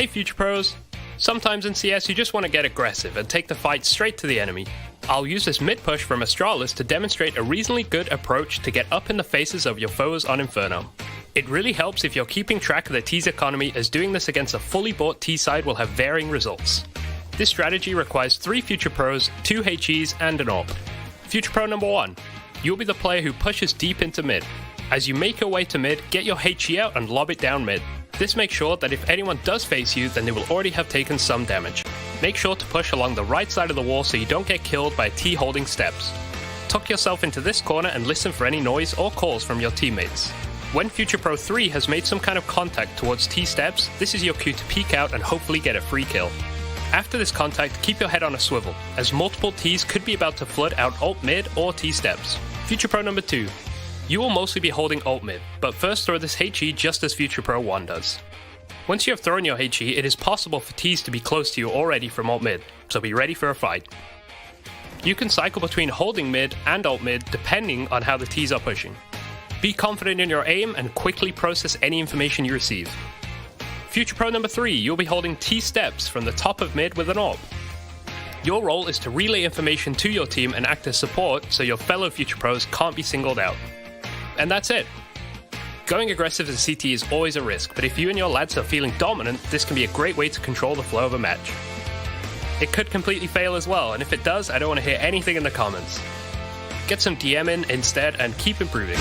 Hey Future Pros! Sometimes in CS you just want to get aggressive and take the fight straight to the enemy. I'll use this mid push from Astralis to demonstrate a reasonably good approach to get up in the faces of your foes on Inferno. It really helps if you're keeping track of the T's economy, as doing this against a fully bought T side will have varying results. This strategy requires 3 Future Pros, 2 HEs and an AWP. Future Pro number 1. You'll be the player who pushes deep into mid. As you make your way to mid, get your HE out and lob it down mid. This makes sure that if anyone does face you, then they will already have taken some damage. Make sure to push along the right side of the wall so you don't get killed by a T holding steps. Tuck yourself into this corner and listen for any noise or calls from your teammates. When Future Pro 3 has made some kind of contact towards T steps, this is your cue to peek out and hopefully get a free kill. After this contact, keep your head on a swivel, as multiple Ts could be about to flood out ult mid or T steps. Future Pro number 2. You will mostly be holding ult mid, but first throw this HE just as Future Pro 1 does. Once you have thrown your HE, it is possible for Ts to be close to you already from ult mid, so be ready for a fight. You can cycle between holding mid and ult mid depending on how the Ts are pushing. Be confident in your aim and quickly process any information you receive. Future Pro number 3, you'll be holding T steps from the top of mid with an AWP. Your role is to relay information to your team and act as support so your fellow Future Pros can't be singled out. And that's it. Going aggressive as CT is always a risk, but if you and your lads are feeling dominant, this can be a great way to control the flow of a match. It could completely fail as well, and if it does, I don't want to hear anything in the comments. Get some DM in instead and keep improving.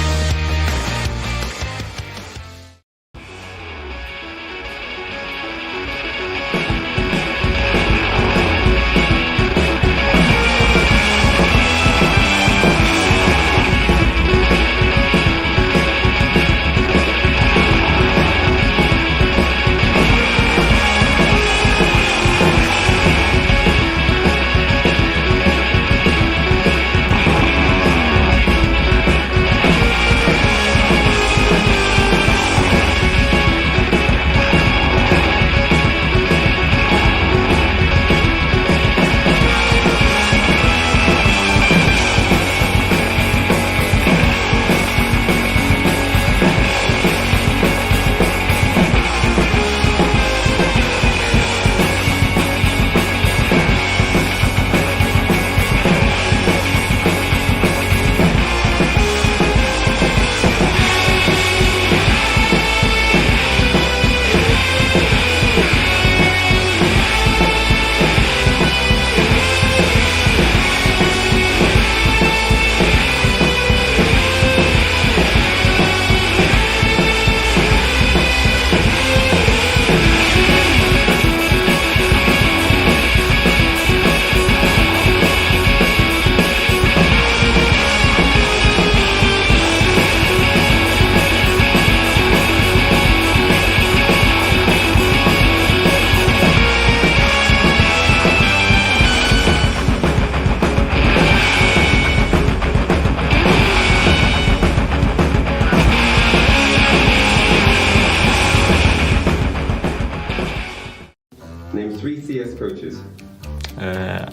Name 3 CS coaches.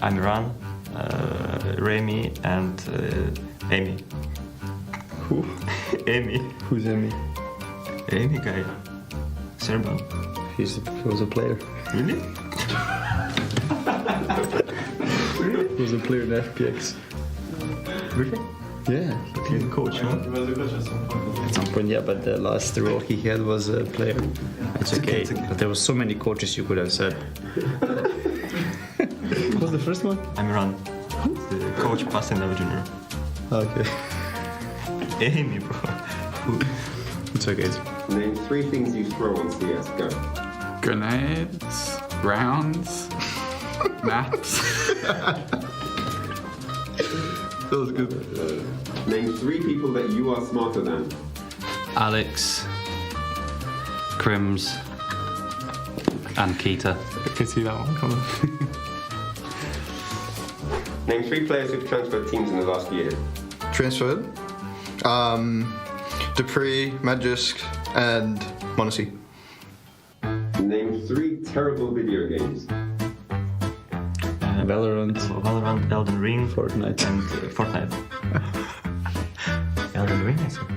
I'm Ran, Remy, and Amy. Who? Amy. Who's Amy? Amy guy. Serban. He was a player. Really? He was a player in FPX. Really? Yeah. He's a coach, huh? At some point, yeah, but the last role he had was a player. It's okay. But there were so many coaches you could have said. What was the first one? I'm Ran. The coach plus another junior. Okay. Amy, bro. It's okay. Name 3 things you throw on CS. Go. Grenades, rounds, maps. That was good. Name 3 people that you are smarter than. Alex, Crims, and Keita. I can see that one coming. Name 3 players who've transferred teams in the last year. Transferred. Dupree, Magisk, and Monacy. Name 3 terrible video games. Valorant, Elden Ring, Fortnite, and Fortnite. Elden Ring, I said.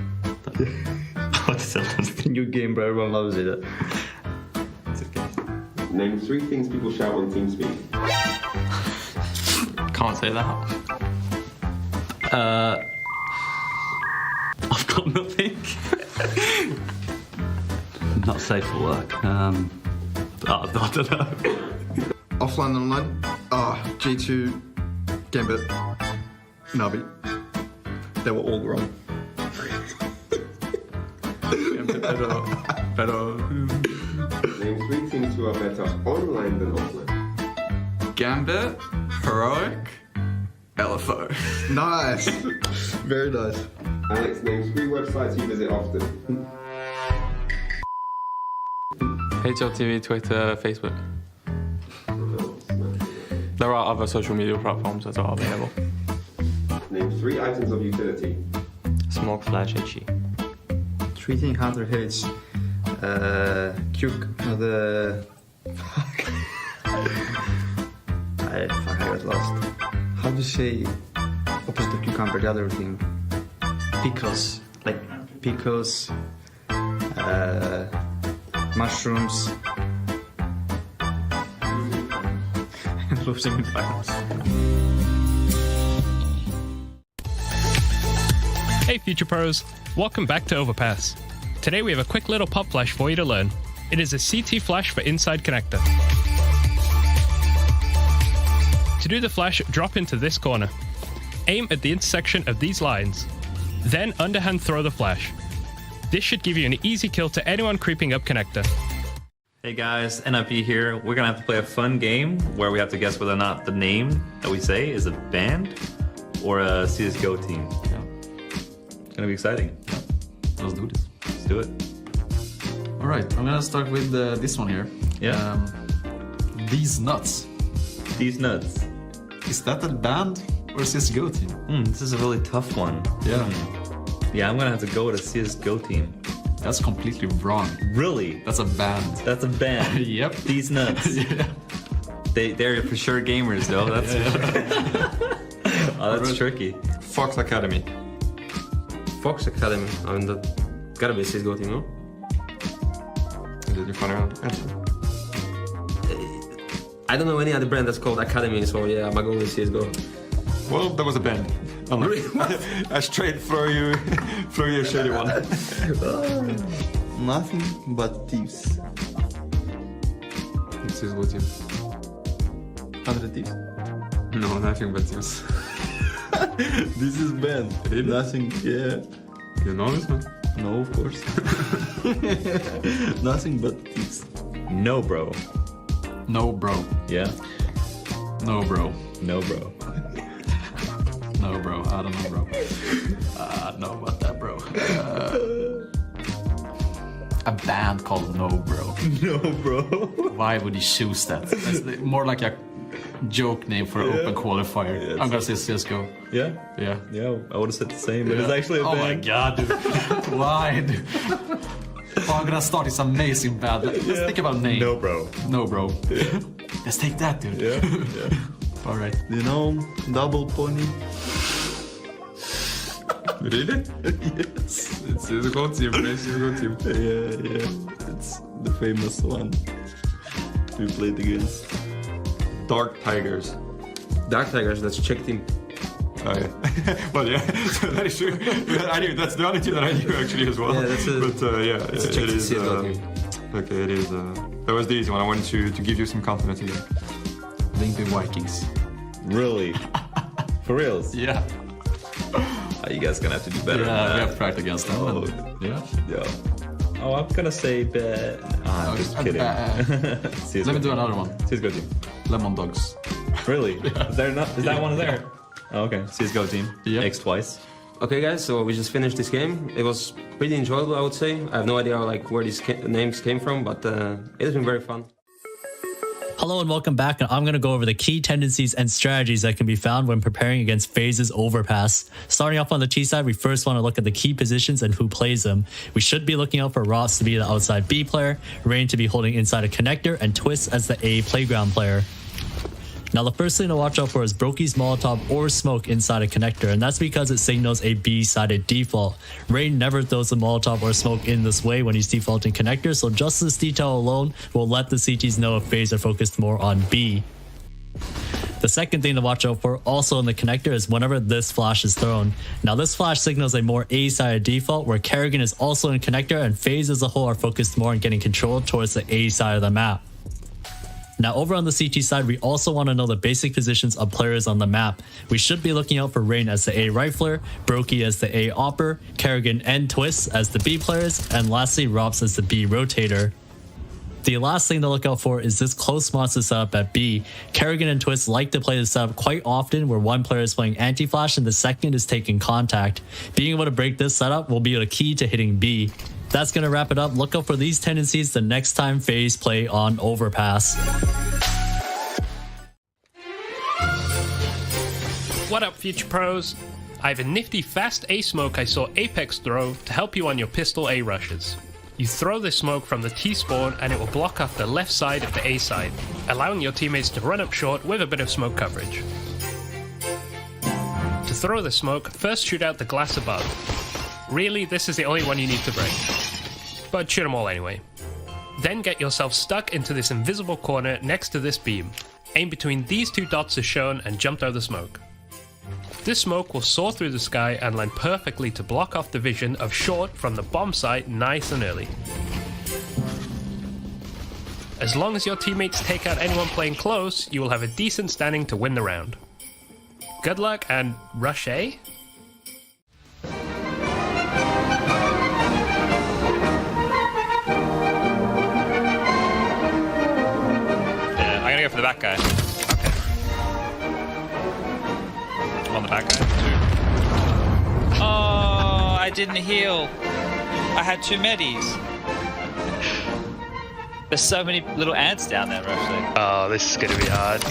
What is Elden Ring? New game, bro. Everyone loves it. Name Name 3 things people shout on TeamSpeak. Can't say that. I've got nothing. Not safe for work. I don't know. Offline and online. G2, Gambit, NaVi. They were all wrong. Name 3 teams who are better online than offline. Gambit, Heroic, LFO. Nice. Very nice. Alex, name 3 websites you visit often. HLTV, Twitter, Facebook. There are other social media platforms that are available. Name 3 items of utility. Smoke, flash, HE. 3 thing Hunter hits. Cuke, the... Fuck. I got lost. How do you say opposite of cucumber, the other thing? Pickles. Like pickles, mushrooms. Losing in finals. Hey Future Pros, welcome back to Overpass. Today we have a quick little pop flash for you to learn. It is a CT flash for inside connector. To do the flash, drop into this corner. Aim at the intersection of these lines. Then underhand throw the flash. This should give you an easy kill to anyone creeping up connector. Hey guys, NFB here. We're gonna have to play a fun game where we have to guess whether or not the name that we say is a band or a CSGO team. Yeah. It's gonna be exciting. Yeah. Let's do this. Let's do it. All right, I'm gonna start with this one here. Yeah. These Nuts. These Nuts. Is that a band or a CSGO team? This is a really tough one. Yeah. Yeah, I'm gonna have to go with a CSGO team. That's completely wrong. Really? That's a band. That's a band. Yep. These Nuts. Yeah. They're for sure gamers though. That's oh, that's tricky. Fox Academy. Fox Academy. I mean, that gotta be a CSGO team, no? Did you find out? I don't know any other brand that's called Academy, so yeah, my goal is CSGO. Well, that was a band. I straight throw you a shady one. Nothing but thieves. It's CSGO team. 100 thieves. No, nothing but thieves. This is band. Really? Nothing, yeah. You know this one? No, of course. Nothing but thieves. No, bro. No, bro. Yeah. No, bro. No, bro. No, bro. I don't know, bro. I don't know about that, bro. A band called No, bro. No, bro. Why would you choose that? That's more like a joke name for an open qualifier. Yeah, I'm gonna say CSGO. Yeah? Yeah. Yeah, I would have said the same, but it's actually a band. Oh my god, dude. Why, dude? Oh, I'm gonna start this amazing band. Let's think about a name. No, bro. No, bro. Let's take that, dude. Yeah. Alright. You know, double pony. Really? Yes. It's CSGO team, CSGO team. Yeah. It's the famous one we played against. Dark Tigers. Dark Tigers, that's Czech team. Oh yeah. Well yeah, so that is true. I knew that's the only team that I knew actually as well. Yeah, that's a. But yeah, It's a Czech it is. CSGO team. Okay, it is. That was the easy one. I wanted to give you some confidence again. Linkby Vikings. Really? For reals? Yeah. You guys gonna have to do better. Yeah, we have practiced against them. Oh. Yeah. Yeah. Oh, I'm gonna say bad. I'm just kidding. Let me do another one. CSGO team. Lemon Dogs. Really? Is that one there? Oh, okay. CSGO team. Yep. X twice. Okay, guys, so we just finished this game. It was pretty enjoyable, I would say. I have no idea like where these names came from, but it has been very fun. Hello and welcome back, and I'm going to go over the key tendencies and strategies that can be found when preparing against FaZe's Overpass. Starting off on the T side, we first want to look at the key positions and who plays them. We should be looking out for Ross to be the outside B player, Rain to be holding inside a connector, and Twist as the A playground player. Now the first thing to watch out for is Brokey's Molotov or smoke inside a connector, and that's because it signals a B-sided default. Rain never throws a Molotov or smoke in this way when he's defaulting connectors, so just this detail alone will let the CTs know if FaZe are focused more on B. The second thing to watch out for also in the connector is whenever this flash is thrown. Now this flash signals a more A-sided default where Kerrigan is also in connector and FaZe as a whole are focused more on getting control towards the A side of the map. Now over on the CT side, we also want to know the basic positions of players on the map. We should be looking out for Rain as the A rifler, Brokey as the A opper, Kerrigan and Twist as the B players, and lastly Robs as the B rotator. The last thing to look out for is this close monster setup at B. Kerrigan and Twist like to play this setup quite often where one player is playing anti-flash and the second is taking contact. Being able to break this setup will be the key to hitting B. That's going to wrap it up. Look out for these tendencies the next time FaZe play on Overpass. What up, future pros? I have a nifty fast A smoke I saw Apex throw to help you on your pistol A rushes. You throw this smoke from the T spawn and it will block off the left side of the A side, allowing your teammates to run up short with a bit of smoke coverage. To throw the smoke, first shoot out the glass above. Really, this is the only one you need to break, but shoot them all anyway. Then get yourself stuck into this invisible corner next to this beam. Aim between these two dots as shown and jump through the smoke. This smoke will soar through the sky and land perfectly to block off the vision of short from the bomb site nice and early. As long as your teammates take out anyone playing close, you will have a decent standing to win the round. Good luck and rush A? For the back guy. Okay. I'm on the back guy. Oh, I didn't heal. I had 2 medis. There's so many little ants down there, actually. Oh, this is gonna be hard.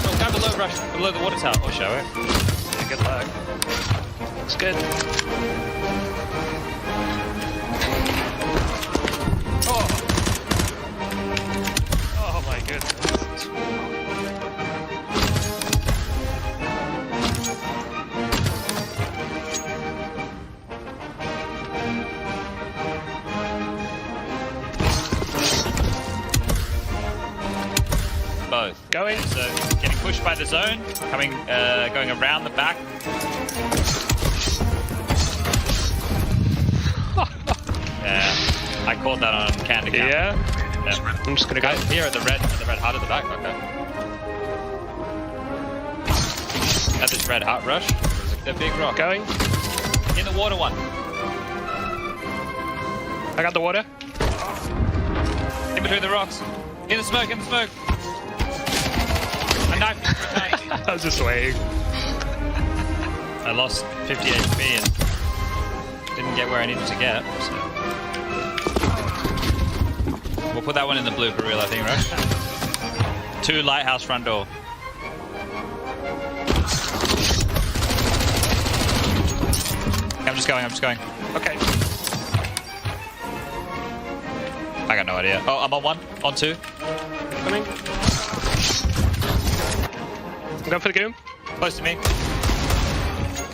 Oh, down below, rush below the water tower. Or shower. Yeah, good luck. Looks good. Oh my goodness. Both. Going. So, getting pushed by the zone, coming, going around the back. Yeah, I called that on can to count. Yeah. I'm just gonna go here at the red heart at the back. Okay. At this red heart rush. The big rock. Going. In the water one. I got the water. In between the rocks. In the smoke. In the smoke. I knifed him. I was just waiting. I lost 50 HP and didn't get where I needed to get. So. We'll put that one in the blue for real, I think, right? 2 lighthouse front door. I'm just going. Okay. I got no idea. Oh, I'm on 1, on 2. Coming. I'm going for the goom. Close to me.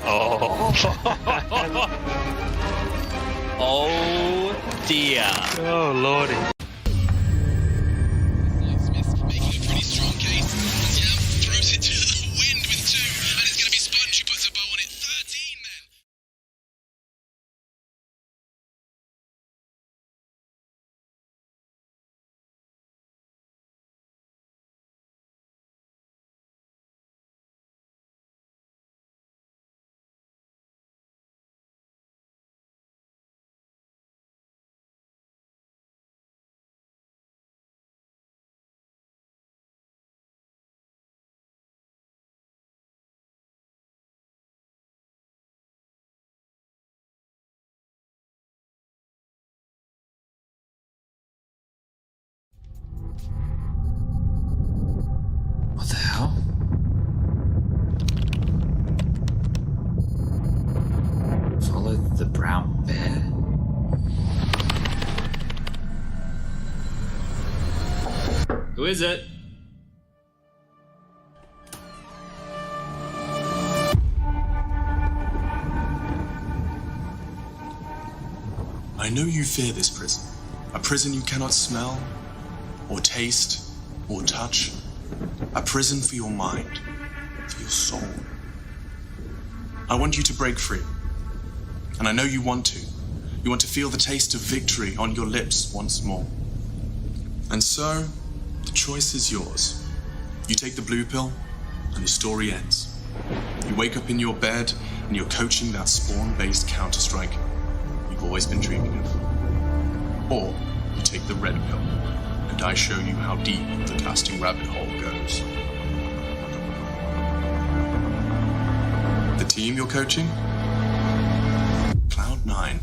Oh. Oh dear. Oh lordy. is it? I know you fear this prison. A prison you cannot smell, or taste, or touch. A prison for your mind, for your soul. I want you to break free. And I know you want to. You want to feel the taste of victory on your lips once more. And so, the choice is yours. You take the blue pill, and the story ends. You wake up in your bed, and you're coaching that spawn-based Counter-Strike you've always been dreaming of. Or you take the red pill, and I show you how deep the casting rabbit hole goes. The team you're coaching? Cloud9.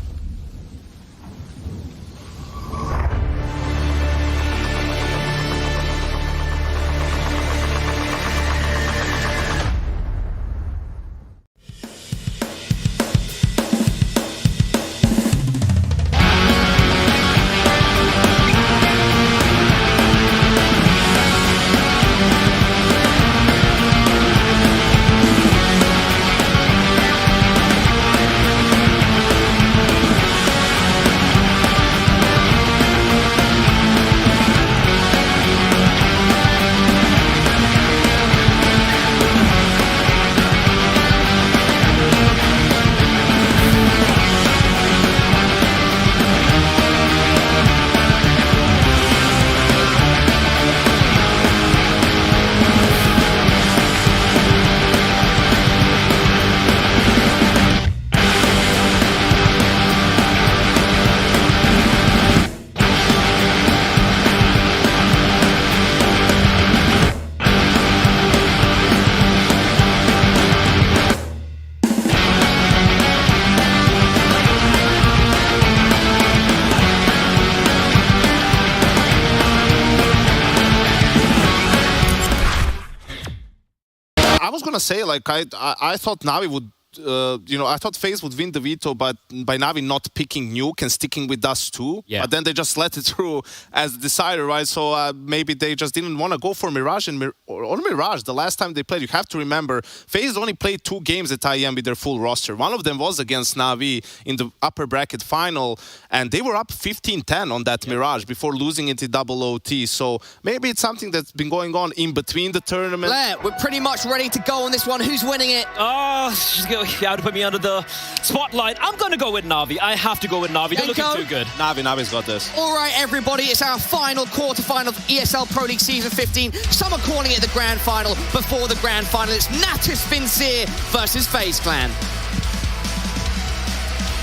I was gonna say, like, I thought Navi would, I thought FaZe would win the veto, but by Navi not picking Nuke and sticking with Dust 2. Yeah. But then they just let it through as the decider, right? So maybe they just didn't want to go for Mirage or Mirage. The last time they played, you have to remember, FaZe only played 2 games at IEM with their full roster. One of them was against Navi in the upper bracket final, and they were up 15-10 on that Mirage before losing it in double OT. So maybe it's something that's been going on in between the tournament. Blair, we're pretty much ready to go on this one. Who's winning it? Oh, she's going to put me under the spotlight. I'm going to go with NaVi. I have to go with NaVi. They're looking too good. Navi's got this. All right, everybody, it's our final quarterfinal of ESL Pro League Season 15. Some are calling it the grand final. Before the grand final, it's Natus Vincere versus FaZe Clan.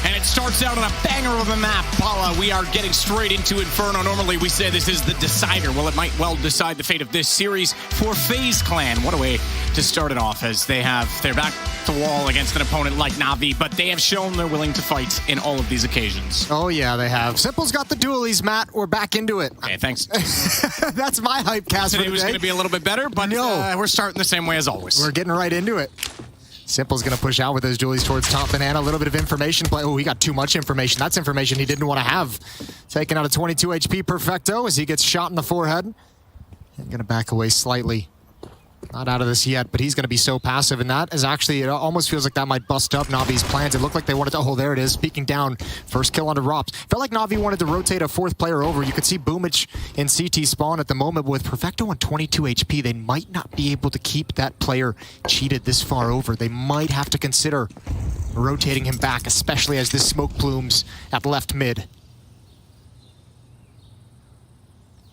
And it starts out on a banger of a map. Paula, we are getting straight into Inferno. Normally we say this is the decider. Well, it might well decide the fate of this series for FaZe Clan. What a way to start it off, as they're back to the wall against an opponent like Navi, but they have shown they're willing to fight in all of these occasions. Oh yeah, they have. Simple's got the dualies, Matt. We're back into it. Okay, thanks. That's my hype cast for today. Was going to be a little bit better, but no. We're starting the same way as always. We're getting right into it. Simple's going to push out with those dualies towards top banana. A little bit of information. Oh, he got too much information. That's information he didn't want to have. Taking out a 22 HP Perfecto as he gets shot in the forehead. Going to back away slightly. Not out of this yet, but he's going to be so passive. And that is actually, it almost feels like that might bust up Navi's plans. It looked like they wanted to, oh, there it is, peeking down. First kill onto Rops. Felt like Navi wanted to rotate a 4th player over. You could see Boomich in CT spawn at the moment, but with Perfecto on 22 HP, they might not be able to keep that player cheated this far over. They might have to consider rotating him back, especially as this smoke plumes at left mid.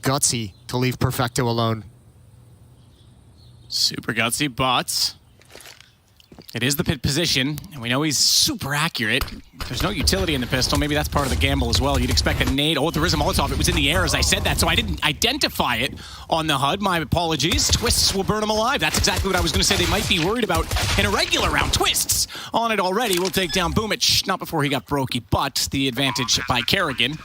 Gutsy to leave Perfecto alone. Super gutsy, but it is the pit position, and we know he's super accurate. There's no utility in the pistol. Maybe that's part of the gamble as well. You'd expect a nade. Oh, there is a Molotov. It was in the air as I said that, so I didn't identify it on the HUD. My apologies. Twists will burn him alive. That's exactly what I was going to say. They might be worried about in a regular round. Twists on it already. We'll take down Boomich. Not before he got brokey, but the advantage by Kerrigan.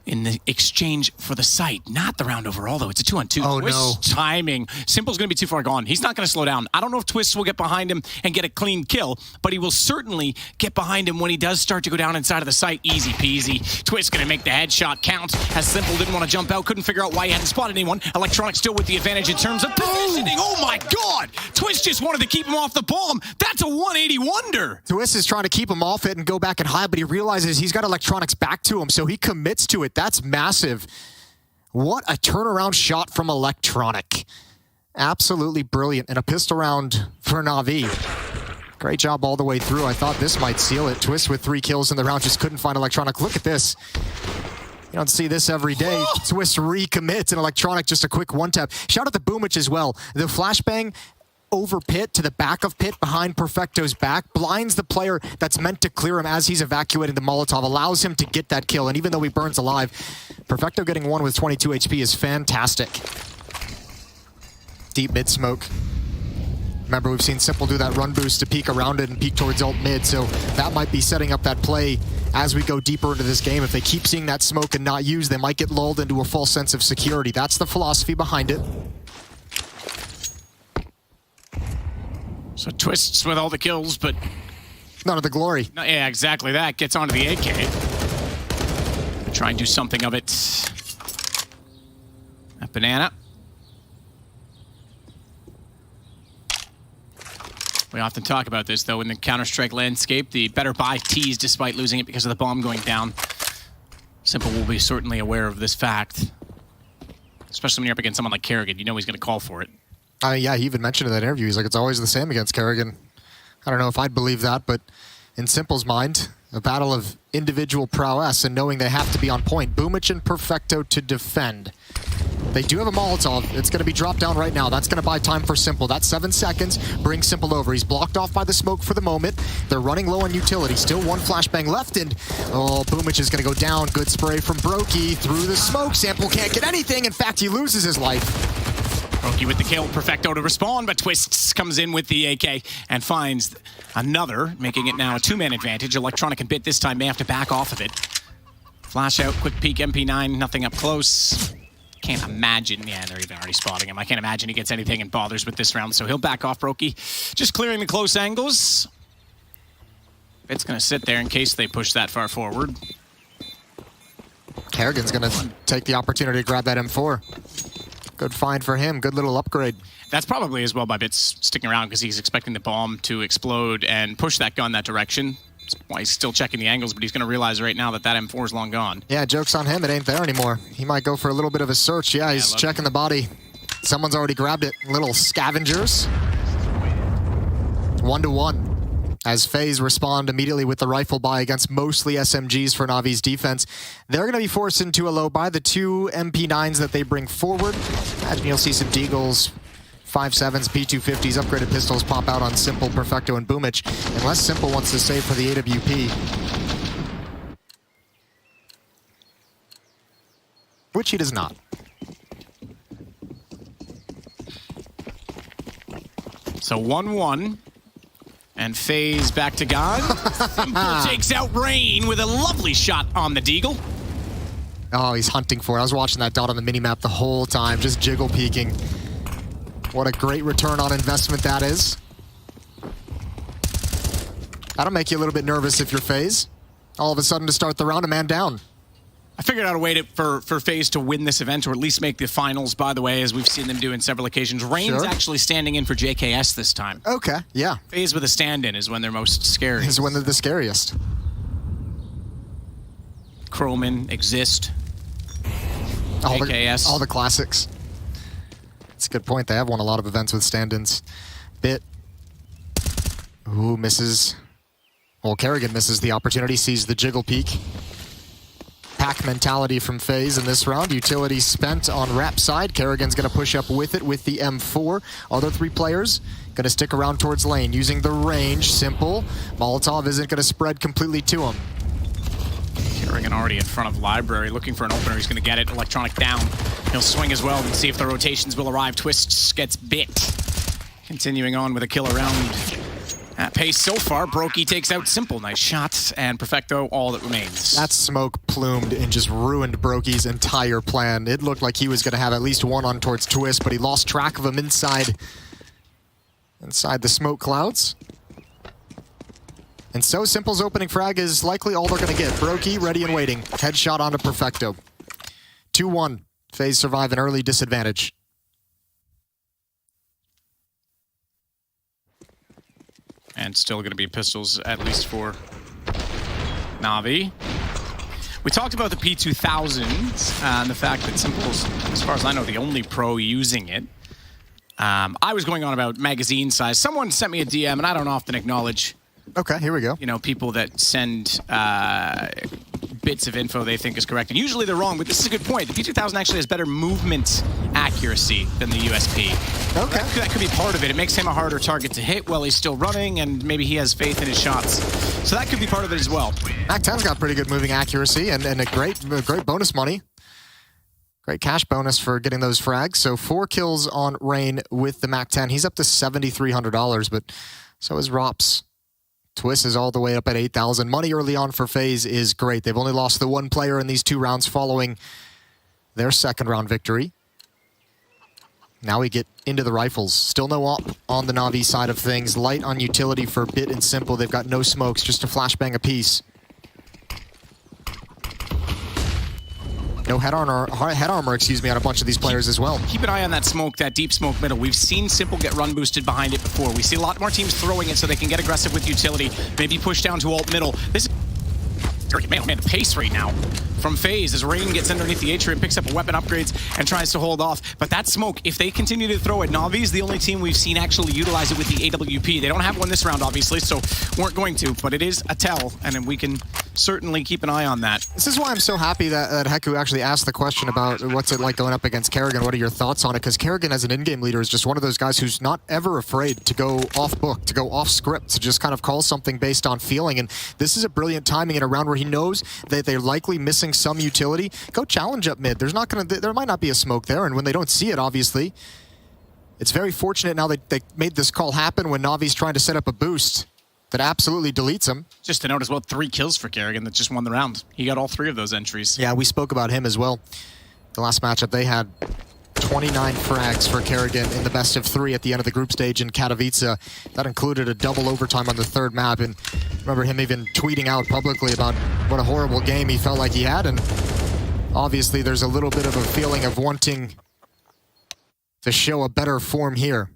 in the exchange for the site, not the round overall, though. It's a 2-on-2. Oh, Twist's no. timing. Simple's going to be too far gone. He's not going to slow down. I don't know if Twist will get behind him and get a clean kill, but he will certainly get behind him when he does start to go down inside of the site. Easy peasy. Twist going to make the headshot count, as Simple didn't want to jump out, couldn't figure out why he hadn't spotted anyone. Electronic still with the advantage in terms of positioning. Oh, my God! Twist just wanted to keep him off the bomb. That's a 180 wonder. Twist is trying to keep him off it and go back and hide, but he realizes he's got Electronics back to him, so he commits to it. That's massive. What a turnaround shot from Electronic. Absolutely brilliant. And a pistol round for NaVi. Great job all the way through. I thought this might seal it. Twist with 3 kills in the round, just couldn't find Electronic. Look at this. You don't see this every day. Twist recommits and Electronic just a quick one-tap. Shout out to Boomich as well. The flashbang over Pit to the back of Pit behind Perfecto's back, blinds the player that's meant to clear him as he's evacuating the Molotov, allows him to get that kill, and even though he burns alive, Perfecto getting one with 22 HP is fantastic. Deep mid smoke. Remember, we've seen Simple do that run boost to peek around it and peek towards ult mid, so that might be setting up that play as we go deeper into this game. If they keep seeing that smoke and not use, they might get lulled into a false sense of security. That's the philosophy behind it. So Twists with all the kills, but none of the glory. No, yeah, exactly that. Gets onto the AK. Try and do something of it. That banana. We often talk about this, though, in the Counter-Strike landscape. The better buy tees despite losing it because of the bomb going down. Simple will be certainly aware of this fact. Especially when you're up against someone like Kerrigan. You know he's going to call for it. Yeah, he even mentioned in that interview, he's like, it's always the same against Kerrigan. I don't know if I'd believe that, but in Simple's mind, a battle of individual prowess and knowing they have to be on point. Boomich and Perfecto to defend. They do have a Molotov. It's going to be dropped down right now. That's going to buy time for Simple. That's 7 seconds. Brings Simple over. He's blocked off by the smoke for the moment. They're running low on utility. Still one flashbang left, and Boomich is going to go down. Good spray from Brokey through the smoke. Simple can't get anything. In fact, he loses his life. Brokey with the kill, Perfecto to respawn, but Twists comes in with the AK and finds another, making it now a 2-man advantage. Electronic and Bit this time may have to back off of it. Flash out, quick peek, MP9, nothing up close. Can't imagine, yeah, they're even already spotting him. I can't imagine he gets anything and bothers with this round, so he'll back off Brokey. Just clearing the close angles. Bit's gonna sit there in case they push that far forward. Kerrigan's gonna take the opportunity to grab that M4. Good find for him. Good little upgrade. That's probably as well by Bits sticking around because he's expecting the bomb to explode and push that gun that direction. That's why he's still checking the angles, but he's going to realize right now that M4 is long gone. Yeah, joke's on him. It ain't there anymore. He might go for a little bit of a search. Yeah, he's checking the body. Someone's already grabbed it. Little scavengers. 1-1. As FaZe respond immediately with the rifle buy against mostly SMGs for NaVi's defense. They're going to be forced into a low buy. The 2 MP9s that they bring forward. Imagine you'll see some Deagles, 5.7s, P250s, upgraded pistols pop out on Simple, Perfecto, and Boomich. Unless Simple wants to save for the AWP. Which he does not. So 1-1. And FaZe back to God. Simple takes out Rain with a lovely shot on the Deagle. Oh, he's hunting for it. I was watching that dot on the minimap the whole time, just jiggle peeking. What a great return on investment that is. That'll make you a little bit nervous if you're FaZe. All of a sudden to start the round, a man down. I figured out a way for FaZe to win this event, or at least make the finals, by the way, as we've seen them do in several occasions. Rain's actually standing in for JKS this time. Okay, yeah. FaZe with a stand-in is when they're most scary. Is when they're the scariest. Croman, Exist, JKS. All the classics. That's a good point. They have won a lot of events with stand-ins. Bit. Ooh, misses. Well, Kerrigan misses the opportunity, sees the jiggle peek. Pack mentality from FaZe in this round. Utility spent on Rap side. Kerrigan's going to push up with it with the M4. Other 3 players going to stick around towards lane using the range. Simple. Molotov isn't going to spread completely to him. Kerrigan already in front of Library, looking for an opener. He's going to get it. Electronic down. He'll swing as well and see if the rotations will arrive. Twists gets Bit. Continuing on with a kill around At pace so far, Brokey takes out Simple. Nice shots, and Perfecto, all that remains. That smoke plumed and just ruined Brokey's entire plan. It looked like he was going to have at least one on towards Twist, but he lost track of him inside the smoke clouds. And so Simple's opening frag is likely all they're going to get. Brokey ready and waiting. Headshot onto Perfecto. 2-1. FaZe survive an early disadvantage. And still going to be pistols, at least for Navi. We talked about the P2000 and the fact that Simple's, as far as I know, the only pro using it. I was going on about magazine size. Someone sent me a DM, and I don't often acknowledge. Okay, here we go. You know, people that send bits of info they think is correct. And usually they're wrong, but this is a good point. The P2000 actually has better movement accuracy than the USP. Okay. That could be part of it. It makes him a harder target to hit while he's still running, and maybe he has faith in his shots. So that could be part of it as well. Mac-10's got pretty good moving accuracy and a great bonus money. Great cash bonus for getting those frags. So 4 kills on Rain with the Mac-10. He's up to $7,300, but so is Rops. Twist is all the way up at 8,000. Money early on for FaZe is great. They've only lost the one player in these 2 rounds following their second round victory. Now we get into the rifles. Still no op on the Na'Vi side of things. Light on utility for Bit and Simple. They've got no smokes, just a flashbang apiece. No head armor, on a bunch of these players as well. Keep an eye on that smoke, that deep smoke middle. We've seen Simple get run boosted behind it before. We see a lot more teams throwing it so they can get aggressive with utility. Maybe push down to alt middle. This is man, the pace right now from FaZe as Rain gets underneath the atrium, picks up a weapon upgrades, and tries to hold off. But that smoke, if they continue to throw it, Navi's the only team we've seen actually utilize it with the AWP. They don't have one this round, obviously, so weren't going to, but it is a tell, and then we can certainly keep an eye on that. This is why I'm so happy that Heku actually asked the question about what's it like going up against Kerrigan. What are your thoughts on it? Because Kerrigan as an in-game leader is just one of those guys who's not ever afraid to go off book, to go off script, to just kind of call something based on feeling. And this is a brilliant timing in a round where he knows that they're likely missing some utility. Go challenge up mid. There might not be a smoke there, and when they don't see it, obviously, it's very fortunate now that they made this call happen when Navi's trying to set up a boost that absolutely deletes him. Just to note as well, 3 kills for Kerrigan that just won the round. He got all 3 of those entries. Yeah, we spoke about him as well. The last matchup, they had 29 frags for Kerrigan in the best of 3 at the end of the group stage in Katowice. That included a double overtime on the 3rd map, and remember him even tweeting out publicly about what a horrible game he felt like he had, and obviously there's a little bit of a feeling of wanting to show a better form here.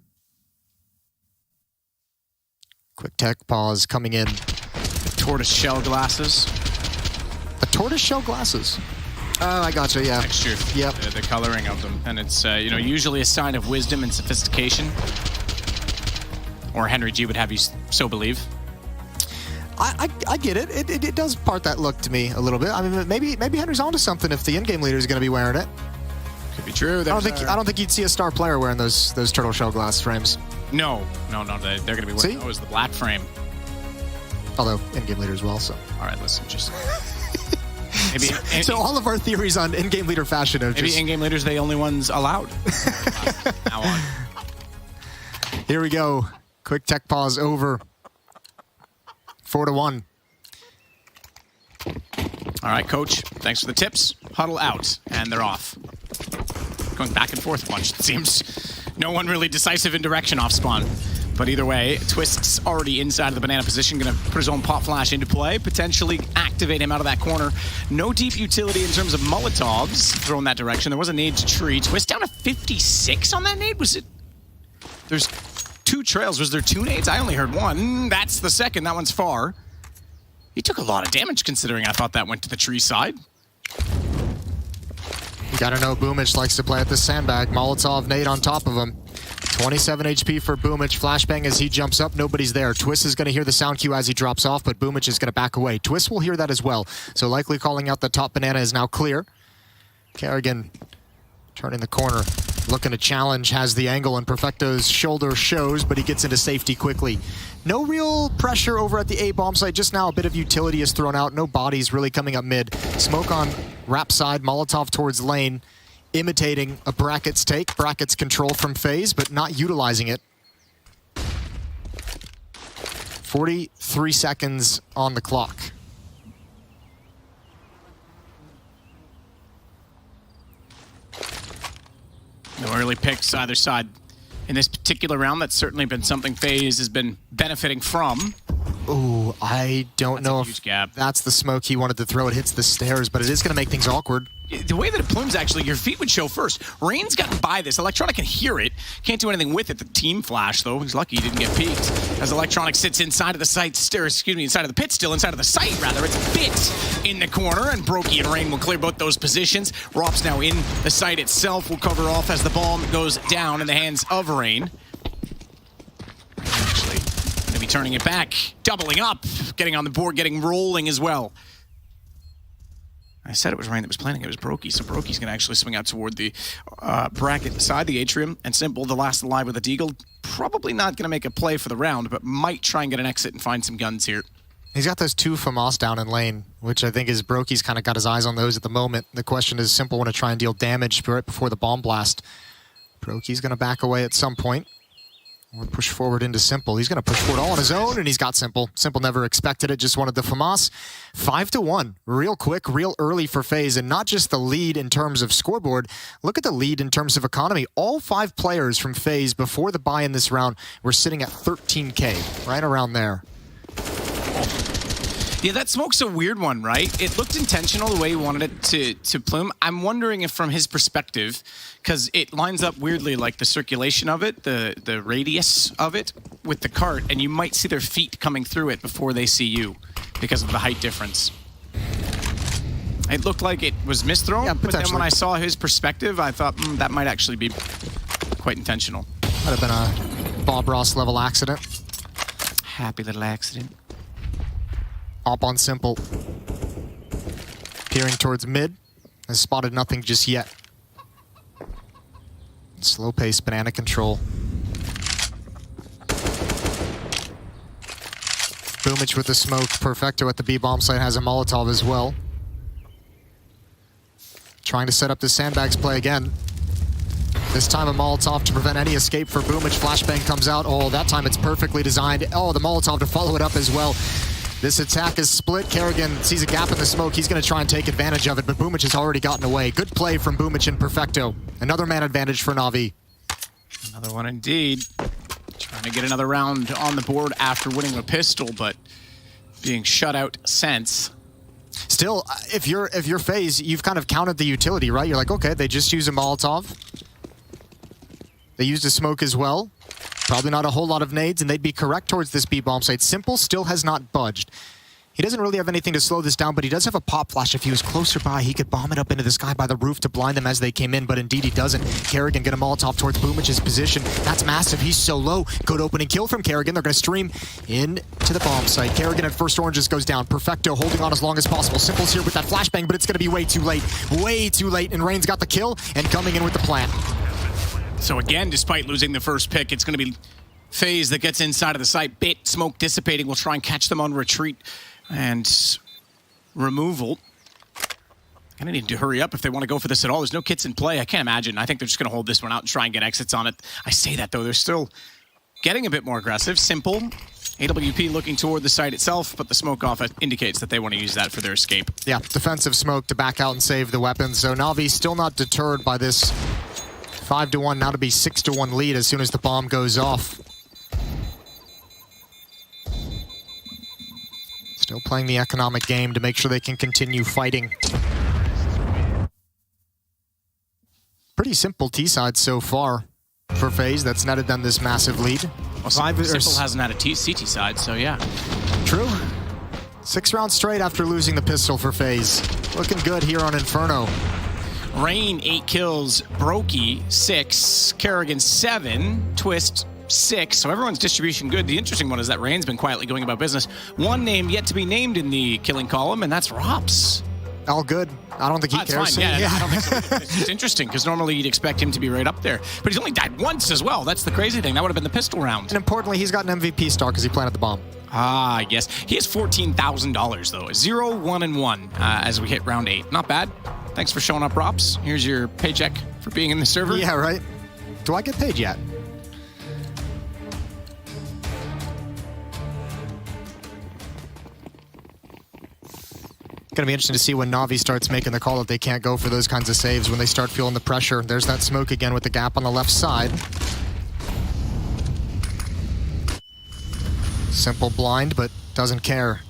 Quick tech pause coming in. Tortoise shell glasses. The tortoise shell glasses? Oh, I gotcha, yeah. Texture. Yep. The coloring of them. And it's, you know, usually a sign of wisdom and sophistication. Or Henry G would have you so believe. I get it. It does part that look to me a little bit. I mean, maybe Henry's onto something if the in-game leader is going to be wearing it. Could be true. I don't think you'd see a star player wearing those turtle shell glass frames. No. They're going to be wearing those, the black frame. Although in-game leader as well, so. All right, listen, just... maybe so all of our theories on in-game leader fashion are maybe in-game leaders are the only ones allowed. Now on. Here we go. Quick tech pause over. 4-1. All right, coach. Thanks for the tips. Huddle out, and they're off. Going back and forth a bunch, it seems. No one really decisive in direction off spawn. But either way, Twist's already inside of the banana position, gonna put his own pop flash into play, potentially activate him out of that corner. No deep utility in terms of Molotovs thrown that direction. There was a nade to tree. Twist down to 56 on that nade? Was it? There's 2 trails. Was there 2 nades? I only heard 1. That's the second. That one's far. He took a lot of damage considering I thought that went to the tree side. You gotta know Boomich likes to play at the sandbag. Molotov nade on top of him. 27 HP for Boomich. Flashbang as he jumps up. Nobody's there. Twist is going to hear the sound cue as he drops off, but Boomich is going to back away. Twist will hear that as well. So likely calling out the top banana is now clear. Kerrigan turning the corner. Looking to challenge. Has the angle, and Perfecto's shoulder shows, but he gets into safety quickly. No real pressure over at the A bomb site. Just now a bit of utility is thrown out. No bodies really coming up mid. Smoke on Rap side. Molotov towards lane. Imitating a Brackets take. Brackets control from FaZe, but not utilizing it. 43 seconds on the clock. No early picks either side in this particular round. That's certainly been something FaZe has been benefiting from. Ooh, I don't know if that's the smoke he wanted to throw. It hits the stairs, but it is going to make things awkward. The way that it plumes, actually, your feet would show first. Rain's gotten by this. Electronic can hear it. Can't do anything with it. The team flash, though. He's lucky he didn't get peeked. As Electronic sits inside of the site, inside of the pit, still inside of the site, rather. It's Bit in the corner, and Brokey and Rain will clear both those positions. Rop's now in the site itself. Will cover off as the bomb goes down in the hands of Rain. Actually, going to be turning it back, doubling up, getting on the board, getting rolling as well. I said it was Rain that was planning. It was Brokey, so Brokey's going to actually swing out toward the bracket beside the atrium. And Simple, the last alive with a deagle, probably not going to make a play for the round, but might try and get an exit and find some guns here. He's got those 2 FAMAS down in lane, which I think is Brokey's kind of got his eyes on those at the moment. The question is, Simple want to try and deal damage right before the bomb blast. Brokey's going to back away at some point. Or push forward into Simple. He's going to push forward all on his own, and he's got Simple. Simple never expected it, just wanted the FAMAS. 5-1, real quick, real early for FaZe, and not just the lead in terms of scoreboard. Look at the lead in terms of economy. All 5 players from FaZe before the buy in this round were sitting at 13K, right around there. Yeah, that smoke's a weird one, right? It looked intentional the way he wanted it to plume. I'm wondering if from his perspective, because it lines up weirdly, like the circulation of it, the radius of it with the cart, and you might see their feet coming through it before they see you because of the height difference. It looked like it was misthrown, yeah, but then when I saw his perspective, I thought that might actually be quite intentional. Might have been a Bob Ross level accident. Happy little accident. Hop on Simple. Peering towards mid. Has spotted nothing just yet. Slow pace, banana control. Boomich with the smoke. Perfecto at the B bomb site has a Molotov as well. Trying to set up the sandbags play again. This time a Molotov to prevent any escape for Boomich. Flashbang comes out. Oh, that time it's perfectly designed. Oh, the Molotov to follow it up as well. This attack is split. Kerrigan sees a gap in the smoke. He's going to try and take advantage of it, but Boomich has already gotten away. Good play from Boomich and Perfecto. Another man advantage for Na'Vi. Another one indeed. Trying to get another round on the board after winning a pistol, but being shut out since. Still, if you're FaZe, you've kind of counted the utility, right? You're like, okay, they just used a Molotov. They used a smoke as well. Probably not a whole lot of nades, and they'd be correct towards this B-bomb site. Simple still has not budged. He doesn't really have anything to slow this down, but he does have a pop flash. If he was closer by, he could bomb it up into the sky by the roof to blind them as they came in, but indeed he doesn't. Kerrigan get a Molotov towards Boomich's position. That's massive. He's so low. Good opening kill from Kerrigan. They're going to stream into the bomb site. Kerrigan at first orange just goes down. Perfecto holding on as long as possible. Simple's here with that flashbang, but it's going to be way too late. Way too late, and Rain's got the kill and coming in with the plant. So again, despite losing the first pick, it's going to be FaZe that gets inside of the site. Bit, smoke dissipating. We'll try and catch them on retreat and removal. Gonna need to hurry up if they want to go for this at all. There's no kits in play. I can't imagine. I think they're just going to hold this one out and try and get exits on it. I say that, though. They're still getting a bit more aggressive. Simple. AWP looking toward the site itself, but the smoke off indicates that they want to use that for their escape. Yeah, defensive smoke to back out and save the weapons. So Na'Vi still not deterred by this 5-1, now to be 6-1 lead as soon as the bomb goes off. Still playing the economic game to make sure they can continue fighting. Pretty simple T-side so far for FaZe. That's netted them this massive lead. Well, Simple hasn't had a CT side, so yeah. True. 6 rounds straight after losing the pistol for FaZe. Looking good here on Inferno. Rain, 8 kills. Brokey, 6. Kerrigan, 7. Twist, 6. So everyone's distribution good. The interesting one is that Rain's been quietly going about business. One name yet to be named in the killing column, and that's Rops. All good. I don't think he cares. Fine. Yeah, I don't think so. It's just interesting because normally you'd expect him to be right up there. But he's only died once as well. That's the crazy thing. That would have been the pistol round. And importantly, he's got an MVP star because he planted the bomb. Ah, yes. He has $14,000 though. 0, 1, and 1 as we hit round 8. Not bad. Thanks for showing up, Rops. Here's your paycheck for being in the server. Yeah, right. Do I get paid yet? Going to be interesting to see when Navi starts making the call that they can't go for those kinds of saves when they start feeling the pressure. There's that smoke again with the gap on the left side. Simple blind, but doesn't care.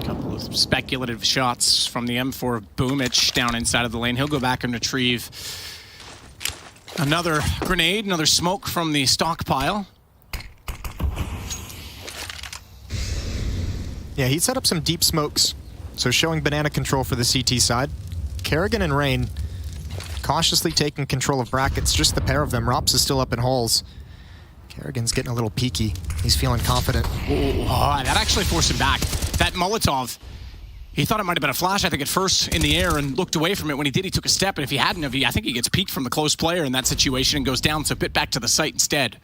Couple of speculative shots from the M4 of Boomich down inside of the lane. He'll go back and retrieve another grenade, another smoke from the stockpile. Yeah, he set up some deep smokes. So showing banana control for the CT side. Kerrigan and Rain cautiously taking control of brackets, just the pair of them. Rops is still up in holes. Kerrigan's getting a little peaky. He's feeling confident. Oh, that actually forced him back. That Molotov, he thought it might have been a flash, I think, at first in the air and looked away from it. When he did, he took a step, and if he hadn't, I think he gets peeked from the close player in that situation and goes down, so a bit back to the site instead.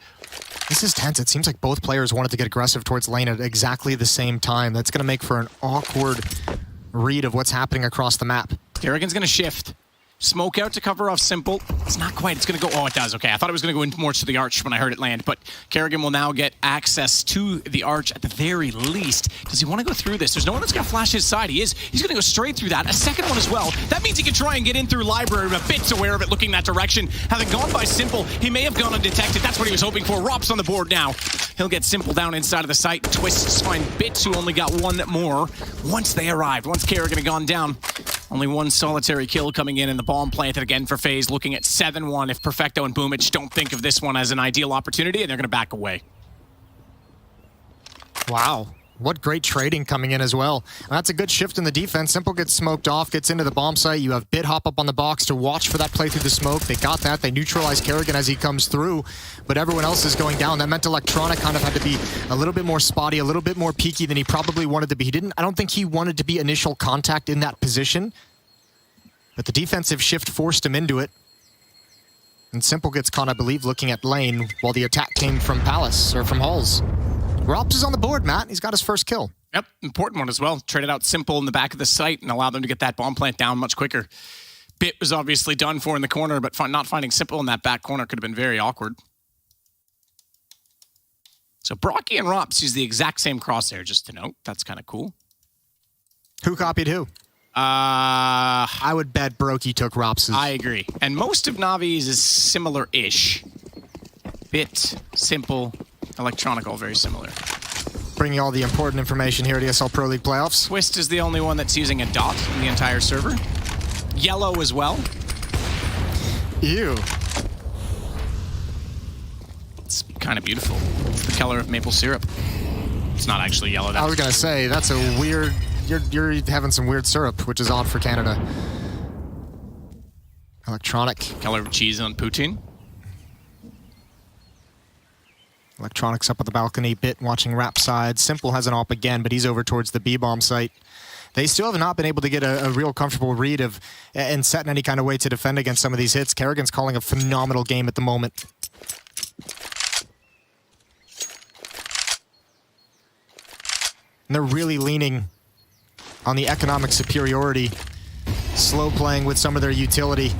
This is tense. It seems like both players wanted to get aggressive towards lane at exactly the same time. That's going to make for an awkward read of what's happening across the map. Kerrigan's going to shift. Smoke out to cover off Simple. It's not quite. It's going to go. Oh, it does. Okay. I thought it was going to go in more to the arch when I heard it land, but Kerrigan will now get access to the arch at the very least. Does he want to go through this? There's no one that's going to flash his side. He is. He's going to go straight through that. A second one as well. That means he can try and get in through library, but Bit's aware of it, looking that direction. Having gone by Simple, he may have gone undetected. That's what he was hoping for. Rop's on the board now. He'll get Simple down inside of the site. Twists find Bits, who only got one more once they arrived. Once Kerrigan had gone down. Only one solitary kill coming in and the bomb planted again for FaZe, looking at 7-1 if Perfecto and Boomich don't think of this one as an ideal opportunity, and they're going to back away. Wow. What great trading coming in as well. And that's a good shift in the defense. Simple gets smoked off, gets into the bomb site. You have Bit hop up on the box to watch for that play through the smoke. They got that. They neutralize Kerrigan as he comes through, but everyone else is going down. That meant Electronic kind of had to be a little bit more spotty, a little bit more peaky than he probably wanted to be. I don't think he wanted to be initial contact in that position, but the defensive shift forced him into it. And Simple gets caught, I believe, looking at lane while the attack came from Palace, or from Halls. Rops is on the board, Matt. He's got his first kill. Yep, important one as well. Traded out Simple in the back of the site and allowed them to get that bomb plant down much quicker. Bit was obviously done for in the corner, but not finding Simple in that back corner could have been very awkward. So Brocky and Rops use the exact same crosshair, just to note. That's kind of cool. Who copied who? I would bet Brokey took Rops's. I agree. And most of Navi's is similar-ish. Bit, Simple, Electronic, all very similar. Bringing all the important information here at ESL Pro League playoffs. Twist is the only one that's using a dot in the entire server. Yellow as well. Ew. It's kind of beautiful. It's the color of maple syrup. It's not actually yellow. I was going to say, that's a weird... You're having some weird syrup, which is odd for Canada. Electronic. Color of cheese on poutine. Electronics up at the balcony, Bit watching Rap side. Simple has an op again, but he's over towards the B-bomb site. They still have not been able to get a real comfortable read of and set in any kind of way to defend against some of these hits. Kerrigan's calling a phenomenal game at the moment. And they're really leaning on the economic superiority, slow playing with some of their utility.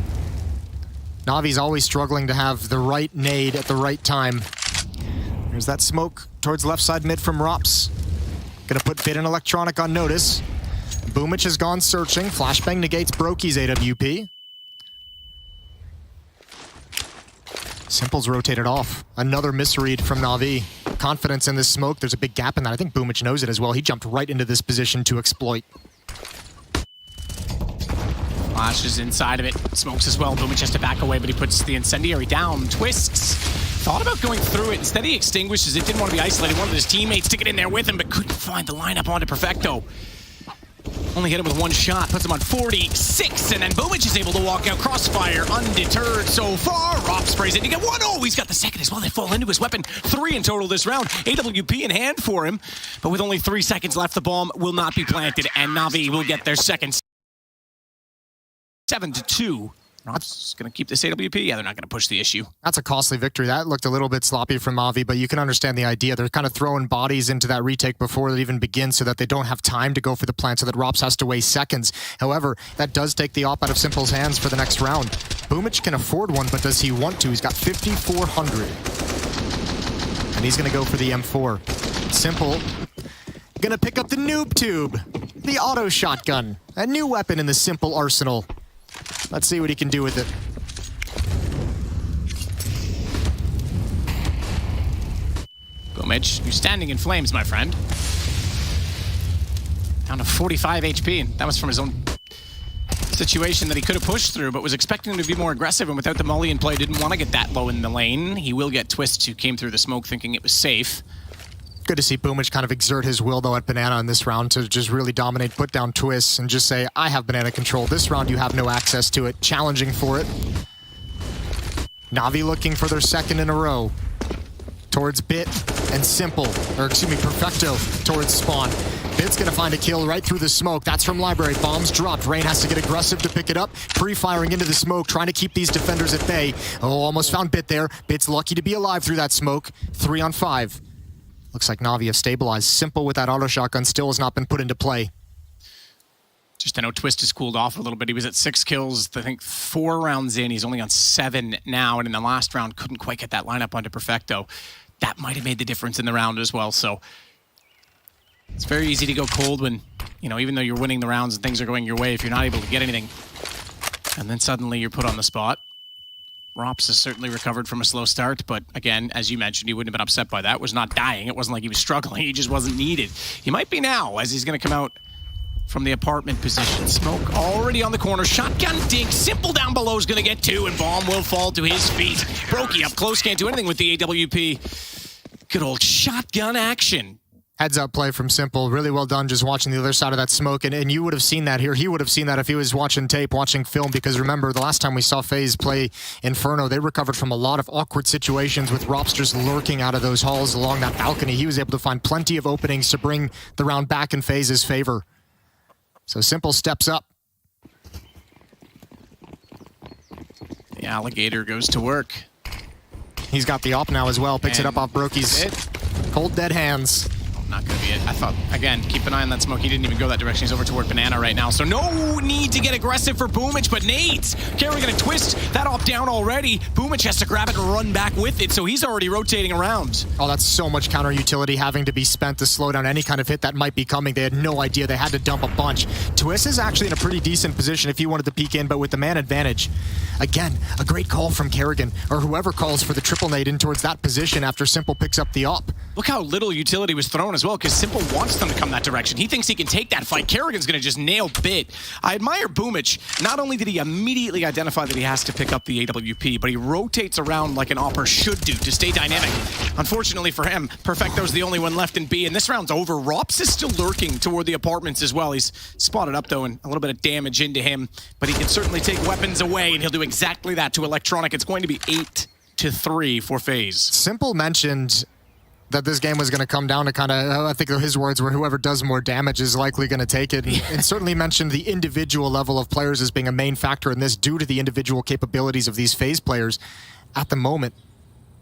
Navi's always struggling to have the right nade at the right time. There's that smoke towards left side mid from Rops. Gonna put Bit and Electronic on notice. Boomich has gone searching. Flashbang negates Brokey's AWP. Simple's rotated off. Another misread from Navi. Confidence in this smoke. There's a big gap in that. I think Boomich knows it as well. He jumped right into this position to exploit. Flashes inside of it. Smokes as well. Boomich has to back away, but he puts the incendiary down. Twists. Thought about going through it. Instead, he extinguishes it. Didn't want to be isolated. Wanted his teammates to get in there with him, but couldn't find the lineup onto Perfecto. Only hit him with one shot. Puts him on 46, and then Boomich is able to walk out. Crossfire undeterred so far. Rob sprays it. He got one. Oh, he's got the second as well. They fall into his weapon. 3 in total this round. AWP in hand for him, but with only 3 seconds left, the bomb will not be planted, and Navi will get their second. 7-2. Rob's going to keep this AWP. Yeah, they're not going to push the issue. That's a costly victory. That looked a little bit sloppy from NaVi, but you can understand the idea. They're kind of throwing bodies into that retake before it even begins so that they don't have time to go for the plant, so that Rops has to waste seconds. However, that does take the op out of Simple's hands for the next round. Boomich can afford one, but does he want to? He's got 5,400. And he's going to go for the M4. Simple going to pick up the noob tube, the auto shotgun, a new weapon in the Simple arsenal. Let's see what he can do with it. Boomich, you're standing in flames, my friend. Down to 45 HP, and that was from his own situation that he could have pushed through, but was expecting him to be more aggressive, and without the molly in play, didn't want to get that low in the lane. He will get Twist, who came through the smoke thinking it was safe. Good to see Boomich kind of exert his will, though, at Banana in this round to just really dominate, put down Twists, and just say, I have Banana control. This round, you have no access to it. Challenging for it. NaVi looking for their second in a row. Towards Bit and Simple, or excuse me, Perfecto towards Spawn. Bit's gonna find a kill right through the smoke. That's from Library. Bombs dropped. Rain has to get aggressive to pick it up. Pre-firing into the smoke, trying to keep these defenders at bay. Oh, almost found Bit there. Bit's lucky to be alive through that smoke. 3 on 5. Looks like NaVi have stabilized. Simple with that auto shotgun still has not been put into play. Just, I know Twist has cooled off a little bit. He was at 6 kills, I think 4 rounds in. He's only on 7 now, and in the last round couldn't quite get that lineup onto Perfecto. That might have made the difference in the round as well, so it's very easy to go cold when, you know, even though you're winning the rounds and things are going your way, if you're not able to get anything, and then suddenly you're put on the spot. Rops has certainly recovered from a slow start, but again, as you mentioned, he wouldn't have been upset by that. Was not dying. It wasn't like he was struggling. He just wasn't needed. He might be now, as he's going to come out from the apartment position. Smoke already on the corner. Shotgun dink. Simple down below is going to get 2, and Bomb will fall to his feet. Brokey up close. Can't do anything with the AWP. Good old shotgun action. Heads up play from Simple. Really well done just watching the other side of that smoke. And you would have seen that here. He would have seen that if he was watching tape, watching film. Because remember, the last time we saw FaZe play Inferno, they recovered from a lot of awkward situations with Rops just lurking out of those halls along that balcony. He was able to find plenty of openings to bring the round back in FaZe's favor. So Simple steps up. The alligator goes to work. He's got the op now as well. Picks it up off Brokey's cold dead hands. Not going to be it. I thought, again, keep an eye on that smoke. He didn't even go that direction. He's over toward Banana right now. So no need to get aggressive for Boomich, but nades. Carry going to twist that off down already. Boomich has to grab it and run back with it, so he's already rotating around. Oh, that's so much counter utility having to be spent to slow down any kind of hit that might be coming. They had no idea. They had to dump a bunch. Twist is actually in a pretty decent position if he wanted to peek in, but with the man advantage. Again, a great call from Kerrigan, or whoever calls for the triple nade in towards that position after Simple picks up the op. Look how little utility was thrown as well, because Simple wants them to come that direction. He thinks he can take that fight. Kerrigan's going to just nail Bit. I admire Boomich. Not only did he immediately identify that he has to pick up the AWP, but he rotates around like an opper should do to stay dynamic. Unfortunately for him, Perfecto's the only one left in B, and this round's over. Rops is still lurking toward the apartments as well. He's spotted up, though, and a little bit of damage into him, but he can certainly take weapons away, and he'll do exactly that to Electronic. It's going to be 8-3 for FaZe. Simple mentioned that this game was going to come down to kind of, I think his words were, whoever does more damage is likely going to take it. And certainly mentioned the individual level of players as being a main factor in this due to the individual capabilities of these FaZe players. At the moment,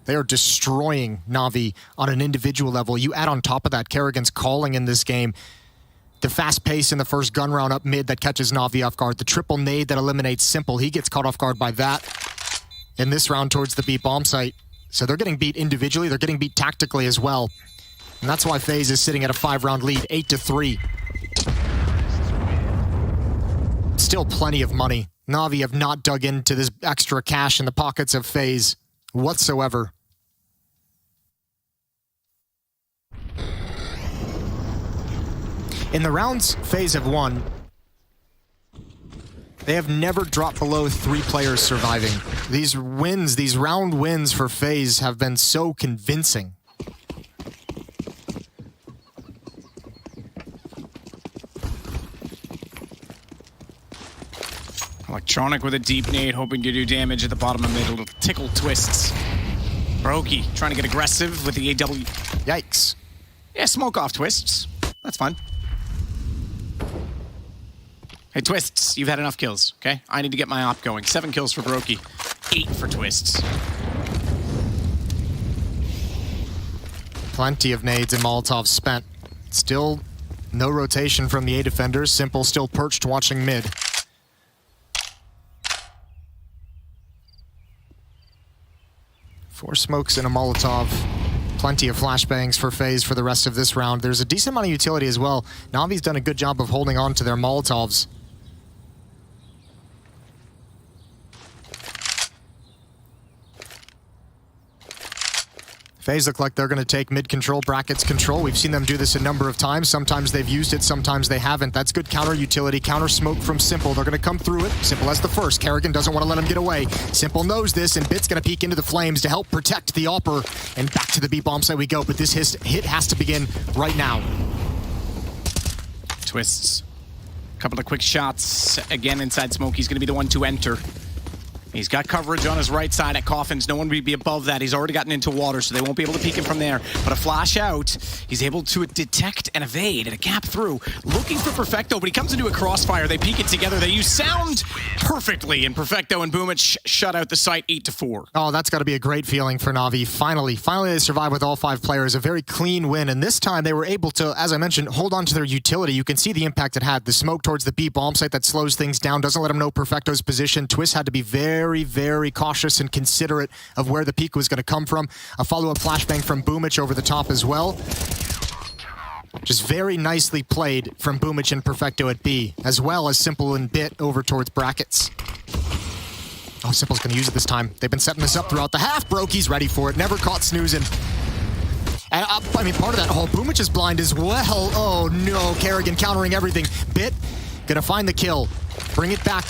they are destroying NaVi on an individual level. You add on top of that Kerrigan's calling in this game, the fast pace in the first gun round up mid that catches NaVi off guard, the triple nade that eliminates Simple, he gets caught off guard by that in this round towards the B bomb site. So they're getting beat individually, they're getting beat tactically as well. And that's why FaZe is sitting at a 5-round lead, 8-3. Still plenty of money. NaVi have not dug into this extra cash in the pockets of FaZe whatsoever. In the rounds FaZe have won, they have never dropped below 3 players surviving. These wins, these round wins for FaZe have been so convincing. Electronic with a deep nade, hoping to do damage at the bottom of mid. Little tickle twists. Brokey trying to get aggressive with the AW. Yikes. Yeah, smoke off twists. That's fine. Hey, Twists, you've had enough kills, okay? I need to get my op going. 7 kills for Brokey, 8 for Twists. Plenty of nades and Molotovs spent. Still no rotation from the A defenders. Simple still perched watching mid. Four smokes and a Molotov. Plenty of flashbangs for FaZe for the rest of this round. There's a decent amount of utility as well. Navi's done a good job of holding on to their Molotovs. FaZe look like they're going to take mid-control, brackets control. We've seen them do this a number of times. Sometimes they've used it, sometimes they haven't. That's good counter utility, counter smoke from Simple. They're going to come through it. Simple has the first. Kerrigan doesn't want to let him get away. Simple knows this, and Bit's going to peek into the flames to help protect the Opper. And back to the B-bomb site we go, but this hit has to begin right now. Twists. A couple of quick shots. Again, inside smoke. He's going to be the one to enter. He's got coverage on his right side at Coffins. No one would be above that. He's already gotten into water, so they won't be able to peek him from there. But a flash out, he's able to detect and evade and a gap through. Looking for Perfecto, but he comes into a crossfire. They peek it together. They use sound perfectly, and Perfecto and Boomich shut out the site 8-4. Oh, that's got to be a great feeling for Navi. Finally they survived with all 5 players. A very clean win, and this time they were able to, as I mentioned, hold on to their utility. You can see the impact it had. The smoke towards the B bomb site that slows things down, doesn't let them know Perfecto's position. Twist had to be very, very cautious and considerate of where the peak was going to come from. A follow-up flashbang from Boomich over the top as well. Just very nicely played from Boomich and Perfecto at B, as well as Simple and Bit over towards brackets. Oh, Simple's going to use it this time. They've been setting this up throughout the half. Brokey's ready for it. Never caught snoozing. And I mean, part of that whole Boomich is blind as well. Oh no, Kerrigan countering everything. Bit going to find the kill. Bring it back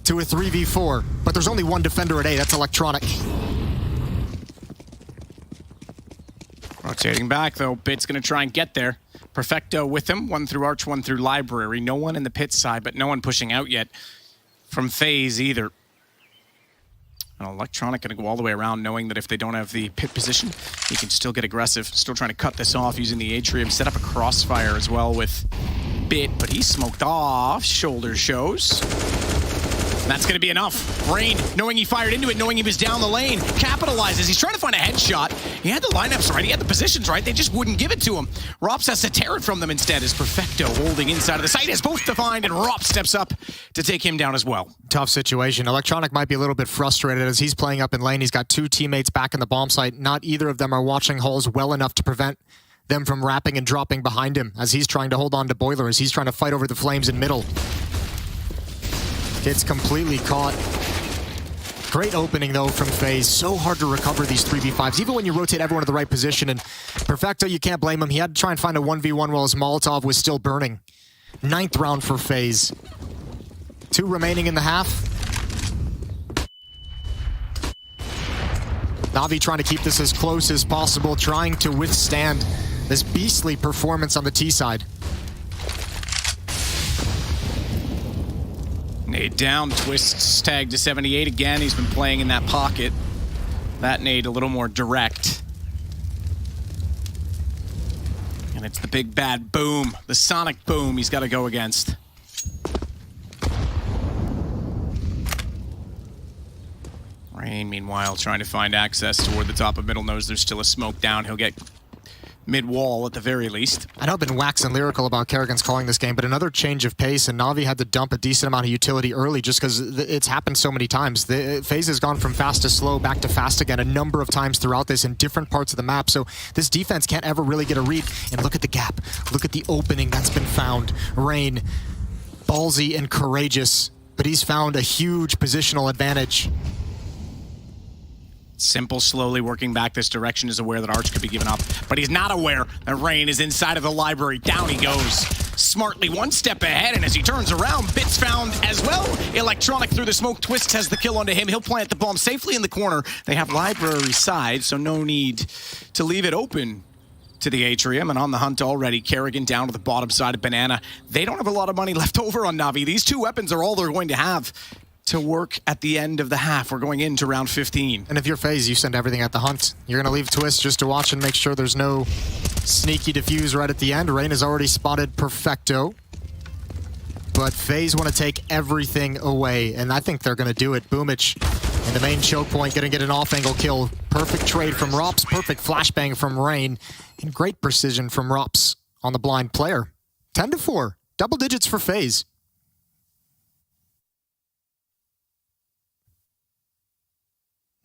to a 3v4, but there's only one defender at A, that's Electronic. Rotating back though, Bit's gonna try and get there. Perfecto with him, one through Arch, one through Library. No one in the pit side, but no one pushing out yet from FaZe either. And Electronic gonna go all the way around, knowing that if they don't have the pit position, he can still get aggressive. Still trying to cut this off using the Atrium, set up a crossfire as well with Bit, but he's smoked off, shoulder shows. And that's going to be enough. Rain, knowing he fired into it, knowing he was down the lane, capitalizes. He's trying to find a headshot. He had the lineups right, he had the positions right, they just wouldn't give it to him. Rops has to tear it from them instead as Perfecto holding inside of the site is both defined, and Rop steps up to take him down as well. Tough situation. Electronic might be a little bit frustrated as he's playing up in lane. He's got 2 teammates back in the bomb site. Not either of them are watching holes well enough to prevent them from wrapping and dropping behind him as he's trying to hold on to Boiler, as he's trying to fight over the flames in middle. Gets completely caught. Great opening, though, from FaZe. So hard to recover these 3v5s, even when you rotate everyone to the right position. And Perfecto, you can't blame him. He had to try and find a 1v1 while his Molotov was still burning. 9th round for FaZe. 2 remaining in the half. Navi trying to keep this as close as possible, trying to withstand this beastly performance on the T side. Nade down, Twists tagged to 78 again. He's been playing in that pocket. That nade a little more direct. And it's the big bad boom, the sonic boom he's got to go against. Rain, meanwhile, trying to find access toward the top of middle, knows there's still a smoke down. He'll get mid-wall at the very least. I know I've been waxing lyrical about Kerrigan's calling this game, but another change of pace, and Navi had to dump a decent amount of utility early just because it's happened so many times. FaZe has gone from fast to slow, back to fast again a number of times throughout this in different parts of the map, so this defense can't ever really get a read. And look at the gap. Look at the opening that's been found. Rain, ballsy and courageous, but he's found a huge positional advantage. Simple slowly working back this direction, is aware that Arch could be given up, but he's not aware that Rain is inside of the library. Down he goes. Smartly one step ahead, and as he turns around, Bit's found as well. Electronic through the smoke. Twists has the kill onto him. He'll plant the bomb safely in the corner. They have library side, so no need to leave it open to the Atrium, and on the hunt already. Kerrigan down to the bottom side of Banana. They don't have a lot of money left over on Navi. These 2 weapons are all they're going to have to work at the end of the half. We're going into round 15. And if you're FaZe, you send everything at the hunt. You're going to leave Twist just to watch and make sure there's no sneaky defuse right at the end. Rain has already spotted Perfecto. but FaZe want to take everything away, and I think they're going to do it. Boomich in the main choke point, going to get an off-angle kill. Perfect trade from Rops, perfect flashbang from Rain, and great precision from Rops on the blind player. 10-4, double digits for FaZe.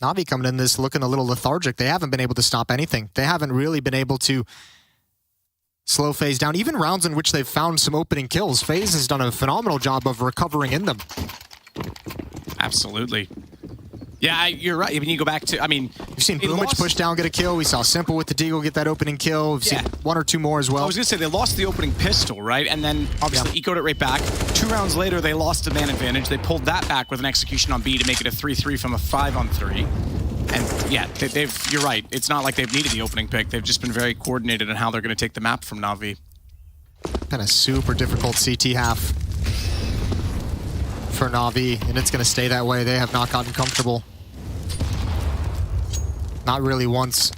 NaVi coming in this looking a little lethargic. They haven't been able to stop anything. They haven't really been able to slow FaZe down. Even rounds in which they've found some opening kills, FaZe has done a phenomenal job of recovering in them. Absolutely. Yeah, you're right. I mean, you go back to, we've seen Boomich push down, get a kill. We saw Simple with the Deagle get that opening kill. We've seen one or two more as well. I was going to say, they lost the opening pistol, right? And then, obviously, ecoed it right back. 2 rounds later, they lost the man advantage. They pulled that back with an execution on B to make it a 3-3 from a 5-on-3. And, yeah, you're right. It's not like they've needed the opening pick. They've just been very coordinated on how they're going to take the map from NaVi. Been a super difficult CT half for NaVi, and it's going to stay that way. They have not gotten comfortable. Not really once.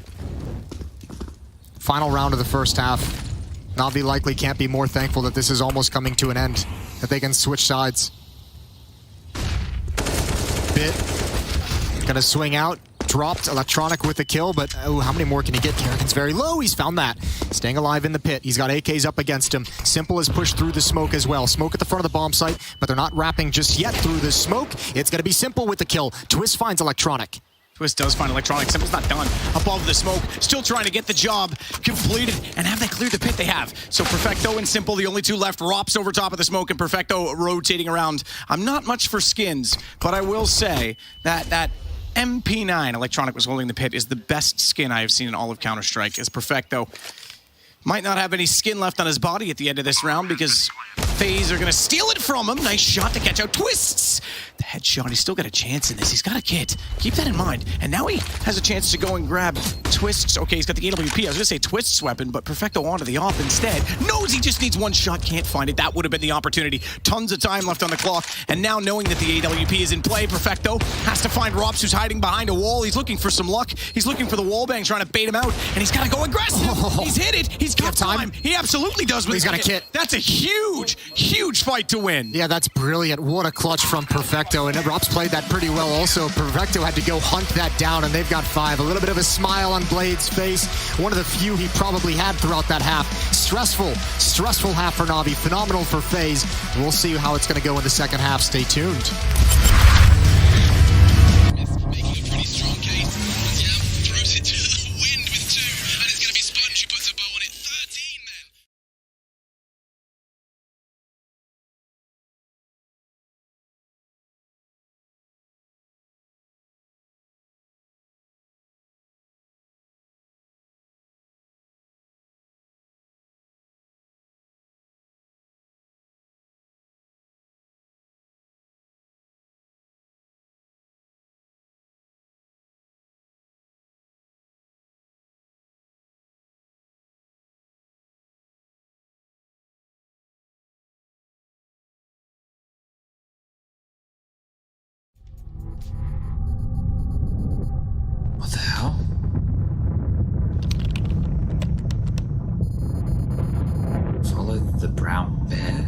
Final round of the first half. NaVi likely can't be more thankful that this is almost coming to an end, that they can switch sides. Bit gonna swing out, dropped Electronic with the kill, but oh, how many more can he get? Kerrigan's very low, he's found that. Staying alive in the pit, he's got AKs up against him. Simple has pushed through the smoke as well. Smoke at the front of the bomb site, but they're not wrapping just yet through the smoke. It's gonna be Simple with the kill. Twist finds Electronic. Twist does find Electronic. Simple's not done. Above the smoke, still trying to get the job completed. And have they cleared the pit? They have. So Perfecto and Simple, the only 2 left. Rops over top of the smoke and Perfecto rotating around. I'm not much for skins, but I will say that MP9 Electronic was holding the pit is the best skin I have seen in all of Counter-Strike, as Perfecto might not have any skin left on his body at the end of this round because FaZe are going to steal it from him. Nice shot to catch out Twists. The headshot, he's still got a chance in this. He's got a kit. Keep that in mind. And now he has a chance to go and grab Twists. Okay, he's got the AWP. I was going to say Twists weapon, but Perfecto onto the op instead. Knows he just needs 1 shot, can't find it. That would have been the opportunity. Tons of time left on the clock. And now knowing that the AWP is in play, Perfecto has to find Rops, who's hiding behind a wall. He's looking for some luck. He's looking for the wall bang, trying to bait him out. And he's got to go aggressive. He's hit it. He's got time. He absolutely does. He's got a kit. That's a huge, huge fight to win. Yeah, that's brilliant. What a clutch from Perfecto. And Rops played that pretty well also. Perfecto had to go hunt that down, and they've got 5. A little bit of a smile on Blade's face. One of the few he probably had throughout that half. Stressful half for NaVi. Phenomenal for FaZe. We'll see how it's going to go in the second half. Stay tuned. What the hell? Follow the brown bear?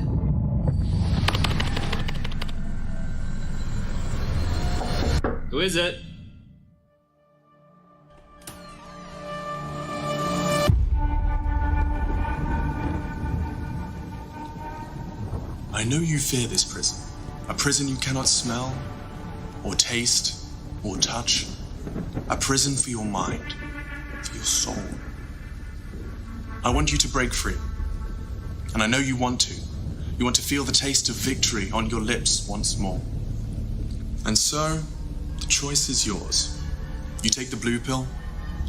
Who is it? I know you fear this prison. A prison you cannot smell, or taste, or touch. A prison for your mind, for your soul. I want you to break free. And I know you want to. You want to feel the taste of victory on your lips once more. And so, the choice is yours. You take the blue pill,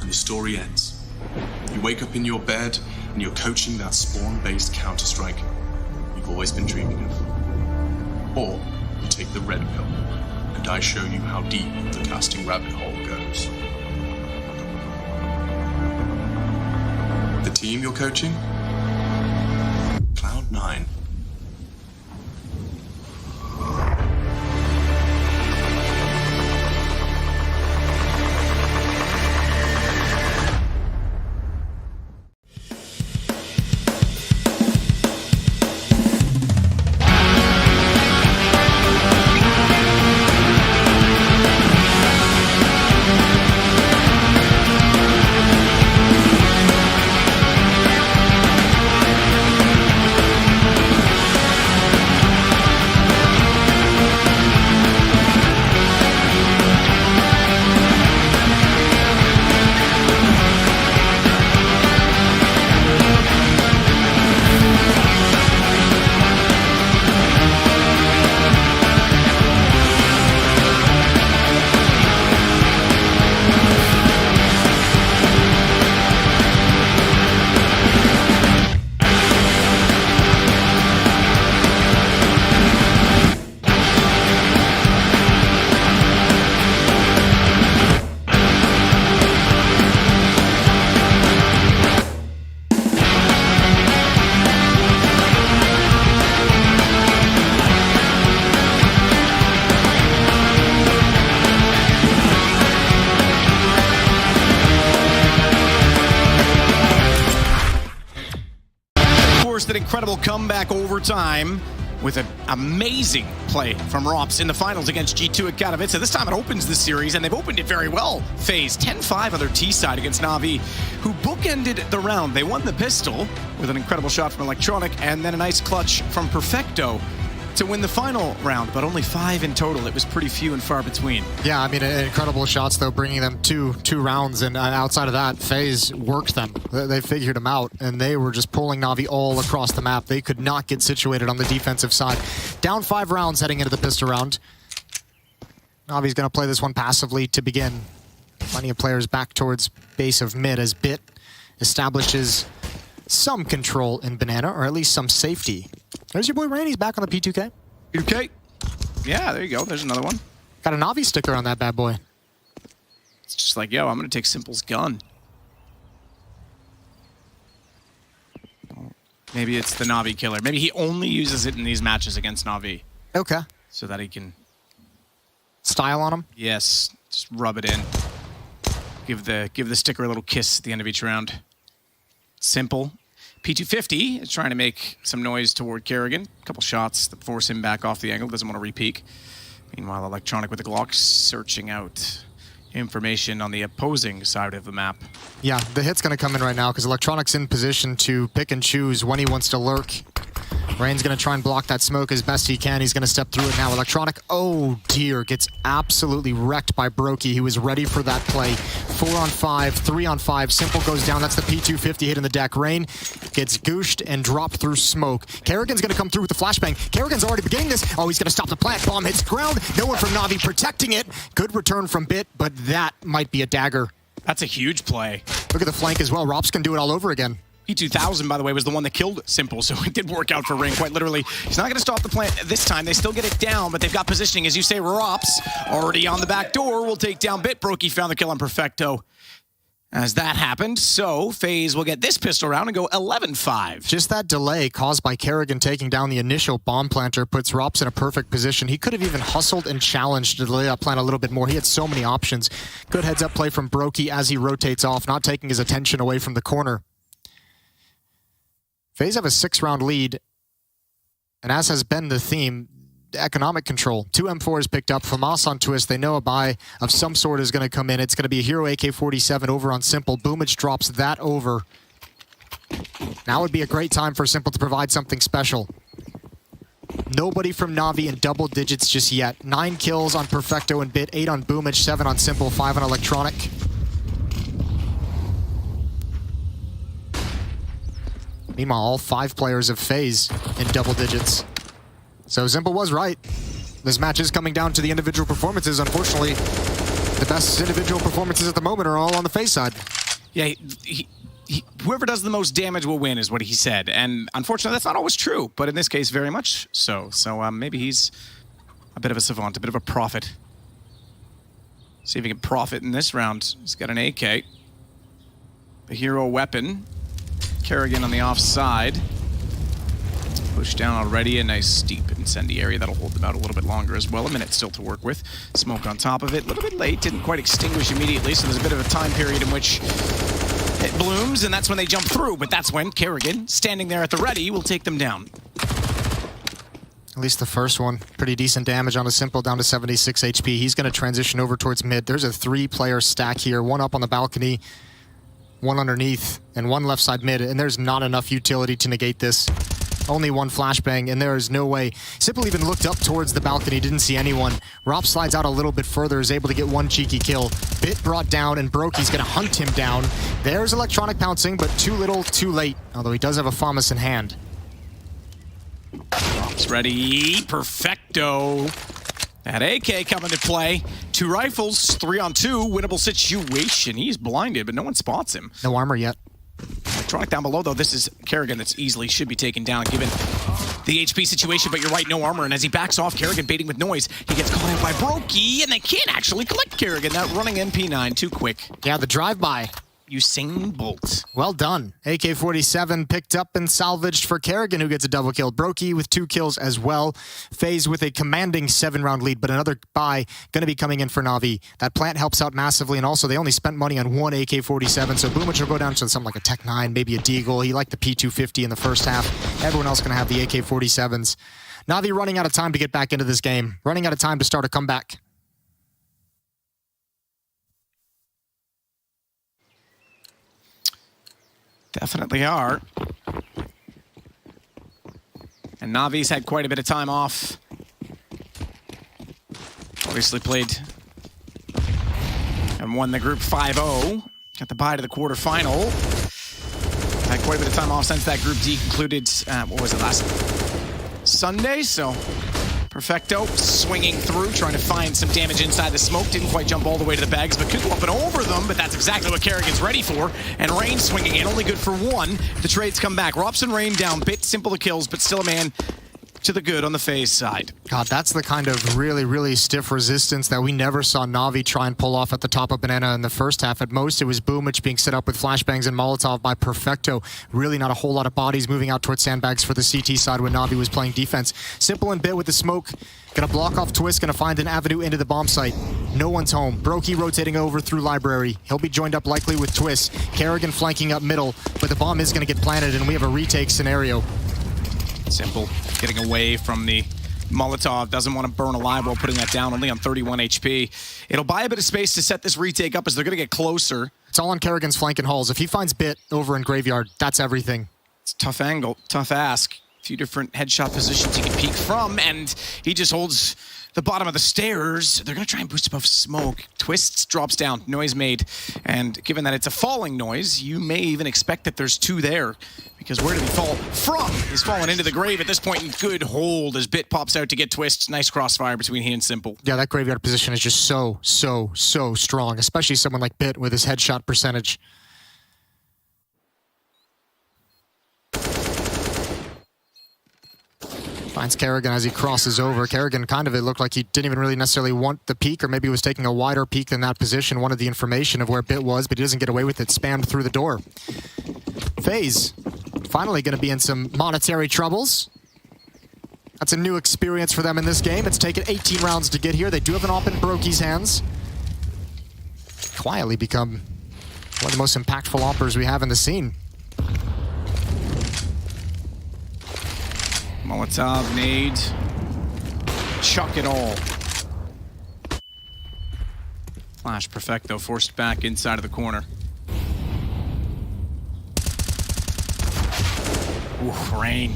and the story ends. You wake up in your bed, and you're coaching that spawn-based Counter-Strike you've always been dreaming of. Or you take the red pill, and I show you how deep the casting rabbit hole goes. The team you're coaching? Cloud9. incredible comeback overtime with an amazing play from Rops in the finals against G2 at Katowice. This time it opens the series, and they've opened it very well. FaZe 10-5 on their T side against NaVi, who bookended the round. They won the pistol with an incredible shot from Electronic, and then a nice clutch from Perfecto to win the final round, but only 5 in total. It was pretty few and far between. Yeah, I mean, incredible shots, though, bringing them two rounds, and outside of that, FaZe worked them. They figured them out, and they were just pulling Na'Vi all across the map. They could not get situated on the defensive side. Down 5 rounds heading into the pistol round. Na'Vi's going to play this one passively to begin. Plenty of players back towards base of mid as Bit establishes some control in Banana, or at least some safety. There's your boy Rain. He's back on the P2K. P2K. Yeah, there you go. There's another one. Got a Na'Vi sticker on that bad boy. It's just like, yo, I'm going to take Simple's gun. Maybe it's the Na'Vi killer. Maybe he only uses it in these matches against Na'Vi. Okay. So that he can... Style on him? Yes. Just rub it in. Give the sticker a little kiss at the end of each round. Simple. P250 is trying to make some noise toward Kerrigan. A couple shots that force him back off the angle. Doesn't want to re-peek. Meanwhile, Electronic with the Glock searching out information on the opposing side of the map. Yeah, the hit's going to come in right now because Electronic's in position to pick and choose when he wants to lurk. Rain's going to try and block that smoke as best he can. He's going to step through it now. Electronic, oh dear, gets absolutely wrecked by Brokey. He was ready for that play. 4 on 5, 3 on 5. Simple goes down. That's the P250 hit in the deck. Rain gets gooshed and dropped through smoke. Kerrigan's going to come through with the flashbang. Kerrigan's already beginning this. Oh, he's going to stop the plant. Bomb hits ground. No one from Na'Vi protecting it. Good return from Bit, but that might be a dagger. That's a huge play. Look at the flank as well. Rops can do it all over again. P2000, by the way, was the one that killed Simple, so it did work out for Rain, quite literally. He's not going to stop the plant this time. They still get it down, but they've got positioning. As you say, Rops already on the back door will take down Bit. Brokey found the kill on Perfecto as that happened, so FaZe will get this pistol round and go 11-5. Just that delay caused by Kerrigan taking down the initial bomb planter puts Rops in a perfect position. He could have even hustled and challenged to delay that plant a little bit more. He had so many options. Good heads-up play from Brokey as he rotates off, not taking his attention away from the corner. FaZe have a 6-round lead, and as has been the theme, economic control. 2 M4s picked up. FAMAS on Twist. They know a buy of some sort is going to come in. It's going to be a Hero AK-47 over on Simple. Boomage drops that over. Now would be a great time for Simple to provide something special. Nobody from Na'Vi in double digits just yet. 9 kills on Perfecto and Bit, 8 on Boomage, 7 on Simple, 5 on Electronic. Meanwhile, all 5 players of FaZe in double digits. So Simple was right. This match is coming down to the individual performances. Unfortunately, the best individual performances at the moment are all on the FaZe side. Yeah, whoever does the most damage will win is what he said. And unfortunately, that's not always true. But in this case, very much so. So maybe he's a bit of a savant, a bit of a prophet. See if he can profit in this round. He's got an AK. The hero weapon. Kerrigan on the offside. Pushed down already, a nice steep incendiary that'll hold them out a little bit longer as well. A minute still to work with. Smoke on top of it, a little bit late, didn't quite extinguish immediately, so there's a bit of a time period in which it blooms, and that's when they jump through. But that's when Kerrigan, standing there at the ready, will take them down. At least the first one. Pretty decent damage on a Simple, down to 76 HP. He's going to transition over towards mid. There's a 3-player stack here, 1 up on the balcony, 1 underneath, and 1 left side mid, and there's not enough utility to negate this. Only 1 flashbang, and there is no way. Simple even looked up towards the balcony, didn't see anyone. Rop slides out a little bit further, is able to get 1 cheeky kill. Bit brought down, and Brokey's gonna hunt him down. There's Electronic pouncing, but too little, too late. Although he does have a FAMAS in hand. Rop's ready, Perfecto. That AK coming to play. 2 rifles, 3 on 2, winnable situation. He's blinded, but no one spots him. No armor yet. Electronic down below, though. This is Kerrigan that's easily should be taken down given the HP situation, but you're right, no armor. And as he backs off, Kerrigan baiting with noise. He gets caught out by Brokey, and they can't actually collect Kerrigan. That running MP9 too quick. Yeah, the drive-by. Usain Bolt. Well done. AK-47 picked up and salvaged for Kerrigan, who gets a double kill. Brokey with 2 kills as well. FaZe with a commanding 7-round lead, but another buy going to be coming in for Navi. That plant helps out massively, and also they only spent money on 1 AK-47, so Boomich will go down to something like a Tech 9, maybe a Deagle. He liked the P250 in the first half. Everyone else going to have the AK-47s. Navi running out of time to get back into this game. Running out of time to start a comeback. Definitely are. And Navi's had quite a bit of time off. Obviously played and won the group 5-0. Got the bye to the quarterfinal. Had quite a bit of time off since that Group D concluded, what was it, last Sunday? So Perfecto swinging through, trying to find some damage inside the smoke. Didn't quite jump all the way to the bags, but could go up and over them. But that's exactly what Kerrigan's ready for. And Rain swinging in, only good for 1. The trades come back. Robson Rain down, bit simple to kills, but still a man to the good on the FaZe side. God, that's the kind of really, really stiff resistance that we never saw Navi try and pull off at the top of Banana in the first half. At most, it was Boomich being set up with flashbangs and Molotov by Perfecto. Really not a whole lot of bodies moving out towards sandbags for the CT side when Navi was playing defense. Simple and Bit with the smoke. Gonna block off Twist, gonna find an avenue into the bomb site. No one's home. Brokey rotating over through Library. He'll be joined up likely with Twist. Kerrigan flanking up middle, but the bomb is gonna get planted and we have a retake scenario. Simple, getting away from the Molotov, doesn't want to burn alive while putting that down, only on 31 HP. It'll buy a bit of space to set this retake up as they're going to get closer. It's all on Kerrigan's flanking halls. If he finds Bit over in Graveyard, that's everything. It's a tough angle, tough ask. A few different headshot positions he can peek from, and he just holds the bottom of the stairs. They're going to try and boost above smoke. Twists, drops down, noise made. And given that it's a falling noise, you may even expect that there's 2 there. Because where did he fall from? He's fallen into the grave at this point, and good hold as Bit pops out to get Twists. Nice crossfire between he and Simple. Yeah, that Graveyard position is just so strong, especially someone like Bit with his headshot percentage. Finds Kerrigan as he crosses over. Kerrigan kind of, it looked like he didn't even really necessarily want the peek, or maybe was taking a wider peek than that position, wanted the information of where Bit was, but he doesn't get away with it, spammed through the door. FaZe, finally going to be in some monetary troubles. That's a new experience for them in this game. It's taken 18 rounds to get here. They do have an op in Brokey's hands. Quietly become one of the most impactful oppers we have in the scene. Molotov, nade, chuck it all. Flash Perfecto forced back inside of the corner. Ooh, Rain.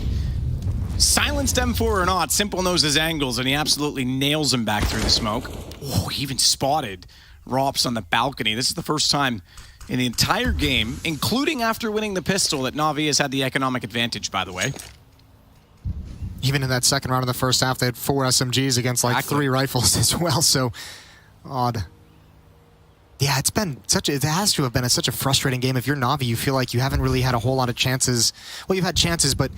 Silenced M4 or not, Simple knows his angles, and he absolutely nails him back through the smoke. Oh, he even spotted Rops on the balcony. This is the first time in the entire game, including after winning the pistol, that Navi has had the economic advantage, by the way. Even in that second round of the first half, they had 4 SMGs against like 3 rifles as well, so odd. Yeah, it's been it has to have been such a frustrating game. If you're Navi, you feel like you haven't really had a whole lot of chances. Well, you've had chances, but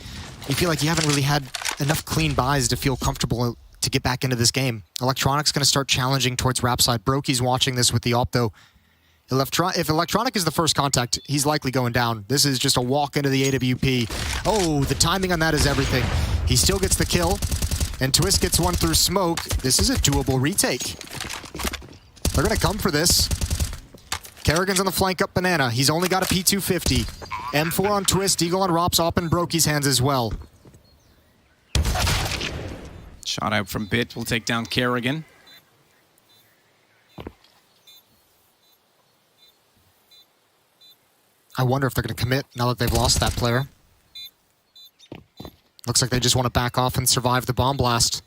you feel like you haven't really had enough clean buys to feel comfortable to get back into this game. Electronic's going to start challenging towards Rapside. Brokey's watching this with the op, though. If Electronic is the first contact, he's likely going down. This is just a walk into the AWP. Oh, the timing on that is everything. He still gets the kill, and Twist gets one through smoke. This is a doable retake. They're going to come for this. Kerrigan's on the flank up Banana. He's only got a P250. M4 on Twist, Eagle on Rops, op in Brokey's hands as well. Shot out from Bit will take down Kerrigan. I wonder if they're going to commit now that they've lost that player. Looks like they just want to back off and survive the bomb blast.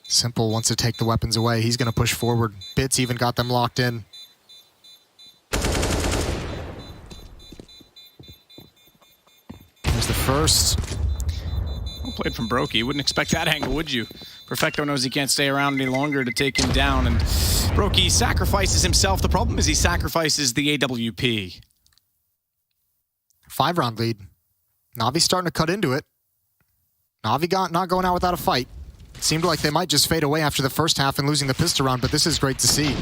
Simple wants to take the weapons away. He's going to push forward. Bit's even got them locked in. There's the first. Well played from Brokey. Wouldn't expect that angle, would you? Perfecto knows he can't stay around any longer to take him down, and Brokey sacrifices himself. The problem is he sacrifices the AWP. 5-round lead. Navi's starting to cut into it. Navi not going out without a fight. It seemed like they might just fade away after the first half and losing the pistol round, but this is great to see.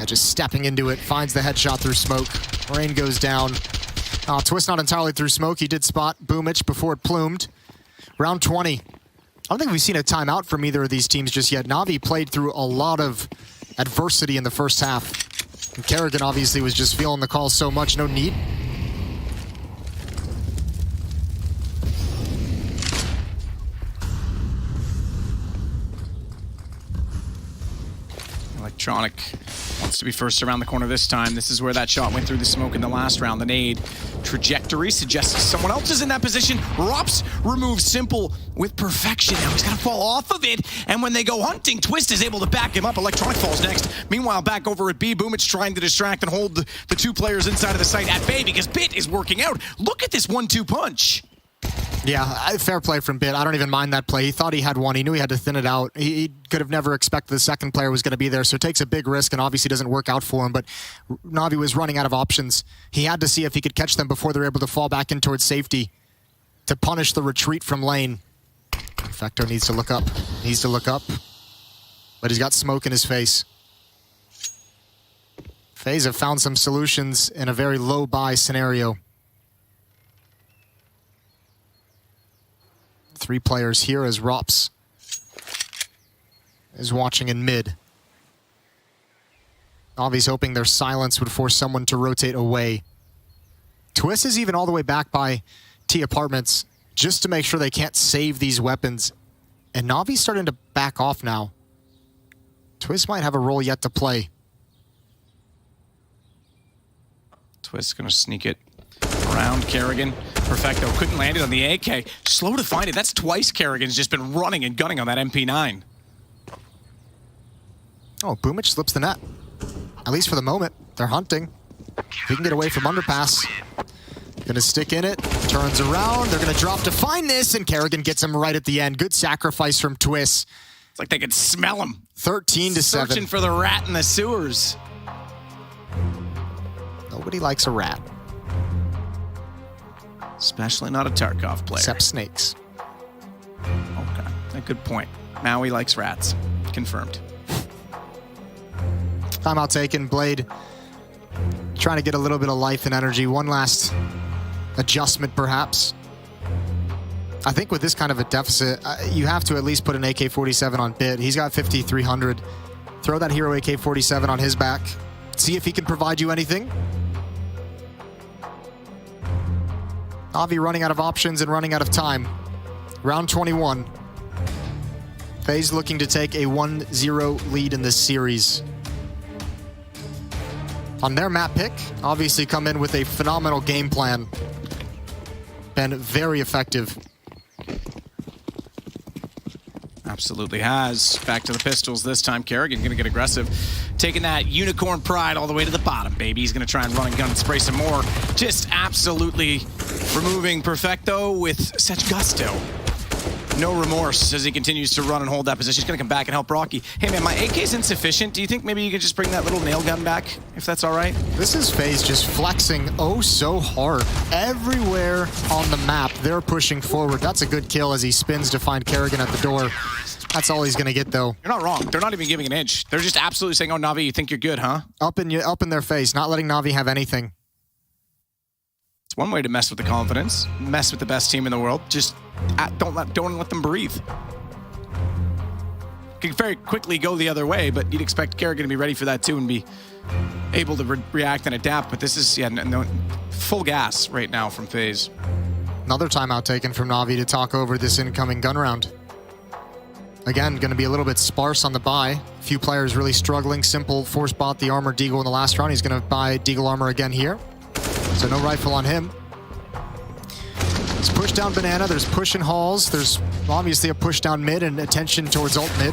just stepping into it, finds the headshot through smoke. Rain goes down. Twist not entirely through smoke. He did spot Boomich before it plumed. Round 20. I don't think we've seen a timeout from either of these teams just yet. NaVi played through a lot of adversity in the first half. And Kerrigan obviously was just feeling the call so much, no need. Electronic wants to be first around the corner this time. This is where that shot went through the smoke in the last round. The nade trajectory suggests someone else is in that position. Rops removes Simple with perfection. Now he's got to fall off of it. And when they go hunting, Twist is able to back him up. Electronic falls next. Meanwhile, back over at B, Boomich trying to distract and hold the two players inside of the site at bay because Bit is working out. Look at this 1-2 punch. Yeah, fair play from Bit. I don't even mind that play. He thought he had one. He knew he had to thin it out. He could have never expected the second player was going to be there, so it takes a big risk and obviously doesn't work out for him, but NaVi was running out of options. He had to see if he could catch them before they're able to fall back in towards safety to punish the retreat from lane. Perfecto needs to look up. But he's got smoke in his face. FaZe have found some solutions in a very low buy scenario. 3 players here as Rops is watching in mid. NaVi's hoping their silence would force someone to rotate away. Twist is even all the way back by T Apartments just to make sure they can't save these weapons. And NaVi's starting to back off now. Twist might have a role yet to play. Twist gonna sneak it around Kerrigan. Perfecto couldn't land it on the AK. Slow to find it. That's twice Kerrigan's just been running and gunning on that MP9. Oh, Boomich slips the net. At least for the moment. They're hunting. If he can get away from underpass. Gonna stick in it. Turns around. They're gonna drop to find this, and Kerrigan gets him right at the end. Good sacrifice from Twist. It's like they could smell him. 13-7. Searching for the rat in the sewers. Nobody likes a rat. Especially not a Tarkov player. Except snakes. Okay, a good point. Maui likes rats. Confirmed. Timeout taken. Blade trying to get a little bit of life and energy. One last adjustment, perhaps. I think with this kind of a deficit, you have to at least put an AK-47 on Bit. He's got 5,300. Throw that hero AK-47 on his back. See if he can provide you anything. NaVi running out of options and running out of time. Round 21. FaZe looking to take a 1-0 lead in this series. On their map pick, obviously come in with a phenomenal game plan. Been very effective. Absolutely has. Back to the pistols this time. Kerrigan gonna get aggressive. Taking that unicorn pride all the way to the bottom, baby. He's gonna try and run and gun and spray some more. Just absolutely removing Perfecto with such gusto. No remorse as he continues to run and hold that position. He's gonna come back and help Rocky. Hey man, my AK's insufficient. Do you think maybe you could just bring that little nail gun back, if that's all right? This is FaZe just flexing oh so hard. Everywhere on the map, they're pushing forward. That's a good kill as he spins to find Kerrigan at the door. That's all he's gonna get though. You're not wrong. They're not even giving an inch. They're just absolutely saying, oh, NaVi, you think you're good, huh? Up in their face, not letting NaVi have anything. It's one way to mess with the confidence, mess with the best team in the world. Just don't let them breathe. Can very quickly go the other way, but you'd expect Kerrigan to be ready for that too and be able to react and adapt. But this is no, full gas right now from FaZe. Another timeout taken from NaVi to talk over this incoming gun round. Again, going to be a little bit sparse on the buy. A few players really struggling. Simple force bought the armor Deagle in the last round. He's going to buy Deagle armor again here. So no rifle on him. There's push down Banana. There's push in halls. There's obviously a push down mid and attention towards ult mid.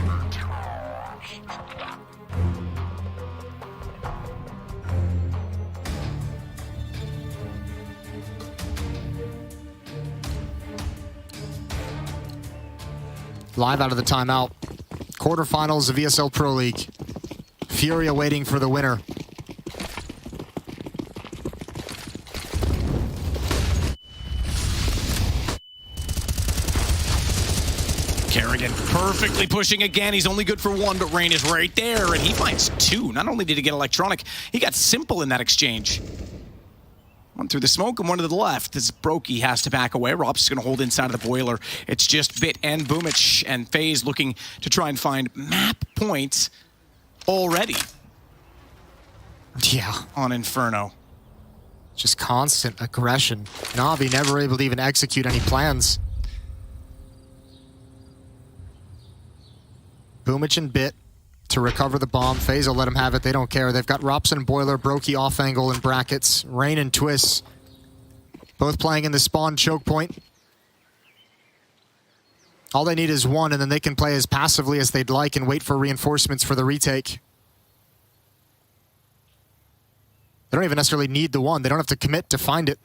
Live out of the timeout. Quarterfinals of ESL Pro League. Furia waiting for the winner. Kerrigan perfectly pushing again. He's only good for one, but Rain is right there, and he finds two. Not only did he get Electronic, he got Simple in that exchange. One through the smoke and one to the left. As Brokey has to back away. Rob's going to hold inside of the boiler. It's just Bit and Boomich, and FaZe looking to try and find map points already. Yeah. On Inferno. Just constant aggression. Navi never able to even execute any plans. Boomich and Bit to recover the bomb. FaZe will let him have it. They don't care. They've got Robson, Boiler, Brokey off angle and brackets. Rain and Twist both playing in the spawn choke point. All they need is one, and then they can play as passively as they'd like and wait for reinforcements for the retake. They don't even necessarily need the one. They don't have to commit to find it.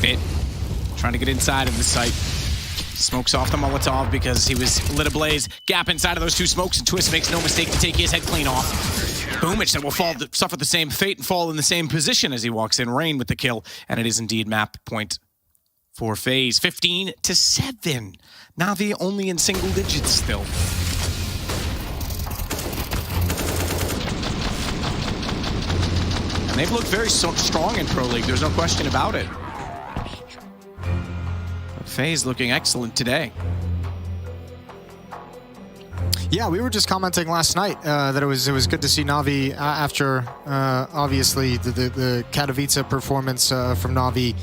Bit trying to get inside of the site. Smokes off the Molotov because he was lit ablaze. Gap inside of those two smokes, and Twist makes no mistake to take his head clean off. Boomich that will suffer the same fate and fall in the same position as he walks in. Rain with the kill, and it is indeed map point for FaZe. 15-7. Navi only in single digits still. And they've looked very strong in Pro League. There's no question about it. FaZe looking excellent today. Yeah, we were just commenting last night that it was good to see Navi after obviously the Katowice performance from Navi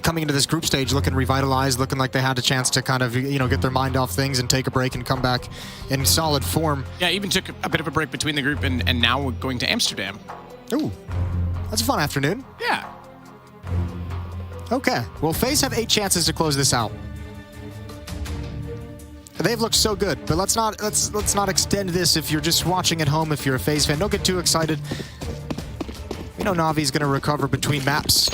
coming into this group stage looking revitalized, looking like they had a chance to kind of get their mind off things and take a break and come back in solid form. Yeah, even took a bit of a break between the group and now we're going to Amsterdam. Ooh, that's a fun afternoon. Yeah. Okay, well, FaZe have 8 chances to close this out. They've looked so good, but let's not extend this if you're just watching at home. If you're a FaZe fan, don't get too excited. You know Navi's going to recover between maps.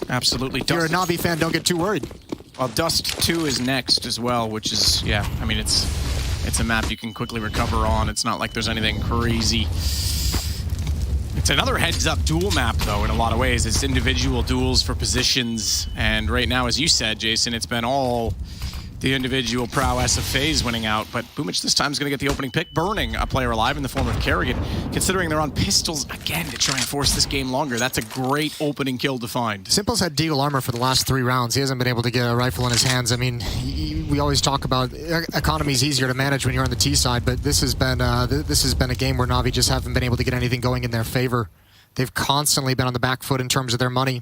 Absolutely. If you're a Navi fan, don't get too worried. Well, Dust 2 is next as well, which is, yeah, I mean, it's a map you can quickly recover on. It's not like there's anything crazy. It's another heads-up duel map, though, in a lot of ways. It's individual duels for positions, and right now, as you said, Jason, it's been all the individual prowess of FaZe winning out, but Boomich this time is going to get the opening pick, burning a player alive in the form of Kerrigan, considering they're on pistols again to try and force this game longer. That's a great opening kill to find. Simple's had Deagle armor for the last 3 rounds. He hasn't been able to get a rifle in his hands. I mean, we always talk about economy's easier to manage when you're on the T side, but this has been a game where Navi just haven't been able to get anything going in their favor. They've constantly been on the back foot in terms of their money.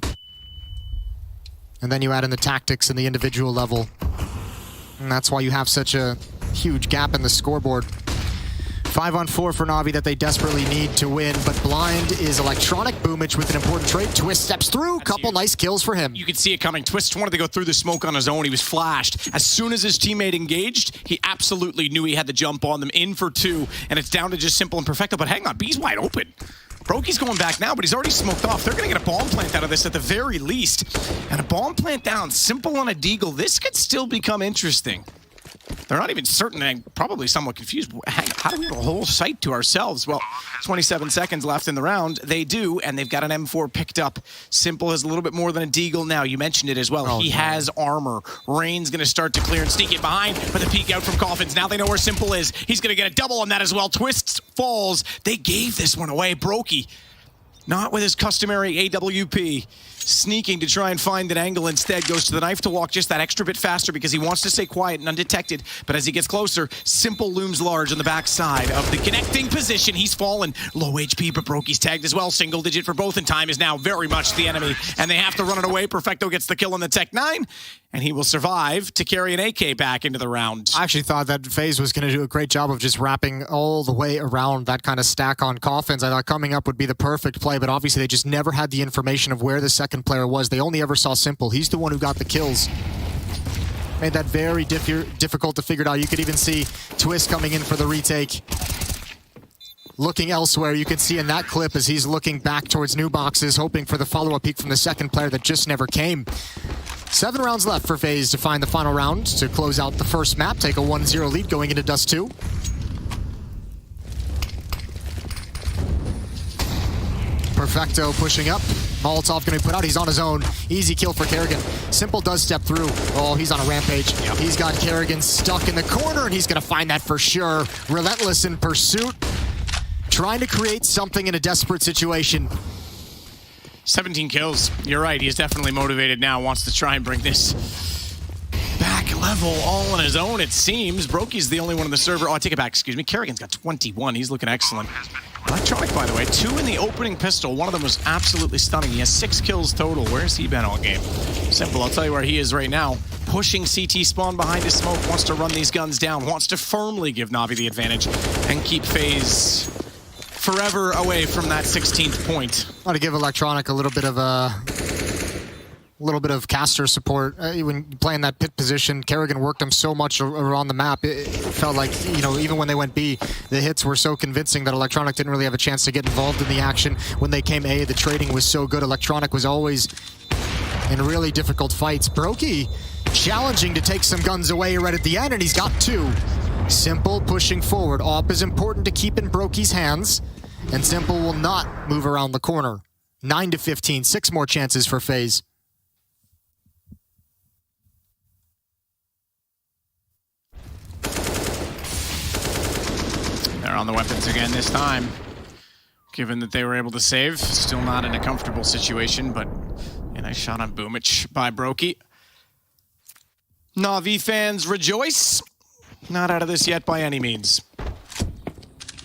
And then you add in the tactics and the individual level. And that's why you have such a huge gap in the scoreboard. 5-on-4 for Navi that they desperately need to win, but Blind is Electronic. Boomich with an important trade. Twist steps through. Couple nice kills for him. You could see it coming. Twist wanted to go through the smoke on his own. He was flashed. As soon as his teammate engaged, he absolutely knew he had the jump on them. In for 2, and it's down to just Simple and Perfecto. But hang on, B's wide open. Brokey's going back now, but he's already smoked off. They're going to get a bomb plant out of this at the very least. And a bomb plant down, Simple on a Deagle. This could still become interesting. They're not even certain and probably somewhat confused. How do we have a whole site to ourselves? Well, 27 seconds left in the round. They do, and they've got an M4 picked up. Simple has a little bit more than a Deagle now. You mentioned it as well. He has armor. Rain's going to start to clear and sneak it behind for the peek out from Coffins. Now they know where Simple is. He's going to get a double on that as well. Twists falls. They gave this one away. Brokey, not with his customary AWP. Sneaking to try and find an angle instead, goes to the knife to walk just that extra bit faster because he wants to stay quiet and undetected. But as he gets closer, Simple looms large on the backside of the connecting position. He's fallen. Low HP, but Brokey's tagged as well. Single digit for both, and time is now very much the enemy. And they have to run it away. Perfecto gets the kill on the Tech 9, and he will survive to carry an AK back into the round. I actually thought that FaZe was going to do a great job of just wrapping all the way around that kind of stack on Coffins. I thought coming up would be the perfect play, but obviously they just never had the information of where the second player was. They only ever saw Simple. He's the one who got the kills. Made that very difficult to figure out. You could even see Twist coming in for the retake. Looking elsewhere, you can see in that clip as he's looking back towards new boxes, hoping for the follow-up peek from the second player that just never came. 7 rounds left for FaZe to find the final round to close out the first map, take a 1-0 lead going into Dust 2. Perfecto pushing up. Molotov going to be put out. He's on his own. Easy kill for Kerrigan. Simple does step through. Oh, he's on a rampage. Yep. He's got Kerrigan stuck in the corner, and he's going to find that for sure. Relentless in pursuit. Trying to create something in a desperate situation. 17 kills. You're right. He's definitely motivated now. Wants to try and bring this back level all on his own, it seems. Brokey's the only one on the server. Oh, I take it back. Excuse me. Kerrigan's got 21. He's looking excellent. Electronic, by the way, 2 in the opening pistol. One of them was absolutely stunning. He has 6 kills total. Where's he been all game? Simple. I'll tell you where he is right now. Pushing CT spawn behind his smoke. Wants to run these guns down. Wants to firmly give Navi the advantage and keep FaZe forever away from that 16th point. I want to give Electronic a little bit of caster support. When playing that pit position, Kerrigan worked him so much around the map. It felt like, you know, even when they went B, the hits were so convincing that Electronic didn't really have a chance to get involved in the action. When they came A, the trading was so good. Electronic was always in really difficult fights. Brokey challenging to take some guns away right at the end, and he's got 2. Simple pushing forward. AWP is important to keep in Brokey's hands, and Simple will not move around the corner. 9 to 15, 6 more chances for FaZe. They're on the weapons again this time. Given that they were able to save, still not in a comfortable situation, but a nice shot on Boomich by Brokey. Navi fans rejoice. Not out of this yet by any means.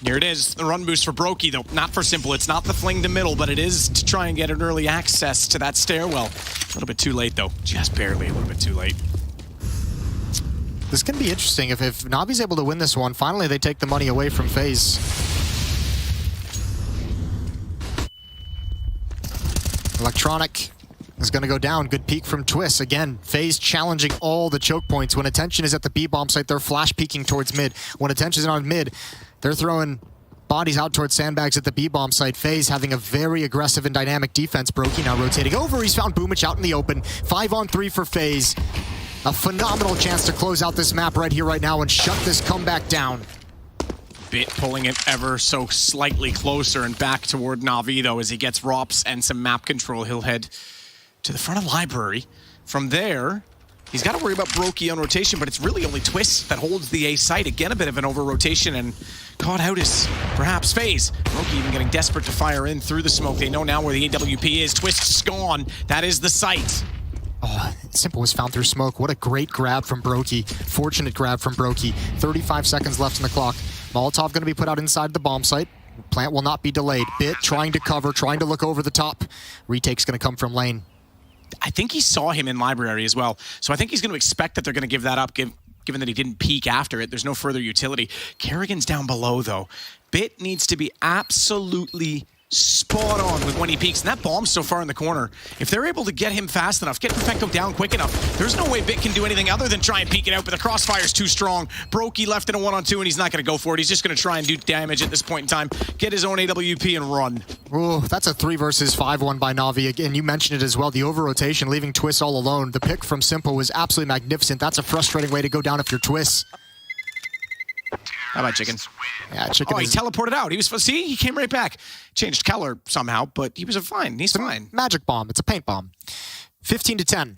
Here it is, the run boost for Brokey, though. Not for Simple, it's not the fling to middle, but it is to try and get an early access to that stairwell. A little bit too late, though. Just barely a little bit too late. This can be interesting. If Navi's able to win this one, finally they take the money away from FaZe. Electronic is going to go down. Good peek from Twist. Again, FaZe challenging all the choke points. When attention is at the B-bomb site, they're flash peeking towards mid. When attention is on mid, they're throwing bodies out towards sandbags at the B-bomb site. FaZe having a very aggressive and dynamic defense. Brokey now rotating over. He's found Boomich out in the open. 5-on-3 for FaZe. A phenomenal chance to close out this map right here, right now, and shut this comeback down. Bit pulling it ever so slightly closer and back toward Navi, though, as he gets ROPS and some map control. He'll head to the front of Library. From there, he's got to worry about Brokey on rotation, but it's really only Twist that holds the A site. Again, a bit of an over-rotation, and caught out is perhaps FaZe. Brokey even getting desperate to fire in through the smoke. They know now where the AWP is. Twist's gone. That is the site. Oh, Simple was found through smoke. What a great grab from Brokey. Fortunate grab from Brokey. 35 seconds left in the clock. Molotov going to be put out inside the bomb site. Plant will not be delayed. Bit trying to cover, trying to look over the top. Retake's going to come from lane. I think he saw him in Library as well. So I think he's going to expect that they're going to give that up, given that he didn't peek after it. There's no further utility. Kerrigan's down below, though. Bit needs to be absolutely spot on with when he peeks. And that bomb's so far in the corner. If they're able to get him fast enough, get Perfecto down quick enough, there's no way Bit can do anything other than try and peek it out, but the crossfire's too strong. Brokey left in a 1-on-2, and he's not going to go for it. He's just going to try and do damage at this point in time, get his own AWP and run. Oh, that's a 3 versus 5 one by Navi. Again, you mentioned it as well, the over-rotation, leaving Twist all alone. The pick from Simple was absolutely magnificent. That's a frustrating way to go down if you're Twist. How about Chicken? Yeah, Chicken. Oh, he teleported out. He was, see, he came right back. Changed color somehow, but he was fine. He's fine. Magic bomb. It's a paint bomb. 15 to 10.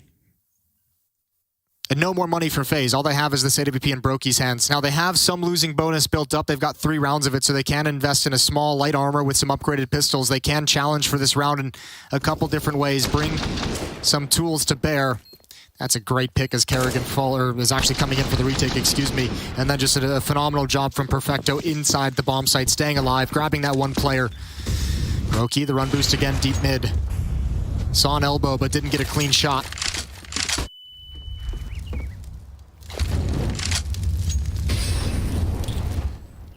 And no more money for FaZe. All they have is this AWP in Brokey's hands. Now, they have some losing bonus built up. They've got 3 rounds of it, so they can invest in a small light armor with some upgraded pistols. They can challenge for this round in a couple different ways. Bring some tools to bear. That's a great pick as Kerrigan is actually coming in for the retake, excuse me. And then just a phenomenal job from Perfecto inside the bomb site, staying alive, grabbing that one player. Brokey, the run boost again, deep mid. Saw an elbow, but didn't get a clean shot.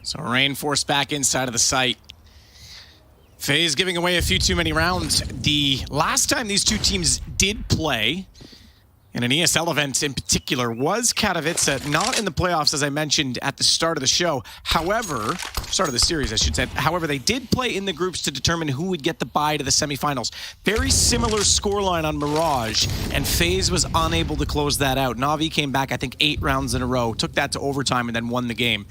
So Rain forced back inside of the site. FaZe giving away a few too many rounds. The last time these two teams did play, in an ESL event in particular, was Katowice, not in the playoffs, as I mentioned at the start of the show. However, start of the series, I should say. However, they did play in the groups to determine who would get the bye to the semifinals. Very similar scoreline on Mirage, and FaZe was unable to close that out. Navi came back, I think, 8 rounds in a row, took that to overtime, and then won the game.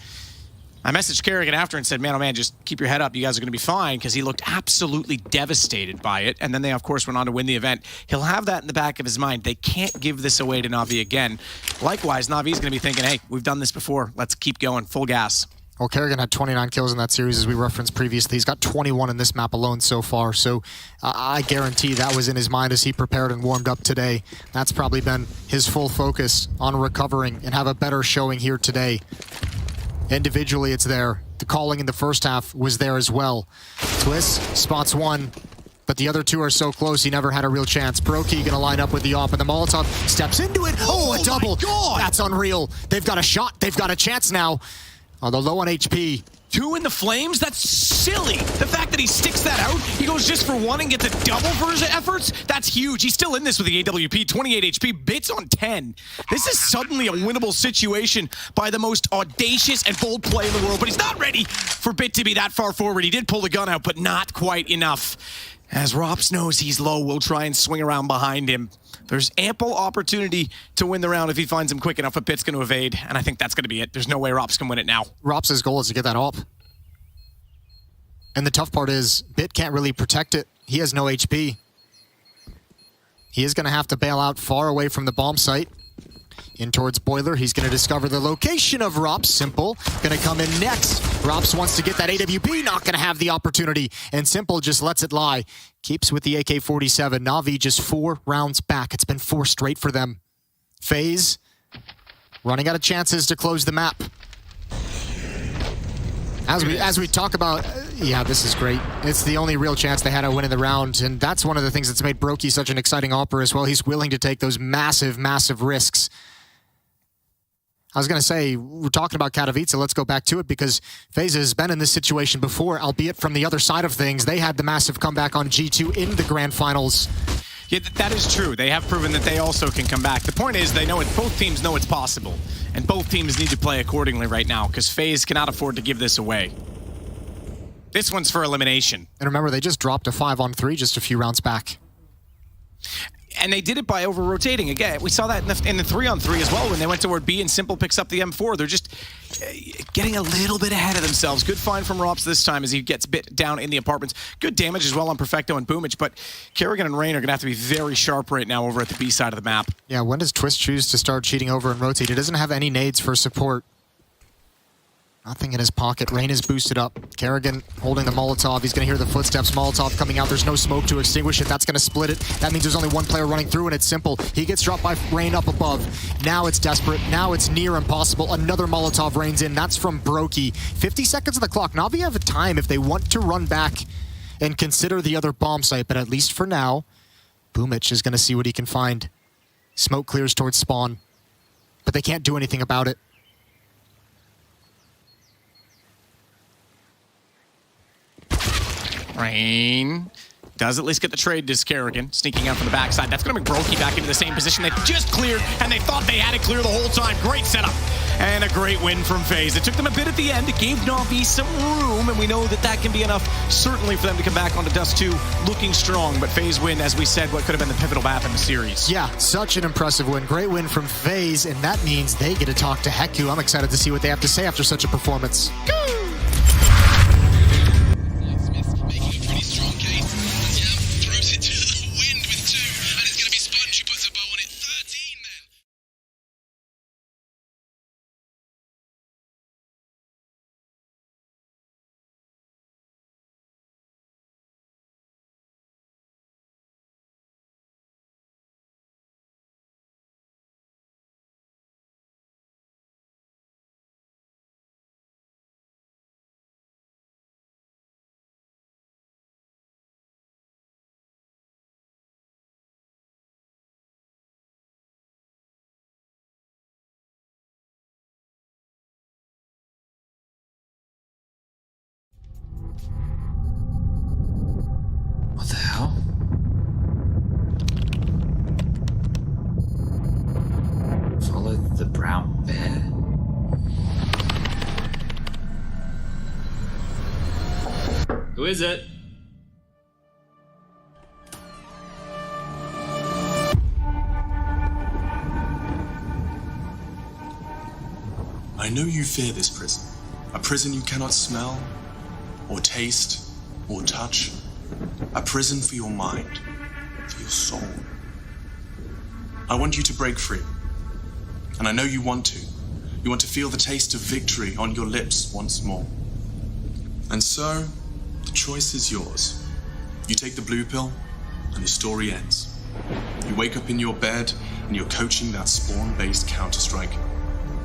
I messaged Kerrigan after and said, man, oh man, just keep your head up. You guys are going to be fine, because he looked absolutely devastated by it. And then they, of course, went on to win the event. He'll have that in the back of his mind. They can't give this away to NaVi again. Likewise, NaVi's going to be thinking, hey, we've done this before. Let's keep going, full gas. Well, Kerrigan had 29 kills in that series, as we referenced previously. He's got 21 in this map alone so far. So I guarantee that was in his mind as he prepared and warmed up today. That's probably been his full focus on recovering and have a better showing here today. Individually, it's there. The calling in the first half was there as well. Twist spots one, but the other two are so close, he never had a real chance. Brokey gonna line up with the op, and the Molotov steps into it. Oh, a double. That's unreal. They've got a shot. They've got a chance now. Although low on HP. 2 in the flames? That's silly. The fact that he sticks that out, he goes just for 1 and gets a double for his efforts, that's huge. He's still in this with the AWP, 28 HP, bits on 10. This is suddenly a winnable situation by the most audacious and bold play in the world, but he's not ready for Bit to be that far forward. He did pull the gun out, but not quite enough. As Rops knows he's low, we'll try and swing around behind him. There's ample opportunity to win the round if he finds him quick enough, but Bit's going to evade, and I think that's going to be it. There's no way Rops can win it now. Rops' goal is to get that op. And the tough part is, Bit can't really protect it. He has no HP. He is going to have to bail out far away from the bomb site. In towards Boiler, he's going to discover the location of Rops. Simple, going to come in next. Rops wants to get that AWP, not going to have the opportunity. And Simple just lets it lie. Keeps with the AK-47. NaVi just 4 rounds back. It's been 4 straight for them. FaZe running out of chances to close the map. As we talk about, yeah, this is great. It's the only real chance they had at winning the round, and that's one of the things that's made Brokey such an exciting opera as well. He's willing to take those massive, massive risks. I was going to say, we're talking about Katowice, let's go back to it, because FaZe has been in this situation before, albeit from the other side of things. They had the massive comeback on G2 in the grand finals. Yeah, that is true. They have proven that they also can come back. The point is, they know it. Both teams know it's possible, and both teams need to play accordingly right now, because FaZe cannot afford to give this away. This one's for elimination. And remember, they just dropped a 5-on-3 just a few rounds back. And they did it by over-rotating. Again, we saw that in the 3-on-3 as well when they went toward B and Simple picks up the M4. They're just getting a little bit ahead of themselves. Good find from Rops this time as he gets bit down in the apartments. Good damage as well on Perfecto and Boomich, but Kerrigan and Rain are going to have to be very sharp right now over at the B side of the map. Yeah, when does Twist choose to start cheating over and rotate? He doesn't have any nades for support. Nothing in his pocket. Rain is boosted up. Kerrigan holding the Molotov. He's going to hear the footsteps. Molotov coming out. There's no smoke to extinguish it. That's going to split it. That means there's only one player running through, and it's Simple. He gets dropped by Rain up above. Now it's desperate. Now it's near impossible. Another Molotov rains in. That's from Brokey. 50 seconds of the clock. NaVi have a time if they want to run back and consider the other bomb site, but at least for now, Boomich is going to see what he can find. Smoke clears towards spawn, but they can't do anything about it. Rain does at least get the trade to Kerrigan, sneaking out from the backside. That's going to bring Brokey back into the same position they just cleared, and they thought they had it clear the whole time. Great setup, and a great win from FaZe. It took them a bit at the end. It gave NaVi some room, and we know that that can be enough, certainly, for them to come back onto Dust 2 looking strong. But FaZe win, as we said, what could have been the pivotal map in the series. Yeah, such an impressive win. Great win from FaZe, and that means they get to talk to Heku. I'm excited to see what they have to say after such a performance. What the hell? Follow the brown bear? Who is it? I know you fear this prison, A prison you cannot smell, or taste, or touch. A prison for your mind, for your soul. I want you to break free. And I know you want to. You want to feel the taste of victory on your lips once more. And so, the choice is yours. You take the blue pill, and the story ends. You wake up in your bed, and you're coaching that spawn-based Counter-Strike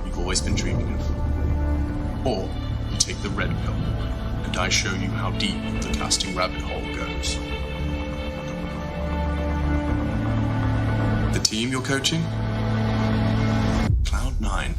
you've always been dreaming of. Or you take the red pill, and I show you how deep the casting rabbit hole goes. The team you're coaching? Cloud9.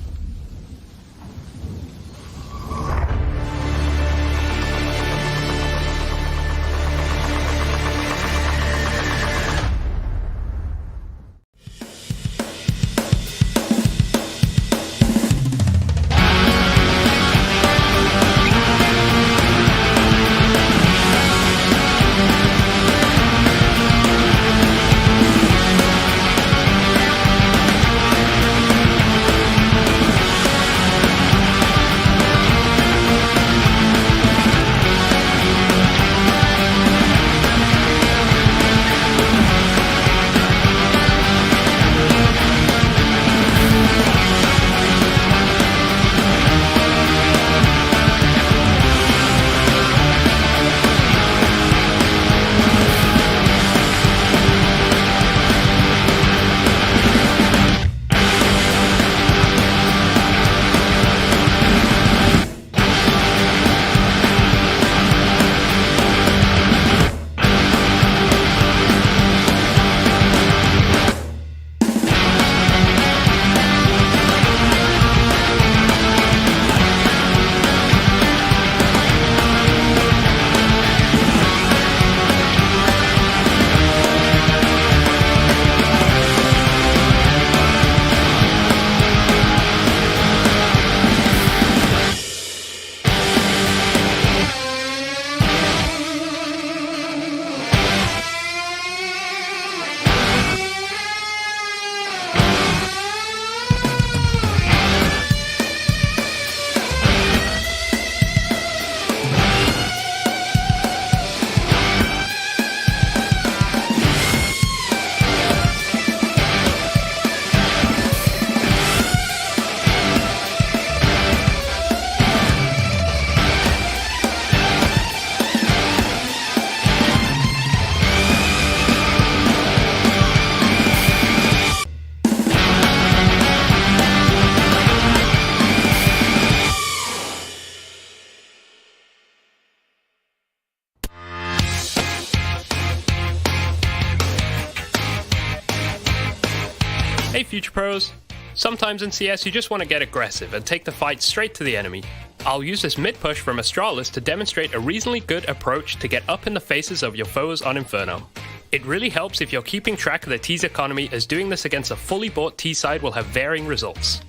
Hey Future Pros! Sometimes in CS you just want to get aggressive and take the fight straight to the enemy. I'll use this mid push from Astralis to demonstrate a reasonably good approach to get up in the faces of your foes on Inferno. It really helps if you're keeping track of the T's economy, as doing this against a fully bought T side will have varying results.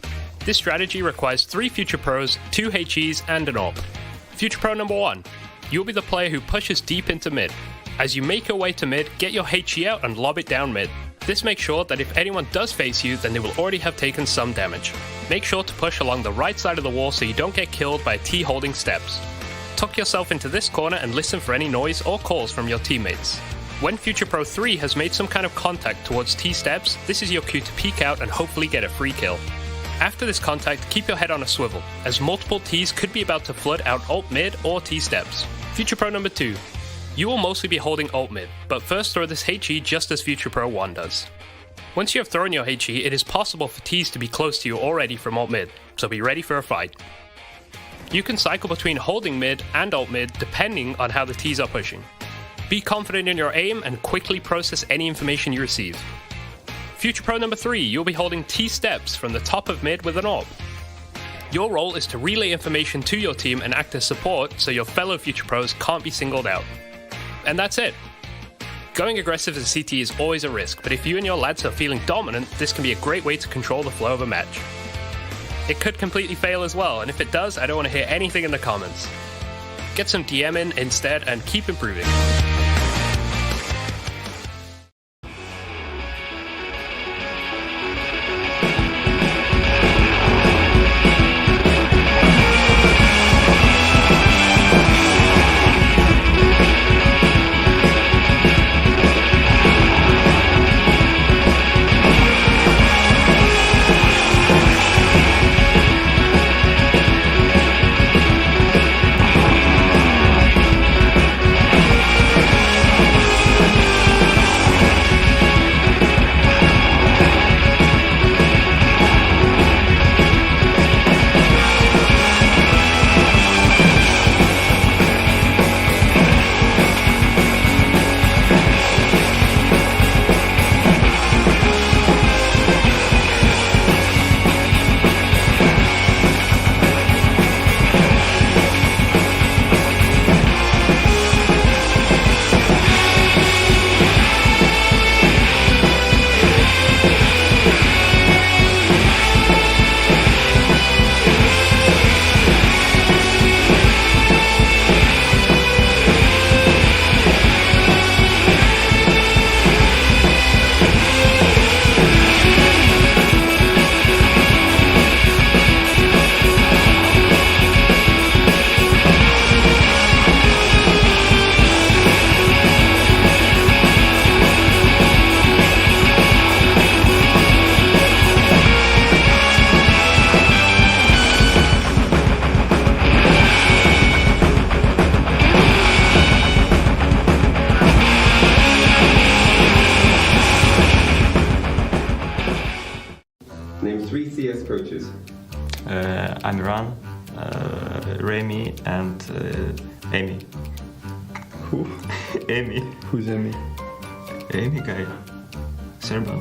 This strategy requires 3 Future Pros, 2 HEs and an AWP. Future Pro number 1. You'll be the player who pushes deep into mid. As you make your way to mid, get your HE out and lob it down mid. This makes sure that if anyone does face you, then they will already have taken some damage. Make sure to push along the right side of the wall so you don't get killed by a T holding steps. Tuck yourself into this corner and listen for any noise or calls from your teammates. When Future Pro 3 has made some kind of contact towards T steps, this is your cue to peek out and hopefully get a free kill. After this contact, keep your head on a swivel, as multiple Ts could be about to flood out ult mid or T steps. Future Pro number 2. You will mostly be holding ult mid, but first throw this HE just as Future Pro 1 does. Once you have thrown your HE, it is possible for Ts to be close to you already from ult mid, so be ready for a fight. You can cycle between holding mid and ult mid depending on how the Ts are pushing. Be confident in your aim and quickly process any information you receive. Future Pro number 3, you'll be holding T steps from the top of mid with an AWP. Your role is to relay information to your team and act as support so your fellow Future Pros can't be singled out. And that's it. Going aggressive as a CT is always a risk, but if you and your lads are feeling dominant, this can be a great way to control the flow of a match. It could completely fail as well, and if it does, I don't want to hear anything in the comments. Get some DM in instead and keep improving. CS coaches. Amiran, Remy, and Amy. Who? Amy. Who's Amy? Amy guy. Serban.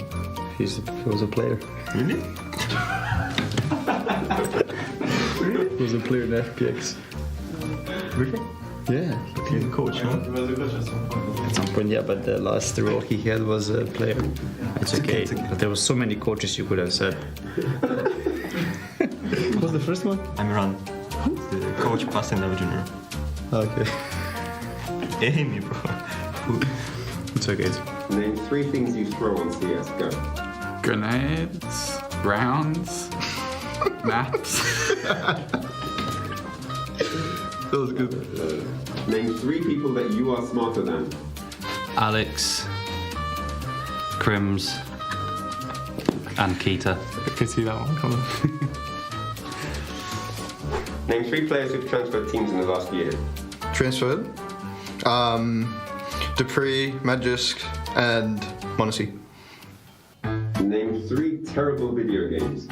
He was a player. Really? He was a player in FPX. Really? Yeah. He's a coach, huh? At some point, yeah, but the last role he had was a player. It's okay. But there were so many coaches you could have said. What was the first one? Amiran. The coach plus NaVi junior. Okay. Amy, bro. It's okay. Name 3 things you throw on CSGO. Grenades, rounds, maps. That was good. Name 3 people that you are smarter than. Alex, Crims, and Keita. I could see that one coming. Name 3 players who've transferred teams in the last year. Transferred. Dupree, Magisk, and Monacy. Name 3 terrible video games.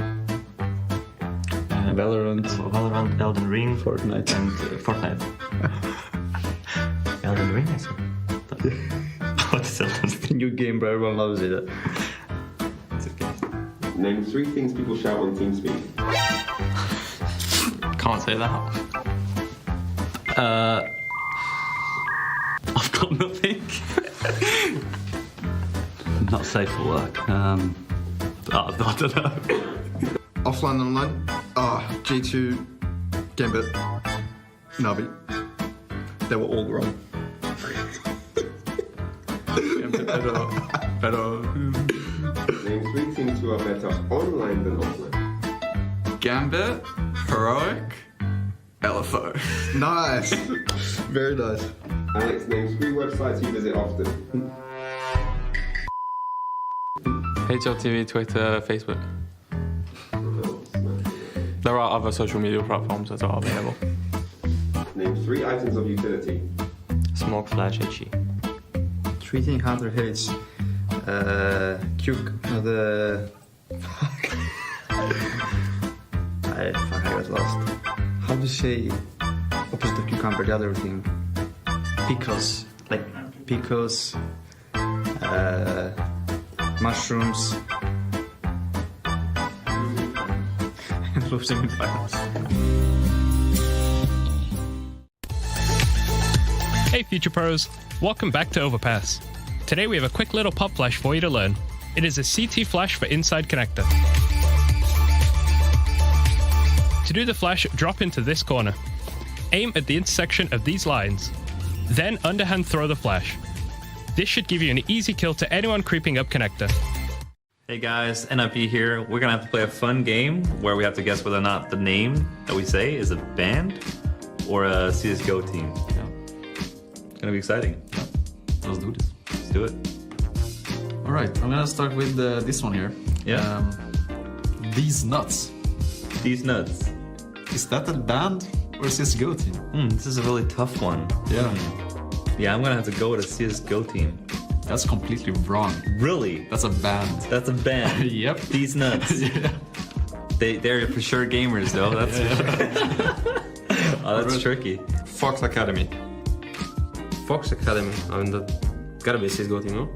Valorant, Elden Ring, Fortnite, and Fortnite. Elden Ring, I said. What is Elden Ring? It's a new game, bro. Everyone loves it. It's okay. Name 3 things people shout on TeamSpeak. Can't say that. I've got nothing. Not safe for work. I don't know. Offline and online. G2, Gambit, NaVi. They were all wrong. Name 3 things who are better online than offline. Gambit, Heroic, LFO. Nice. Very nice. Alex, name 3 websites you visit often. HLTV, Twitter, Facebook. There are other social media platforms that are available. Name 3 items of utility. Smoke, flash, HE. 3 things Hunter hits. The... I got lost. How do you say opposite of cucumber, the other thing? Pickles. Like pickles, mushrooms. And losing in finals. Hey Future Pros, welcome back to Overpass. Today we have a quick little pop flash for you to learn. It is a CT flash for inside connector. To do the flash, drop into this corner. Aim at the intersection of these lines. Then underhand throw the flash. This should give you an easy kill to anyone creeping up connector. Hey guys, NaVi here. We're gonna have to play a fun game where we have to guess whether or not the name that we say is a band or a CSGO team. Yeah. It's gonna be exciting. Yeah. Let's do this. Let's do it. All right, I'm gonna start with this one here. Yeah. These nuts. These nuts. Is that a band or a CSGO team? This is a really tough one. Yeah. Yeah, I'm gonna have to go with a CSGO team. That's completely wrong. Really? That's a band. That's a band. Yep. These nuts. Yeah. They're for sure gamers though. That's oh, that's tricky. Fox Academy. Fox Academy. I mean, that gotta be a CSGO team, no?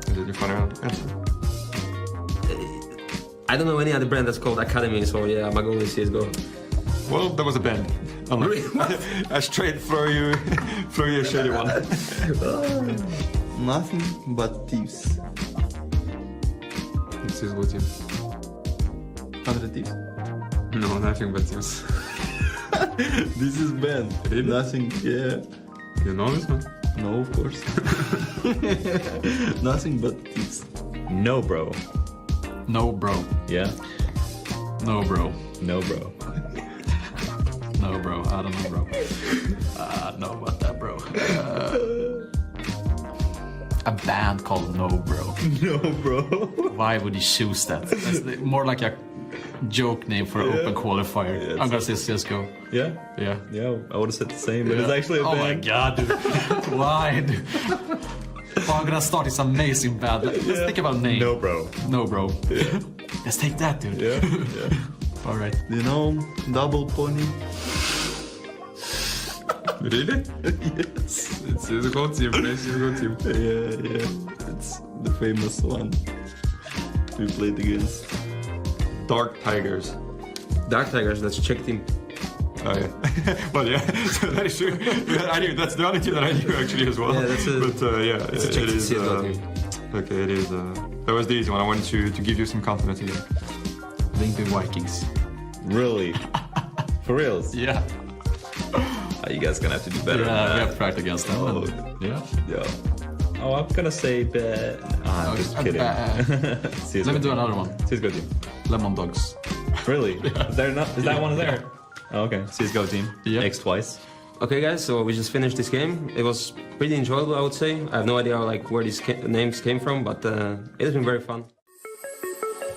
Is it your final answer? I don't know any other brand that's called Academy, so yeah, I'm gonna go with CSGO. Well, there was a band. I straight throw you a shitty one. Nothing but thieves. This is what you. 100 thieves? No, nothing but thieves. This is band. Really? Nothing, yeah. You know this one? No, of course. Nothing but thieves. No, bro. No, bro. Yeah. No, bro. No, bro. No, bro. I don't know, bro. I don't know about that, bro. A band called No, Bro. No, bro. Why would you choose that? That's more like a joke name for an open qualifier. Yeah, I'm gonna say CSGO. Yeah? Yeah. Yeah, I would have said the same, but it's actually a Oh band. my god, dude. Why, dude? Oh, I'm gonna start this amazing bad. Let's think about a name. No, bro. No, bro. Let's take that, dude. Yeah. All right. You know, double pony. Really? Yes. It's a good team. It's a good team. Yeah. It's the famous one we played against. Dark Tigers. Dark Tigers, that's Czech team. Oh yeah, well yeah, so that is true. I knew that's the only team that I knew actually as well. Yeah, that's a, but yeah, it's a it Czech is. team. Okay, it is. That was the easy one. I wanted to give you some confidence again. Lincoln Vikings. Really? For reals? Yeah. You guys gonna have to do better. Yeah, we have to practice against them. Oh, Yeah. Oh, I'm gonna say bad. I'm just kidding. Let me do another one. CSGO team. Lemon Dogs. Really? Is there not? Is that one there? Oh, okay. CSGO team. Yep. X twice. Okay, guys. So we just finished this game. It was pretty enjoyable, I would say. I have no idea where these names came from, but it has been very fun.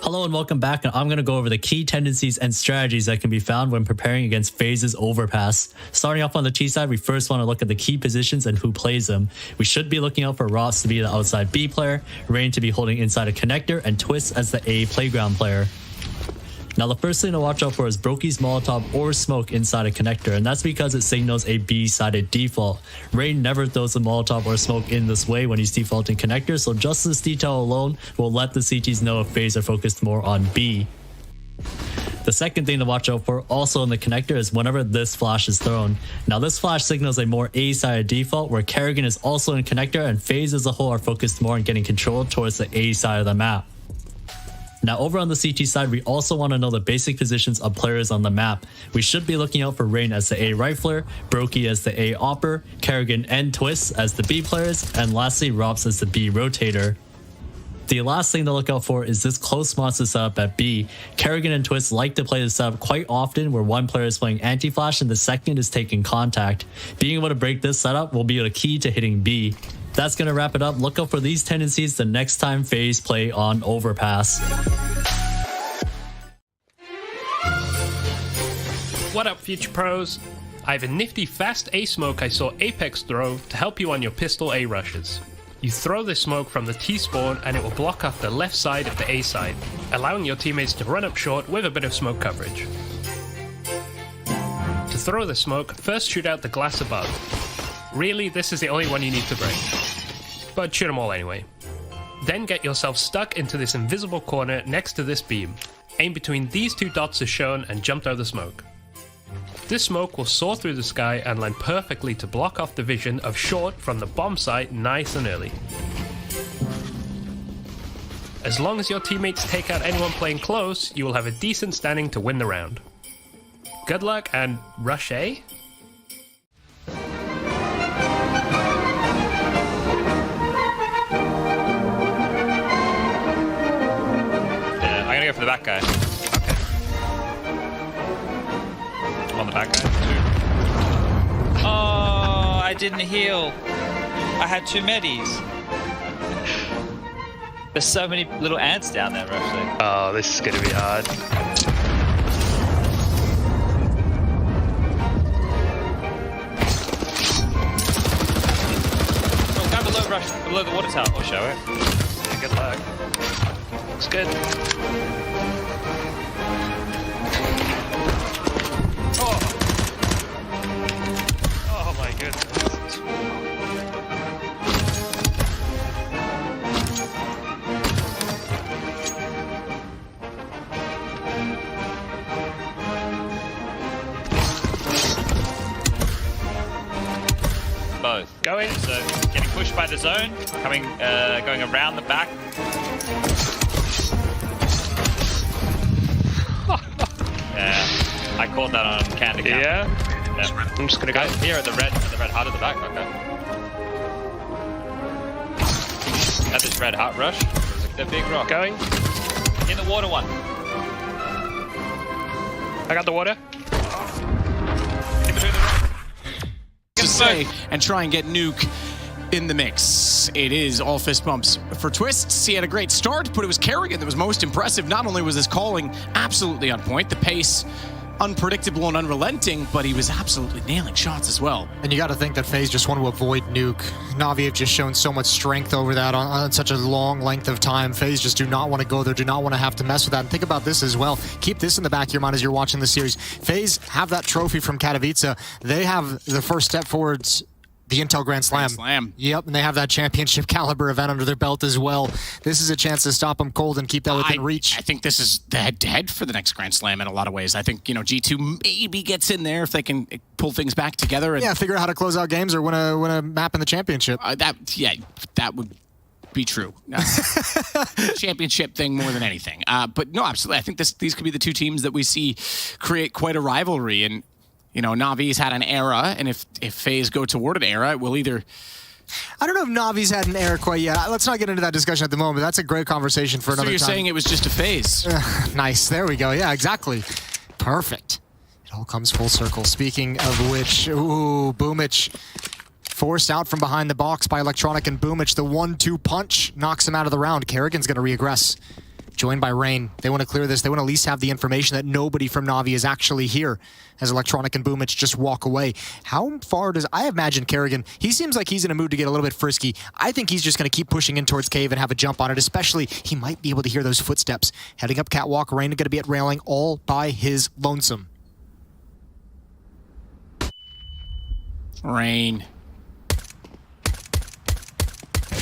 Hello and welcome back, and I'm going to go over the key tendencies and strategies that can be found when preparing against FaZe's Overpass. Starting off on the T side, we first want to look at the key positions and who plays them. We should be looking out for Ross to be the outside B player, Rain to be holding inside a connector, and Twist as the A playground player. Now the first thing to watch out for is Brokey's Molotov or Smoke inside a connector, and that's because it signals a B-sided default. Rain never throws a Molotov or Smoke in this way when he's defaulting connector, so just this detail alone will let the CTs know if FaZe are focused more on B. The second thing to watch out for also in the connector is whenever this flash is thrown. Now this flash signals a more A-sided default where Kerrigan is also in connector and FaZe as a whole are focused more on getting control towards the A side of the map. Now over on the CT side, we also want to know the basic positions of players on the map. We should be looking out for Rain as the A rifler, Brokey as the A opper, Kerrigan and Twist as the B players, and lastly Robs as the B rotator. The last thing to look out for is this close monster setup at B. Kerrigan and Twist like to play this setup quite often where one player is playing anti-flash and the second is taking contact. Being able to break this setup will be the key to hitting B. That's going to wrap it up. Look out for these tendencies the next time FaZe play on Overpass. What up, future pros? I have a nifty fast A smoke I saw Apex throw to help you on your pistol A rushes. You throw this smoke from the T spawn and it will block off the left side of the A side, allowing your teammates to run up short with a bit of smoke coverage. To throw the smoke, first shoot out the glass above. Really, this is the only one you need to break. But shoot them all anyway. Then get yourself stuck into this invisible corner next to this beam. Aim between these two dots as shown and jump out the smoke. This smoke will soar through the sky and land perfectly to block off the vision of short from the bomb site nice and early. As long as your teammates take out anyone playing close, you will have a decent standing to win the round. Good luck and rush A? For the back guy. Okay. On the back guy, too. Oh, I didn't heal. I had 2 medis. There's so many little ants down there, actually. Oh, this is gonna be hard. Oh, guy below rush, below the water tower. I'll show it. Yeah, good luck. Looks good. Oh my goodness. Both. Going. So getting pushed by the zone, coming, going around the back. Yeah, I caught that on can to camera. Yeah. I'm just gonna go here at the red hut at the back. Okay. At this red hut rush. There's a big rock. Going. In the water one. I got the water. In between the rock. To say and try and get Nuke in the mix. It is all fist bumps for Twists. He had a great start, but it was Kerrigan that was most impressive. Not only was his calling absolutely on point, the pace unpredictable and unrelenting, but he was absolutely nailing shots as well. And you got to think that FaZe just want to avoid nuke. NaVi have just shown so much strength over that on such a long length of time. FaZe just do not want to go there, do not want to have to mess with that. And think about this as well. Keep this in the back of your mind as you're watching the series. FaZe have that trophy from Katowice. They have the first step forwards, the Intel Grand Slam. Yep, and they have that championship caliber event under their belt as well. This is a chance to stop them cold and keep that within reach. I think this is the head-to-head for the next Grand Slam in a lot of ways. I think, G2 maybe gets in there if they can pull things back together. And, figure out how to close out games or win a map in the championship. That would be true. Championship thing more than anything. But no, absolutely. I think these could be the two teams that we see create quite a rivalry. And NaVi's had an era, and if FaZe go toward an era, it will either... I don't know if NaVi's had an era quite yet. Let's not get into that discussion at the moment. That's a great conversation for another time. So you're saying it was just a phase? Nice. There we go. Yeah, exactly. Perfect. It all comes full circle. Speaking of which, Boomich forced out from behind the box by Electronic, and Boomich, the 1-2 punch, knocks him out of the round. Kerrigan's going to re-aggress. Joined by Rain. They want to clear this. They want to at least have the information that nobody from NaVi is actually here as Electronic and Boomich just walk away. How far does... I imagine Kerrigan, he seems like he's in a mood to get a little bit frisky. I think he's just going to keep pushing in towards Cave and have a jump on it, especially he might be able to hear those footsteps. Heading up catwalk, Rain going to be at railing all by his lonesome. Rain.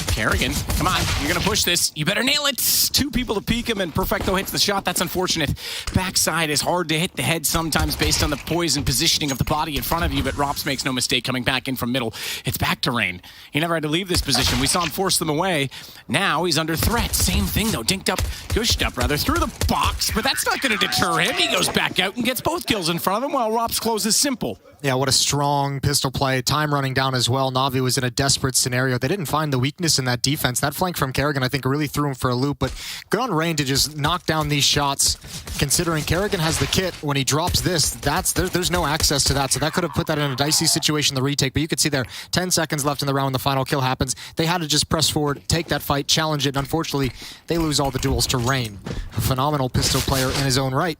Kerrigan, come on, you're gonna push this. You better nail it. Two people to peek him, and Perfecto hits the shot. That's unfortunate. Backside is hard to hit the head sometimes based on the poise and positioning of the body in front of you, but Rops makes no mistake coming back in from middle. It's back to Rain. He never had to leave this position. We saw him force them away. Now he's under threat. Same thing though, gushed up through the box, but that's not gonna deter him. He goes back out and gets both kills in front of him while Rops closes simple. Yeah, what a strong pistol play. Time running down as well. NaVi was in a desperate scenario. They didn't find the weakness in that defense. That flank from Kerrigan, I think, really threw him for a loop. But good on Rain to just knock down these shots. Considering Kerrigan has the kit, when he drops this, there's no access to that. So that could have put that in a dicey situation, the retake. But you could see there, 10 seconds left in the round when the final kill happens. They had to just press forward, take that fight, challenge it. And unfortunately, they lose all the duels to Rain. A phenomenal pistol player in his own right.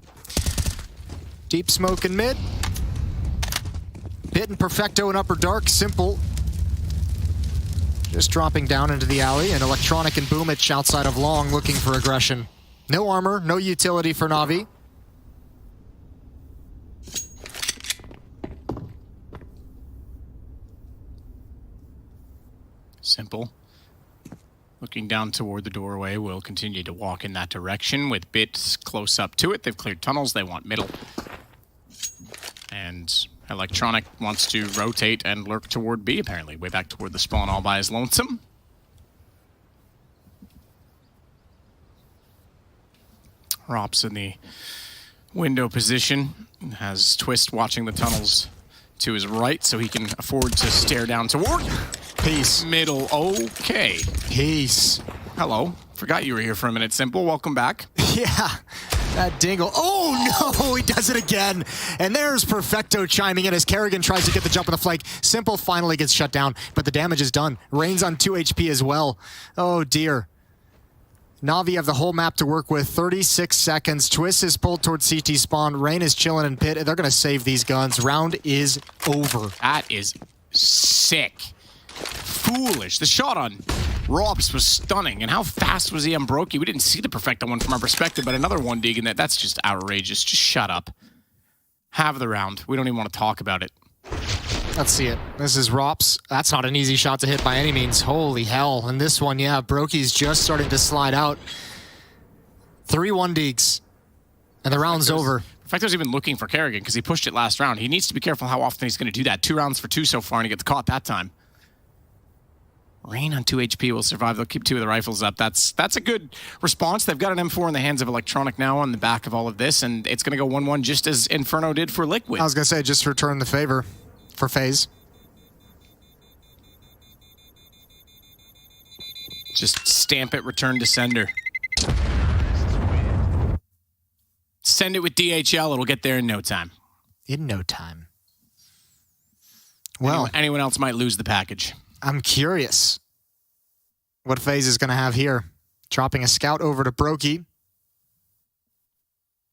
Deep smoke in mid. Pit and Perfecto in upper dark, simple. Just dropping down into the alley, and Electronic and Boomich outside of long looking for aggression. No armor, no utility for NaVi. Simple. Looking down toward the doorway, will continue to walk in that direction with Bits close up to it. They've cleared tunnels, they want middle. And Electronic wants to rotate and lurk toward B, apparently. Way back toward the spawn all by his lonesome. Rops in the window position. Has Twist watching the tunnels to his right so he can afford to stare down toward. Peace. Middle, okay. Peace. Hello. Forgot you were here for a minute, Simple. Welcome back. Yeah. That dingle. Oh no, he does it again. And there's Perfecto chiming in as Kerrigan tries to get the jump on the flank. Simple finally gets shut down, but the damage is done. Rain's on 2 HP as well. Oh dear. NaVi have the whole map to work with. 36 seconds. Twist is pulled towards CT spawn. Rain is chilling in pit. They're going to save these guns. Round is over. That is sick. Foolish. The shot on Rops was stunning. And how fast was he on Brokey? We didn't see the Perfecto one from our perspective, but another one digging that. That's just outrageous. Just shut up. Have the round. We don't even want to talk about it. Let's see it. This is Rops. That's not an easy shot to hit by any means. Holy hell. And this one, yeah, Brokey's just starting to slide out. 3-1 Deeks. And the round's over. Perfecto's even looking for Kerrigan because he pushed it last round. He needs to be careful how often he's going to do that. 2 rounds for 2 so far, and he gets caught that time. Rain on 2 HP will survive. They'll keep 2 of the rifles up. That's a good response. They've got an M4 in the hands of Electronic now on the back of all of this, and it's going to go 1-1 just as Inferno did for Liquid. I was going to say, just return the favor for FaZe. Just stamp it, return to sender. Send it with DHL. It'll get there in no time. In no time. Well, anyone else might lose the package. I'm curious what FaZe is going to have here. Dropping a scout over to Brokey.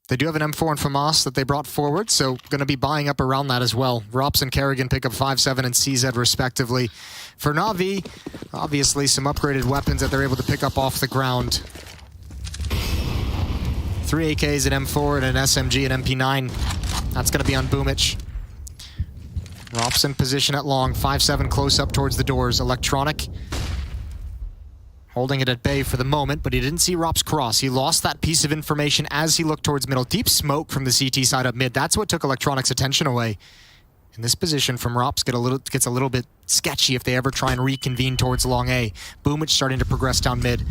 They do have an M4 and FAMAS that they brought forward, so going to be buying up around that as well. Rops and Kerrigan pick up 5.7 and CZ respectively. For Navi, obviously some upgraded weapons that they're able to pick up off the ground. 3 AKs, an M4, and an SMG, and MP9. That's going to be on Boomich. Rops in position at long, 5.7 close up towards the doors. Electronic holding it at bay for the moment, but he didn't see Rops cross. He lost that piece of information as he looked towards middle. Deep smoke from the CT side up mid. That's what took Electronic's attention away. And this position from Rops gets a little bit sketchy if they ever try and reconvene towards long A. Boomich starting to progress down mid.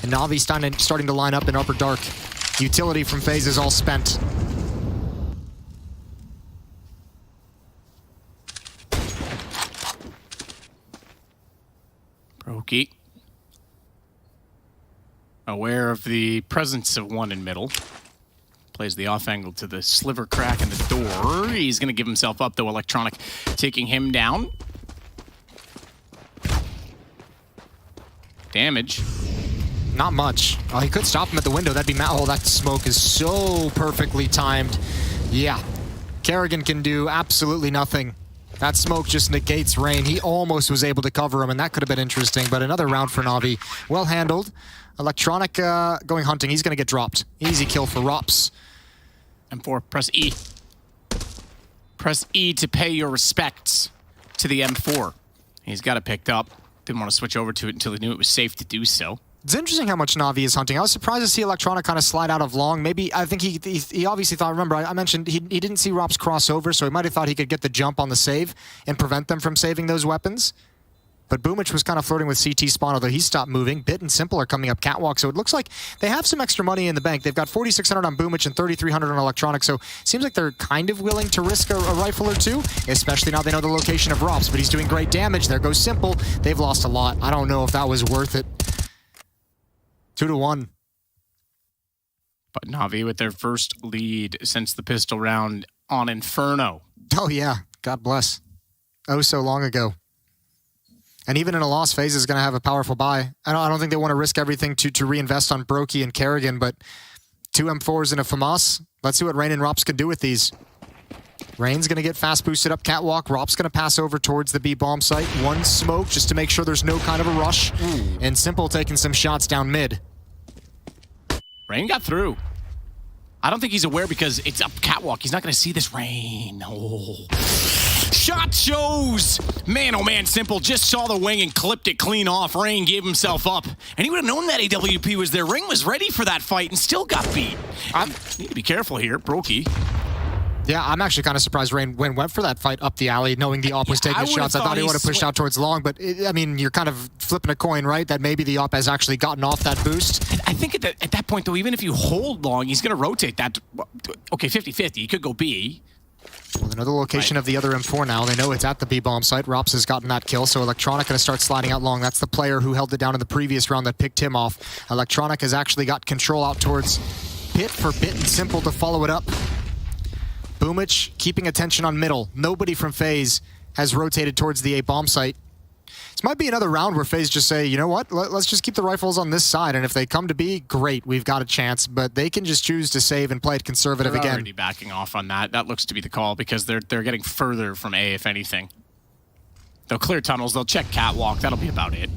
And Navi starting to line up in upper dark. Utility from FaZe is all spent. Brokey. Aware of the presence of one in middle. Plays the off angle to the sliver crack in the door. He's going to give himself up, though. Electronic taking him down. Damage. Not much. Oh, he could stop him at the window. That'd be oh, that smoke is so perfectly timed. Yeah. Kerrigan can do absolutely nothing. That smoke just negates Rain. He almost was able to cover him, and that could have been interesting, but another round for Navi. Well handled. Electronic going hunting. He's going to get dropped. Easy kill for Rops. M4, press E. Press E to pay your respects to the M4. He's got it picked up. Didn't want to switch over to it until he knew it was safe to do so. It's interesting how much Navi is hunting. I was surprised to see Electronic kind of slide out of long. Maybe, I think he obviously thought, remember, I mentioned he didn't see Rops cross over, so he might have thought he could get the jump on the save and prevent them from saving those weapons. But Boomich was kind of flirting with CT spawn, although he stopped moving. Bit and Simple are coming up catwalk, so it looks like they have some extra money in the bank. They've got 4,600 on Boomich and 3,300 on Electronic, so it seems like they're kind of willing to risk a rifle or two, especially now they know the location of Rops, but he's doing great damage. There goes Simple. They've lost a lot. I don't know if that was worth it. 2-1. But Navi with their first lead since the pistol round on Inferno. Oh yeah, God bless. Oh, so long ago. And even in a loss, FaZe is going to have a powerful buy. I don't think they want to risk everything to reinvest on Brokey and Kerrigan, but 2 M4s and a FAMAS. Let's see what Rain and Rops can do with these. Rain's going to get fast boosted up catwalk. Rops going to pass over towards the B bomb site. One smoke just to make sure there's no kind of a rush. And Simple taking some shots down mid. Rain got through. I don't think he's aware because it's up catwalk. He's not going to see this. Rain. Oh. Shot shows. Man, oh man, Simple just saw the wing and clipped it clean off. Rain gave himself up. And he would have known that AWP was there. Ring was ready for that fight and still got beat. I need to be careful here. Brokey. Yeah, I'm actually kind of surprised Rain went for that fight up the alley, knowing the op was taking shots. I thought he would have pushed out towards long, but I mean, you're kind of flipping a coin, right? That maybe the op has actually gotten off that boost. I think at that point, though, even if you hold long, he's going to rotate that. Okay, 50-50. He could go B. Well, they know the location of the other M4 now. They know it's at the B-bomb site. Rops has gotten that kill, so Electronic going to start sliding out long. That's the player who held it down in the previous round that picked him off. Electronic has actually got control out towards Pit for Bit and Simple to follow it up. Boomich keeping attention on middle. Nobody from FaZe has rotated towards the A bomb site. This might be another round where FaZe just say, you know what, let's just keep the rifles on this side, and if they come to B, great, we've got a chance, but they can just choose to save and play it conservative they're again. Already backing off on that. That looks to be the call because they're getting further from A, if anything. They'll clear tunnels, they'll check catwalk, that'll be about it.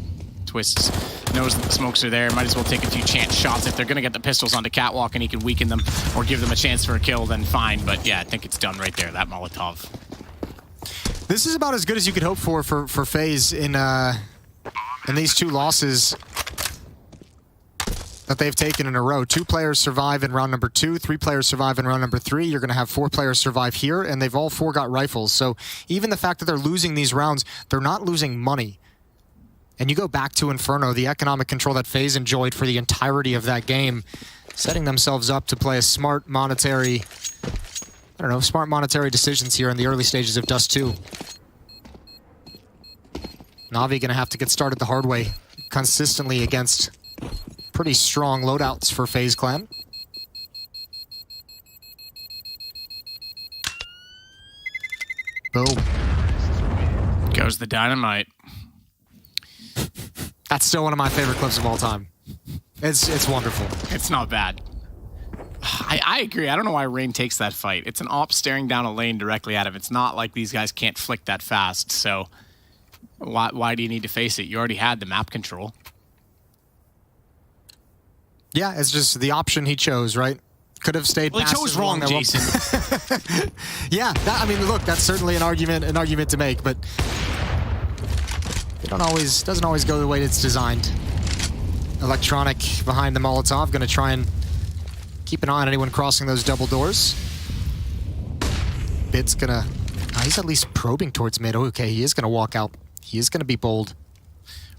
Twists knows that the smokes are there, might as well take a few chance shots. If they're going to get the pistols onto catwalk and he can weaken them or give them a chance for a kill, then fine, but yeah, I think it's done right there, that Molotov. This is about as good as you could hope for FaZe in these 2 losses that they've taken in a row. 2 players survive in round number 2, 3 players survive in round number 3. You're going to have 4 players survive here, and they've all 4 got rifles. So even the fact that they're losing these rounds, they're not losing money. And you go back to Inferno, the economic control that FaZe enjoyed for the entirety of that game, setting themselves up to play a smart monetary decisions here in the early stages of Dust 2. Navi gonna have to get started the hard way consistently against pretty strong loadouts for FaZe Clan. Boom. Goes the dynamite. That's still one of my favorite clips of all time. It's wonderful. It's not bad. I agree. I don't know why Rain takes that fight. It's an op staring down a lane directly at him. It's not like these guys can't flick that fast. So why do you need to face it? You already had the map control. Yeah, it's just the option he chose, right? Could have stayed. Well, he chose wrong, Jason. Yeah, I mean, look, that's certainly an argument to make, but it doesn't always go the way it's designed. Electronic behind the Molotov, gonna try and keep an eye on anyone crossing those double doors. Bit's gonna, he's at least probing towards mid. Okay, he is gonna walk out. He is gonna be bold.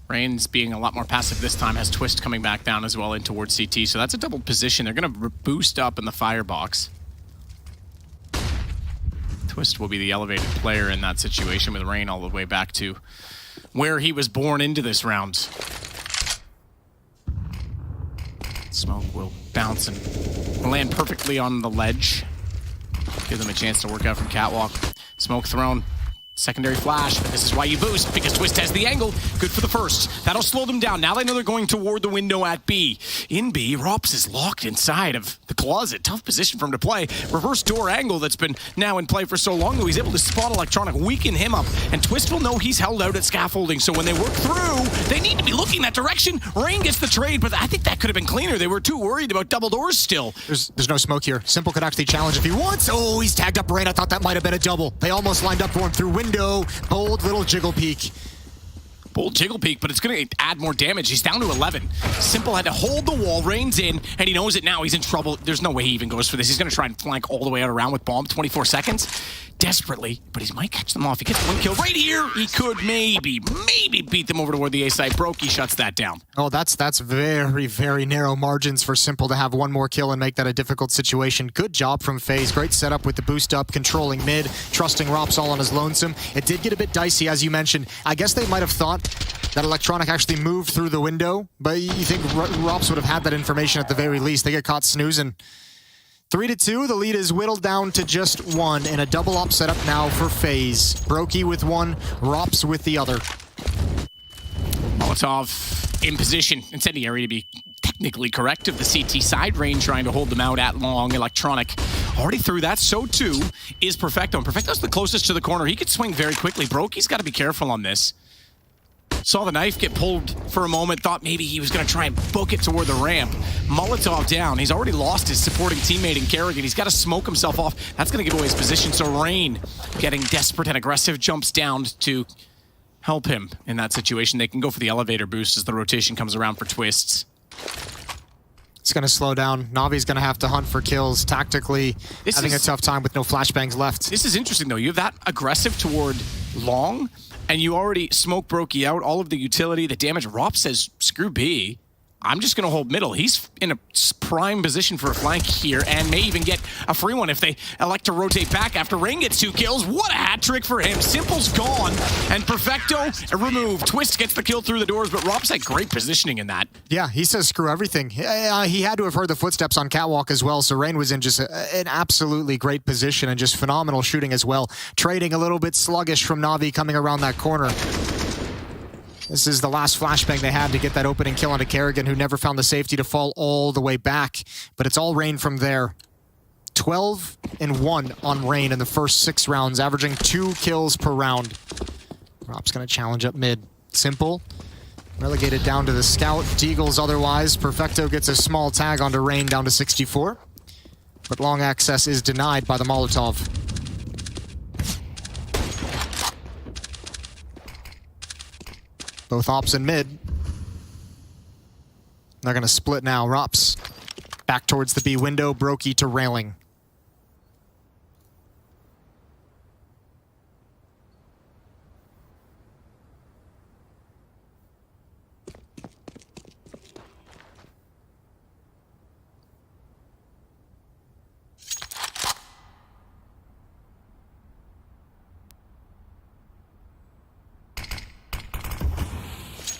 Rain's being a lot more passive this time, has Twist coming back down as well in towards CT, so that's a double position. They're going to boost up in the firebox. Twist will be the elevated player in that situation with Rain all the way back to where he was born into this round. Smoke will bounce and land perfectly on the ledge. Give them a chance to work out from Catwalk. Smoke thrown. Secondary flash, but this is why you boost, because Twist has the angle. Good for the first. That'll slow them down. Now they know they're going toward the window at B. In B, Rops is locked inside of the closet. Tough position for him to play. Reverse door angle that's been now in play for so long, though he's able to spot Electronic, weaken him up, and Twist will know he's held out at scaffolding, so when they work through, they need to be looking that direction. Rain gets the trade, but I think that could have been cleaner. They were too worried about double doors still. There's no smoke here. Simple could actually challenge if he wants. Oh, he's tagged up Rain. I thought that might have been a double. They almost lined up for him through window. Bold little jiggle peek. Bold jiggle peek, but it's going to add more damage. He's down to 11. Simple had to hold the wall, Rain's in, and he knows it now. He's in trouble. There's no way he even goes for this. He's going to try and flank all the way out around with bomb. 24 seconds. Desperately, but he might catch them off. He gets one kill right here. He could maybe beat them over toward the A side. Broke, he shuts that down. Oh, that's very, very narrow margins for Simple to have one more kill and make that a difficult situation. Good job from FaZe. Great setup with the boost up, controlling mid, trusting Rops all on his lonesome. It did get a bit dicey, as you mentioned. I guess they might have thought that Electronic actually moved through the window, but you think Rops would have had that information at the very least. They get caught snoozing. 3-2, the lead is whittled down to just one, and a double up setup now for FaZe. Brokey with one, Rops with the other. Molotov in position, incendiary to be technically correct, of the CT side. Rain trying to hold them out at long. Electronic already through that. So too is Perfecto. And Perfecto's the closest to the corner. He could swing very quickly. Brokey's got to be careful on this. Saw the knife get pulled for a moment, thought maybe he was going to try and book it toward the ramp. Molotov down. He's already lost his supporting teammate in Kerrigan. He's got to smoke himself off. That's going to give away his position. So Rain, getting desperate and aggressive, jumps down to help him in that situation. They can go for the elevator boost as the rotation comes around for Twists. It's going to slow down. Navi's going to have to hunt for kills tactically, having a tough time with no flashbangs left. This is interesting, though. You have that aggressive toward long, and you already smoke Brokey out, all of the utility, the damage. Rop says, screw B. I'm just going to hold middle. He's in a prime position for a flank here and may even get a free one if they elect to rotate back after Rain gets 2 kills. What a hat trick for him. Simple's gone and Perfecto removed. Twist gets the kill through the doors, but Rob's had great positioning in that. Yeah, he says screw everything. He had to have heard the footsteps on Catwalk as well, so Rain was in just an absolutely great position and just phenomenal shooting as well. Trading a little bit sluggish from Navi coming around that corner. This is the last flashbang they had to get that opening kill onto Kerrigan, who never found the safety to fall all the way back. But it's all Rain from there. 12-1 on Rain in the first 6 rounds, averaging 2 kills per round. Rob's going to challenge up mid. Simple. Relegated down to the scout. Deagles otherwise. Perfecto gets a small tag onto Rain down to 64. But long access is denied by the Molotov. Both ops and mid. They're going to split now. Rops back towards the B window. Brokey to railing.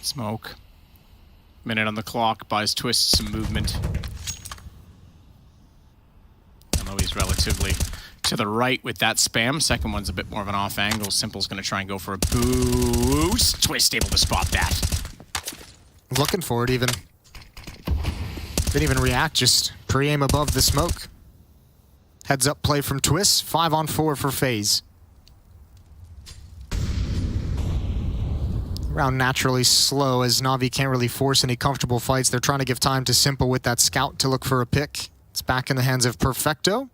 Smoke. Minute on the clock, buys Twist some movement. Although he's relatively to the right with that spam. Second one's a bit more of an off angle. Simple's going to try and go for a boost. Twist able to spot that. Looking for it even. Didn't even react, just Pre-aim above the smoke. Heads up play from Twist. 5-on-4 for FaZe. Round naturally slow as Na'Vi can't really force any comfortable fights. They're trying to give time to Simple with that scout to look for a pick. It's back in the hands of Perfecto.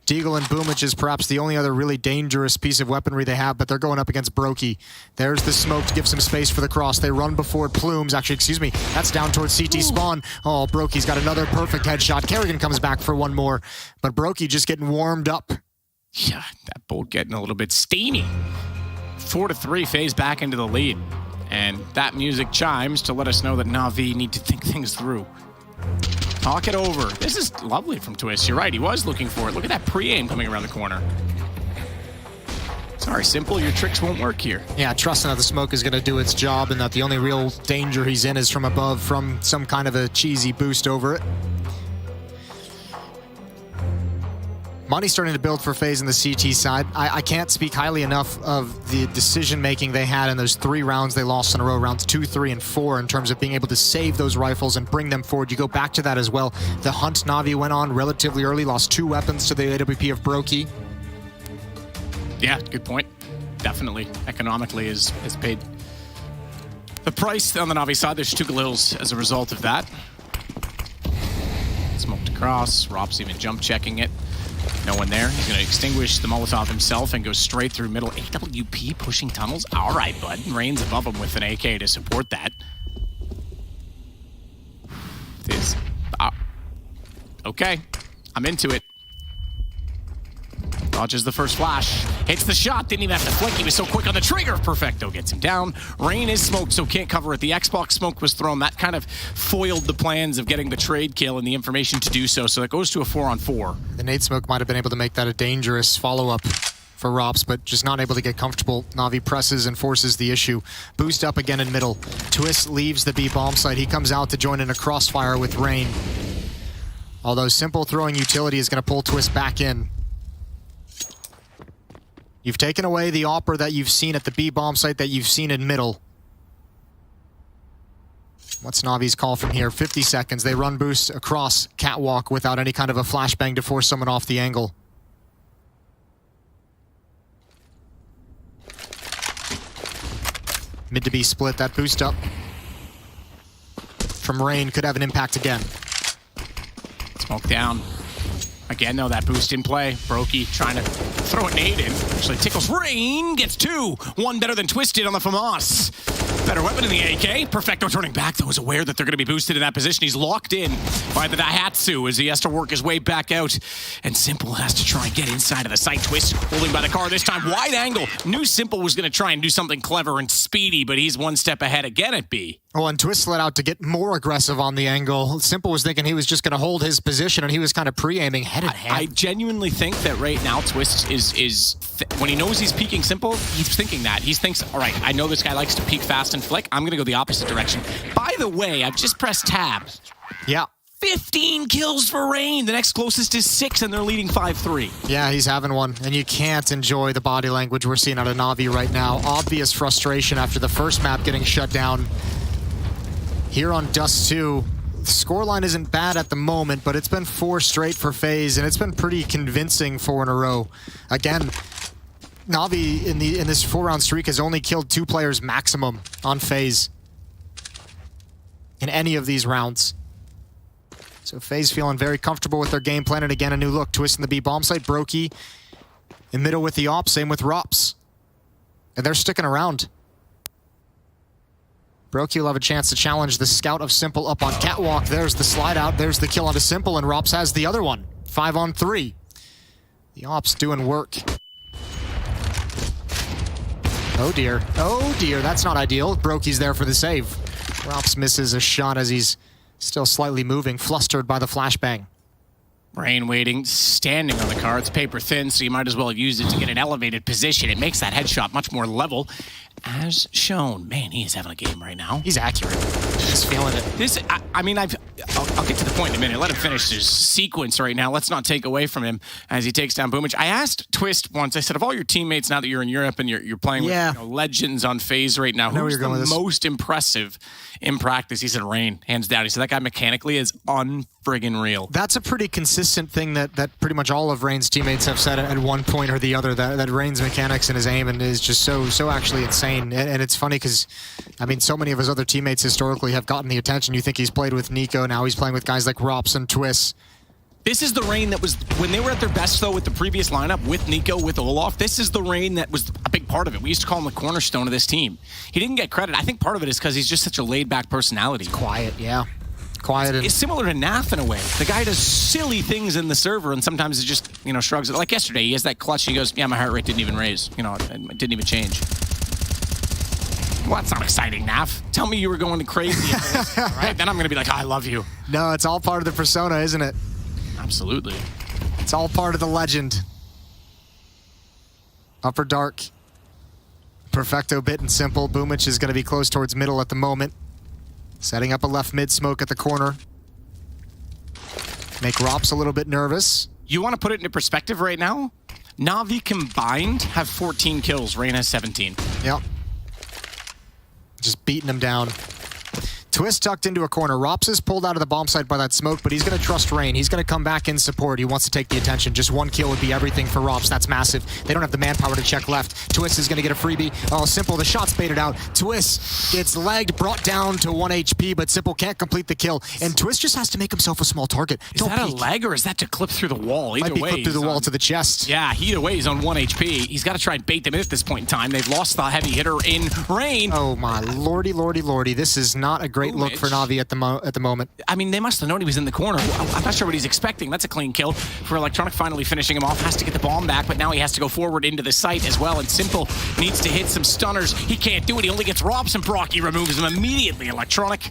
Deagle and Boomich is perhaps the only other really dangerous piece of weaponry they have, but they're going up against Brokey. There's the smoke to give some space for the cross. They run before Plumes. Actually, excuse me, that's down towards CT spawn. Oh, Brokey's got another perfect headshot. Kerrigan comes back for one more, but Brokey just getting warmed up. Yeah, that bolt getting a little bit steamy. 4-3, FaZe back into the lead. And that music chimes to let us know that Na'Vi need to think things through. Talk it over. This is lovely from Twist. You're right, he was looking for it. Look at that pre-aim coming around the corner. Sorry, Simple, your tricks won't work here. Yeah, trusting that the smoke is going to do its job and that the only real danger he's in is from above, from some kind of a cheesy boost over it. Money's starting to build for FaZe in the CT side. I can't speak highly enough of the decision-making they had in those 3 rounds they lost in a row, rounds 2, 3, and 4, in terms of being able to save those rifles and bring them forward. You go back to that as well. The hunt Na'Vi went on relatively early, lost 2 weapons to the AWP of Brokey. Yeah, good point. Definitely, economically, has paid the price on the Na'Vi side. There's 2 Galils as a result of that. Smoked across. Rob's even jump checking it. No one there. He's going to extinguish the Molotov himself and go straight through middle. AWP pushing tunnels. All right, bud. Rain's above him with an AK to support that. This. Okay. I'm into it. Dodges the first flash. Hits the shot. Didn't even have to flick. He was so quick on the trigger. Perfecto gets him down. Rain is smoked, so can't cover it. The Xbox smoke was thrown. That kind of foiled the plans of getting the trade kill and the information to do so. So that goes to a 4-on-4. The nade smoke might have been able to make that a dangerous follow-up for Rops, but just not able to get comfortable. Na'Vi presses and forces the issue. Boost up again in middle. Twist leaves the B bomb site. He comes out to join in a crossfire with Rain. Although Simple throwing utility is going to pull Twist back in. You've taken away the Opera that you've seen at the B bomb site that you've seen in middle. What's Na'Vi's call from here? 50 seconds. They run boost across catwalk without any kind of a flashbang to force someone off the angle. Mid to B split, that boost up from Rain could have an impact again. Smoke down. Again, though, that boost in play. Brokey trying to throw a nade in. Actually tickles Rain. Gets 2. 1 better than Twisted on the FAMAS. Better weapon in the AK. Perfecto turning back, though, is aware that they're going to be boosted in that position. He's locked in by the Daihatsu as he has to work his way back out. And Simple has to try and get inside of the site. Twist holding by the car this time. Wide angle. Knew Simple was going to try and do something clever and speedy, but he's 1 step ahead again at B. Oh, and Twist let out to get more aggressive on the angle. Simple was thinking he was just going to hold his position, and he was kind of pre-aiming head in hand. I genuinely think that right now Twist is when he knows he's peeking Simple, he's thinking that. He thinks, all right, I know this guy likes to peek fast and flick. I'm going to go the opposite direction. By the way, I've just pressed tab. Yeah. 15 kills for Rain. The next closest is 6, and they're leading 5-3. Yeah, he's having one, and you can't enjoy the body language we're seeing out of Na'Vi right now. Obvious frustration after the first map getting shut down. Here on Dust 2, the scoreline isn't bad at the moment, but it's been 4 straight for FaZe, and it's been pretty convincing 4 in a row. Again, Na'Vi in this 4-round streak has only killed 2 players maximum on FaZe in any of these rounds. So FaZe feeling very comfortable with their game plan, and again, a new look. Twist in the B bomb site, Brokey in middle with the op, same with Rops. And they're sticking around. Brokey will have a chance to challenge the scout of Simple up on catwalk. There's the slide out, there's the kill onto Simple, and Rops has the other one. 5-on-3. The ops doing work. Oh dear, that's not ideal. Brokey's there for the save. Rops misses a shot as he's still slightly moving, flustered by the flashbang. Rain waiting, standing on the car. It's paper thin, so you might as well use it to get an elevated position. It makes that headshot much more level. as shown. Man, he is having a game right now. He's accurate. He's feeling it. This, I mean, I'll get to the point in a minute. Let him finish his sequence right now. Let's not take away from him as he takes down Boomich. I asked Twist once, I said, of all your teammates now that you're in Europe and you're playing with legends on FaZe right now, who's the most impressive in practice? He said Rain, hands down. He said that guy mechanically is unfriggin' real. That's a pretty consistent thing that pretty much all of Rain's teammates have said at one point or the other, that Rain's mechanics and his aim and is just so actually insane. And it's funny because, I mean, so many of his other teammates historically have gotten the attention. You think he's played with Nico, now he's playing with guys like Rops and Twist. This is the Rain that was, when they were at their best, though, with the previous lineup, with Nico, with Olaf, this is the Rain that was a big part of it. We used to call him the cornerstone of this team. He didn't get credit. I think part of it is because he's just such a laid-back personality. He's quiet, yeah. Quiet. It's similar to Naf in a way. The guy does silly things in the server, and sometimes it just, you know, shrugs it. Like yesterday, he has that clutch, and he goes, yeah, my heart rate didn't even raise. You know, it didn't even change. Well, that's not exciting, Naf. Tell me you were going crazy at this, all right? Then I'm going to be like, oh, I love you. No, it's all part of the persona, isn't it? Absolutely. It's all part of the legend. Upper dark. Perfecto, bit and simple. Boomich is going to be close towards middle at the moment. Setting up a left mid smoke at the corner. Make Rops a little bit nervous. You want to put it into perspective right now? Navi combined have 14 kills. Rain has 17. Yep. Just beating him down. Twist tucked into a corner. Rops is pulled out of the bomb site by that smoke, but he's going to trust Rain. He's going to come back in support. He wants to take the attention. Just one kill would be everything for Rops. That's massive. They don't have the manpower to check left. Twist is going to get a freebie. Oh, Simple, the shot's baited out. Twist gets legged, brought down to 1 HP, but Simple can't complete the kill. And Twist just has to make himself a small target. Is that a leg or is that to clip through the wall? Either Might be way, clipped through the wall to the chest. Yeah, either way, he's on 1 HP. He's got to try and bait them in at this point in time. They've lost the heavy hitter in Rain. Oh my lordy, lordy, lordy. This is not a great look for Navi at the moment. I mean, they must have known he was in the corner. I'm not sure what he's expecting. That's a clean kill for Electronic, finally finishing him off. Has to get the bomb back, but now he has to go forward into the site as well. And Simple needs to hit some stunners. He can't do it. He only gets Robs, and Brocky removes him immediately. Electronic,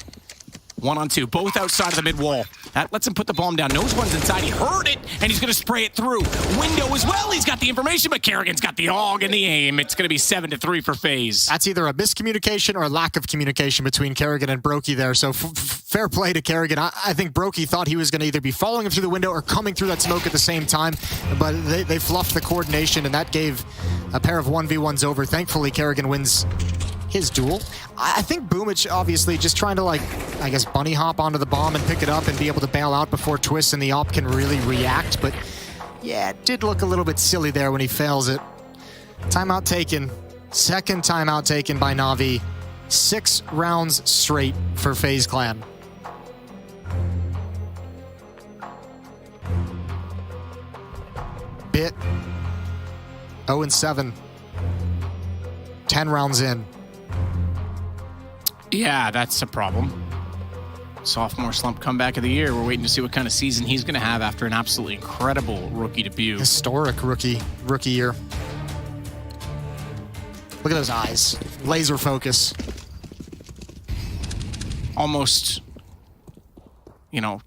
1-on-2, both outside of the mid wall. That lets him put the bomb down. Knows one's inside. He heard it, and he's going to spray it through. Window as well. He's got the information, but Kerrigan's got the AUG and the aim. It's going to be 7-3 for FaZe. That's either a miscommunication or a lack of communication between Kerrigan and Brokey there. So fair play to Kerrigan. I think Brokey thought he was going to either be following him through the window or coming through that smoke at the same time, but they fluffed the coordination, and that gave a pair of 1v1s over. Thankfully, Kerrigan wins his duel. I think Boomich obviously just trying to, like, I guess, bunny hop onto the bomb and pick it up and be able to bail out before Twist and the op can really react. But yeah, it did look a little bit silly there when he fails it. Timeout taken. Second timeout taken by Navi. 6 rounds straight for FaZe Clan. Bit 0-7. 10 rounds in. Yeah, that's a problem. Sophomore slump comeback of the year. We're waiting to see what kind of season he's going to have after an absolutely incredible rookie debut. Historic rookie year. Look at those eyes. Laser focus. Almost, you know,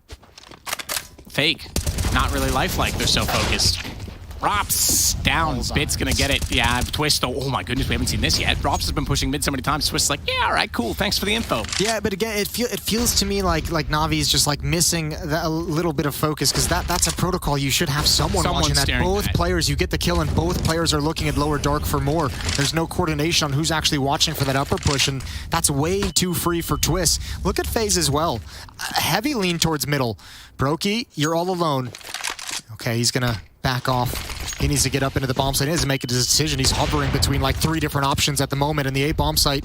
fake. Not really lifelike. They're so focused. Rops down. Bit's gonna get it. Yeah, Twist though. Oh my goodness, we haven't seen this yet. Rops has been pushing mid so many times. Twist's like, yeah, all right, cool. Thanks for the info. Yeah, but again, it feels to me like Navi's just like missing a little bit of focus, because that's a protocol. You should have someone watching that. Both players, you get the kill, and both players are looking at lower dark for more. There's no coordination on who's actually watching for that upper push, and that's way too free for Twist. Look at FaZe as well. A heavy lean towards middle. Brokey, you're all alone. Okay, he's gonna back off. He needs to get up into the bomb site. He needs to make a decision. He's hovering between like 3 different options at the moment, and the A bomb site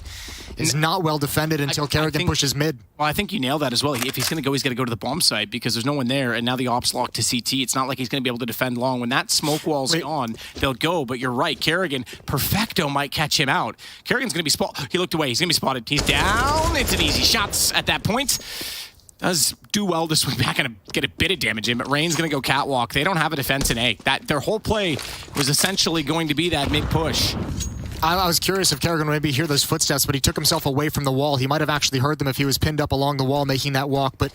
is not well defended until Kerrigan pushes mid. Well, I think you nailed that as well. If he's going to go, he's got to go to the bomb site because there's no one there, and now the op's locked to CT. It's not like he's going to be able to defend long. When that smoke wall's gone, they'll go, but you're right. Kerrigan, Perfecto might catch him out. Kerrigan's going to be spotted. He looked away. He's going to be spotted. He's down. It's an easy shot at that point. Does do well to swing back and get a bit of damage in, but Rain's going to go catwalk. They don't have a defense in A. Their whole play was essentially going to be that mid push. I was curious if Kerrigan would maybe hear those footsteps, but he took himself away from the wall. He might have actually heard them if he was pinned up along the wall making that walk, but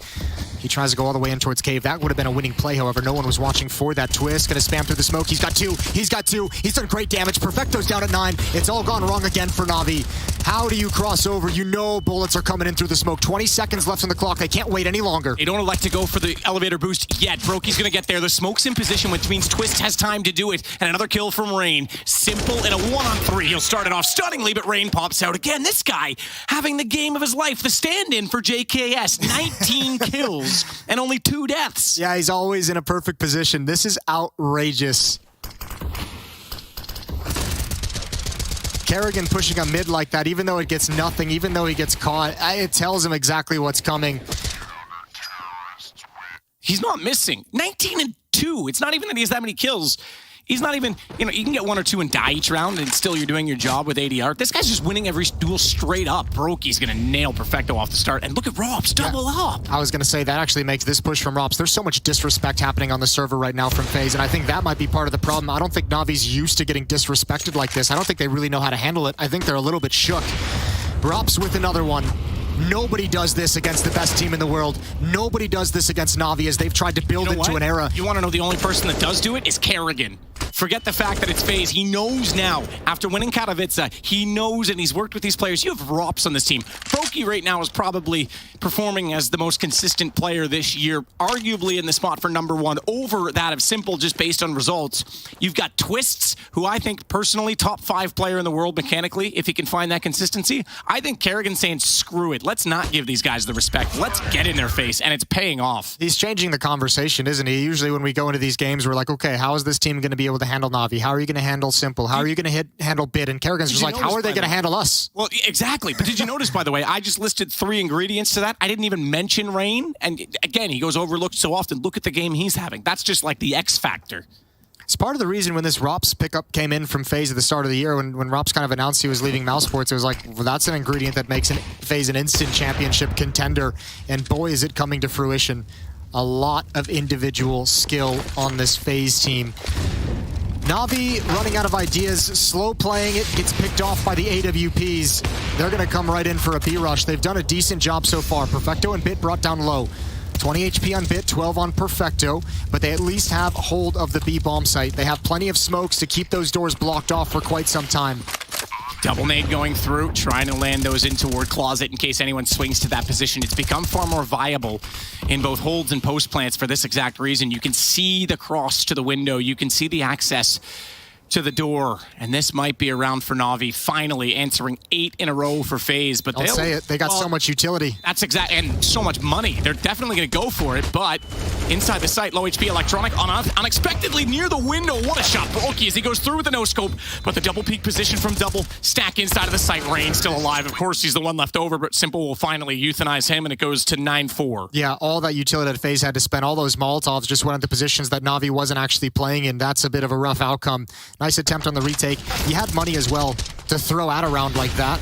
he tries to go all the way in towards Cave. That would have been a winning play, however. No one was watching for that twist. Gonna spam through the smoke. He's got 2. He's got 2. He's done great damage. Perfecto's down at 9. It's all gone wrong again for Navi. How do you cross over? You know bullets are coming in through the smoke. 20 seconds left on the clock. They can't wait any longer. They don't elect to go for the elevator boost yet. Brokey's gonna get there. The smoke's in position, which means Twist has time to do it. And another kill from Rain. Simple in a 1-on-3. He'll start it off stunningly, but Rain pops out again. This guy having the game of his life. The stand-in for JKS. 19 kills and only 2 deaths. Yeah, he's always in a perfect position. This is outrageous. Kerrigan pushing a mid like that, even though it gets nothing, even though he gets caught, it tells him exactly what's coming. He's not missing. 19 and 2. It's not even that he has that many kills. He's not even, you can get 1 or 2 and die each round and still you're doing your job with ADR. This guy's just winning every duel straight up. Brokey's going to nail Perfecto off the start. And look at Rops, double up. I was going to say that actually makes this push from Rops. There's so much disrespect happening on the server right now from FaZe, and I think that might be part of the problem. I don't think Navi's used to getting disrespected like this. I don't think they really know how to handle it. I think they're a little bit shook. Rops with another one. Nobody does this against the best team in the world. Nobody does this against Navi as they've tried to build into an era. You want to know the only person that does do it is Kerrigan. Forget the fact that it's FaZe. He knows now. After winning Katowice, he knows and he's worked with these players. You have Rops on this team. Brokey right now is probably performing as the most consistent player this year, arguably in the spot for #1 over that of Simple just based on results. You've got Twists, who I think personally top 5 player in the world mechanically, if he can find that consistency. I think Kerrigan's saying, screw it. Let's not give these guys the respect. Let's get in their face, and it's paying off. He's changing the conversation, isn't he? Usually when we go into these games, we're like, okay, how is this team going to be able to handle Navi? How are you going to handle Simple? How are you going to handle Bid? And Kerrigan's just like, how are they going to handle us? Well, exactly. But did you notice, by the way, I just listed 3 ingredients to that. I didn't even mention Rain. And again, he goes overlooked so often. Look at the game he's having. That's just like the X factor. It's part of the reason when this Rops pickup came in from FaZe at the start of the year, when Rops kind of announced he was leaving Mousesports, it was like, well, that's an ingredient that makes FaZe an instant championship contender. And boy, is it coming to fruition. A lot of individual skill on this FaZe team. Navi running out of ideas, slow playing it, gets picked off by the AWPs. They're going to come right in for a B rush. They've done a decent job so far. Perfecto and Bit brought down low. 20 HP on Bit, 12 on Perfecto, but they at least have hold of the B bomb site. They have plenty of smokes to keep those doors blocked off for quite some time. Double nade going through, trying to land those in toward Closet in case anyone swings to that position. It's become far more viable in both holds and post plants for this exact reason. You can see the cross to the window. You can see the access to the door, and this might be a round for Navi, finally answering 8 in a row for FaZe. But I'll say it, they got so much utility. That's exact, and so much money. They're definitely going to go for it, but inside the site, low HP Electronic unexpectedly near the window. What a shot, Brokey, as he goes through with the no-scope, but the double peek position from Double, stack inside of the site. Rain still alive. Of course, he's the one left over, but Simple will finally euthanize him, and it goes to 9-4. Yeah, all that utility that FaZe had to spend, all those Molotovs just went into positions that Navi wasn't actually playing in. That's a bit of a rough outcome. Nice attempt on the retake. You had money as well to throw at a round like that.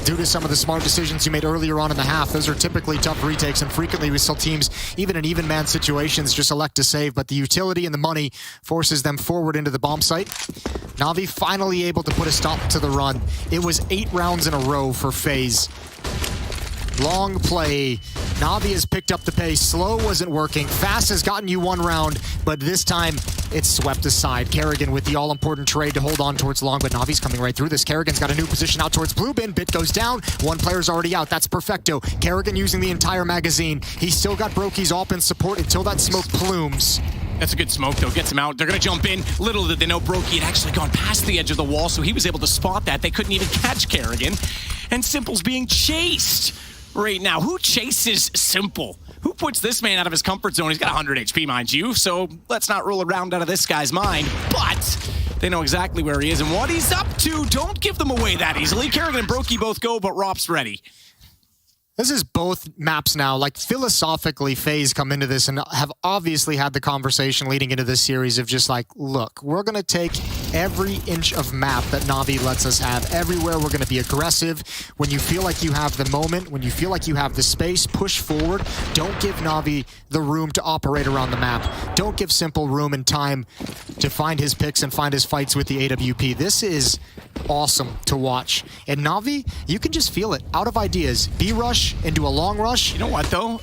Due to some of the smart decisions you made earlier on in the half, those are typically tough retakes, and frequently we saw teams, even in even man situations, just elect to save, but the utility and the money forces them forward into the bomb site. Navi finally able to put a stop to the run. It was 8 rounds in a row for FaZe. Long play. Navi has picked up the pace. Slow wasn't working. Fast has gotten you 1 round, but this time it's swept aside. Kerrigan with the all-important trade to hold on towards long, but Navi's coming right through this. Kerrigan's got a new position out towards blue bin. Bit goes down. 1 player's already out. That's Perfecto. Kerrigan using the entire magazine. He's still got Brokey's AWP in support until that smoke plumes. That's a good smoke, though. Gets him out. They're going to jump in. Little did they know Brokey had actually gone past the edge of the wall, so he was able to spot that. They couldn't even catch Kerrigan. And Simple's being chased right now. Who chases Simple? Who puts this man out of his comfort zone? He's got 100 HP, mind you, so let's not roll around out of this guy's mind. But they know exactly where he is and what he's up to. Don't give them away that easily. Kerrigan and Brokey both go, but Rop's ready. This is both maps now. Like, philosophically, FaZe come into this and have obviously had the conversation leading into this series of just like, look, we're going to take every inch of map that NaVi lets us have. Everywhere we're going to be aggressive. When you feel like you have the moment, when you feel like you have the space, push forward. Don't give NaVi the room to operate around the map. Don't give Simple room and time to find his picks and find his fights with the AWP. This is awesome to watch. And NaVi, you can just feel it. Out of ideas. B-rush into a long rush. You know what, though?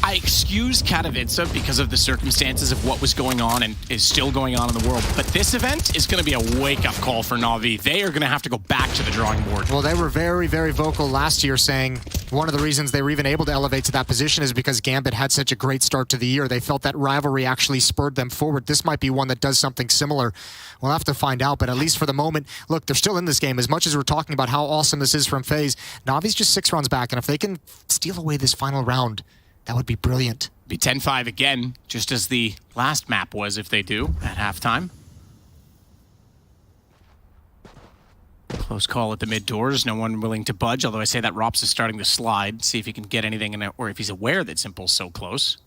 I excuse Katowice because of the circumstances of what was going on and is still going on in the world. But this event is going to be a wake-up call for NaVi. They are going to have to go back to the drawing board. Well, they were very, very vocal last year saying one of the reasons they were even able to elevate to that position is because Gambit had such a great start to the year. They felt that rivalry actually spurred them forward. This might be one that does something similar. We'll have to find out, but at least for the moment, look, they're still in this game. As much as we're talking about how awesome this is from FaZe, NaVi's just 6 rounds back, and if they can steal away this final round, that would be brilliant. Be 10-5 again, just as the last map was if they do at halftime. Close call at the mid doors, no one willing to budge, although I say that Rops is starting to slide, see if he can get anything in it, or if he's aware that Simple's so close.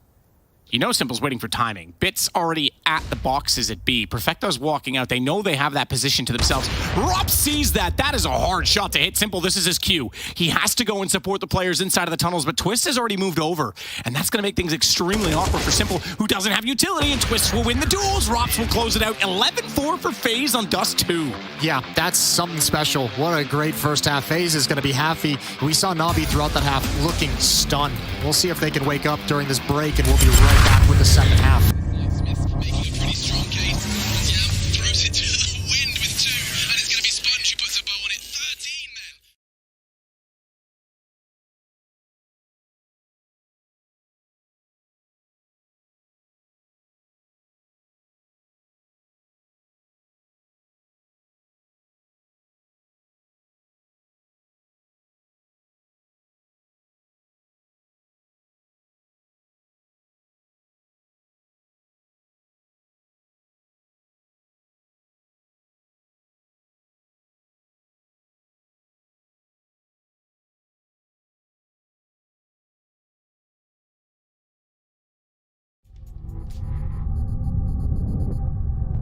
You know Simple's waiting for timing. Bit's already at the boxes at B. Perfecto's walking out. They know they have that position to themselves. Rops sees that. That is a hard shot to hit Simple. This is his cue. He has to go and support the players inside of the tunnels, but Twist has already moved over, and that's going to make things extremely awkward for Simple, who doesn't have utility, and Twist will win the duels. Rops will close it out. 11-4 for FaZe on Dust 2. Yeah, that's something special. What a great first half. FaZe is going to be happy. We saw NaVi throughout that half looking stunned. We'll see if they can wake up during this break, and we'll be right back with the second half.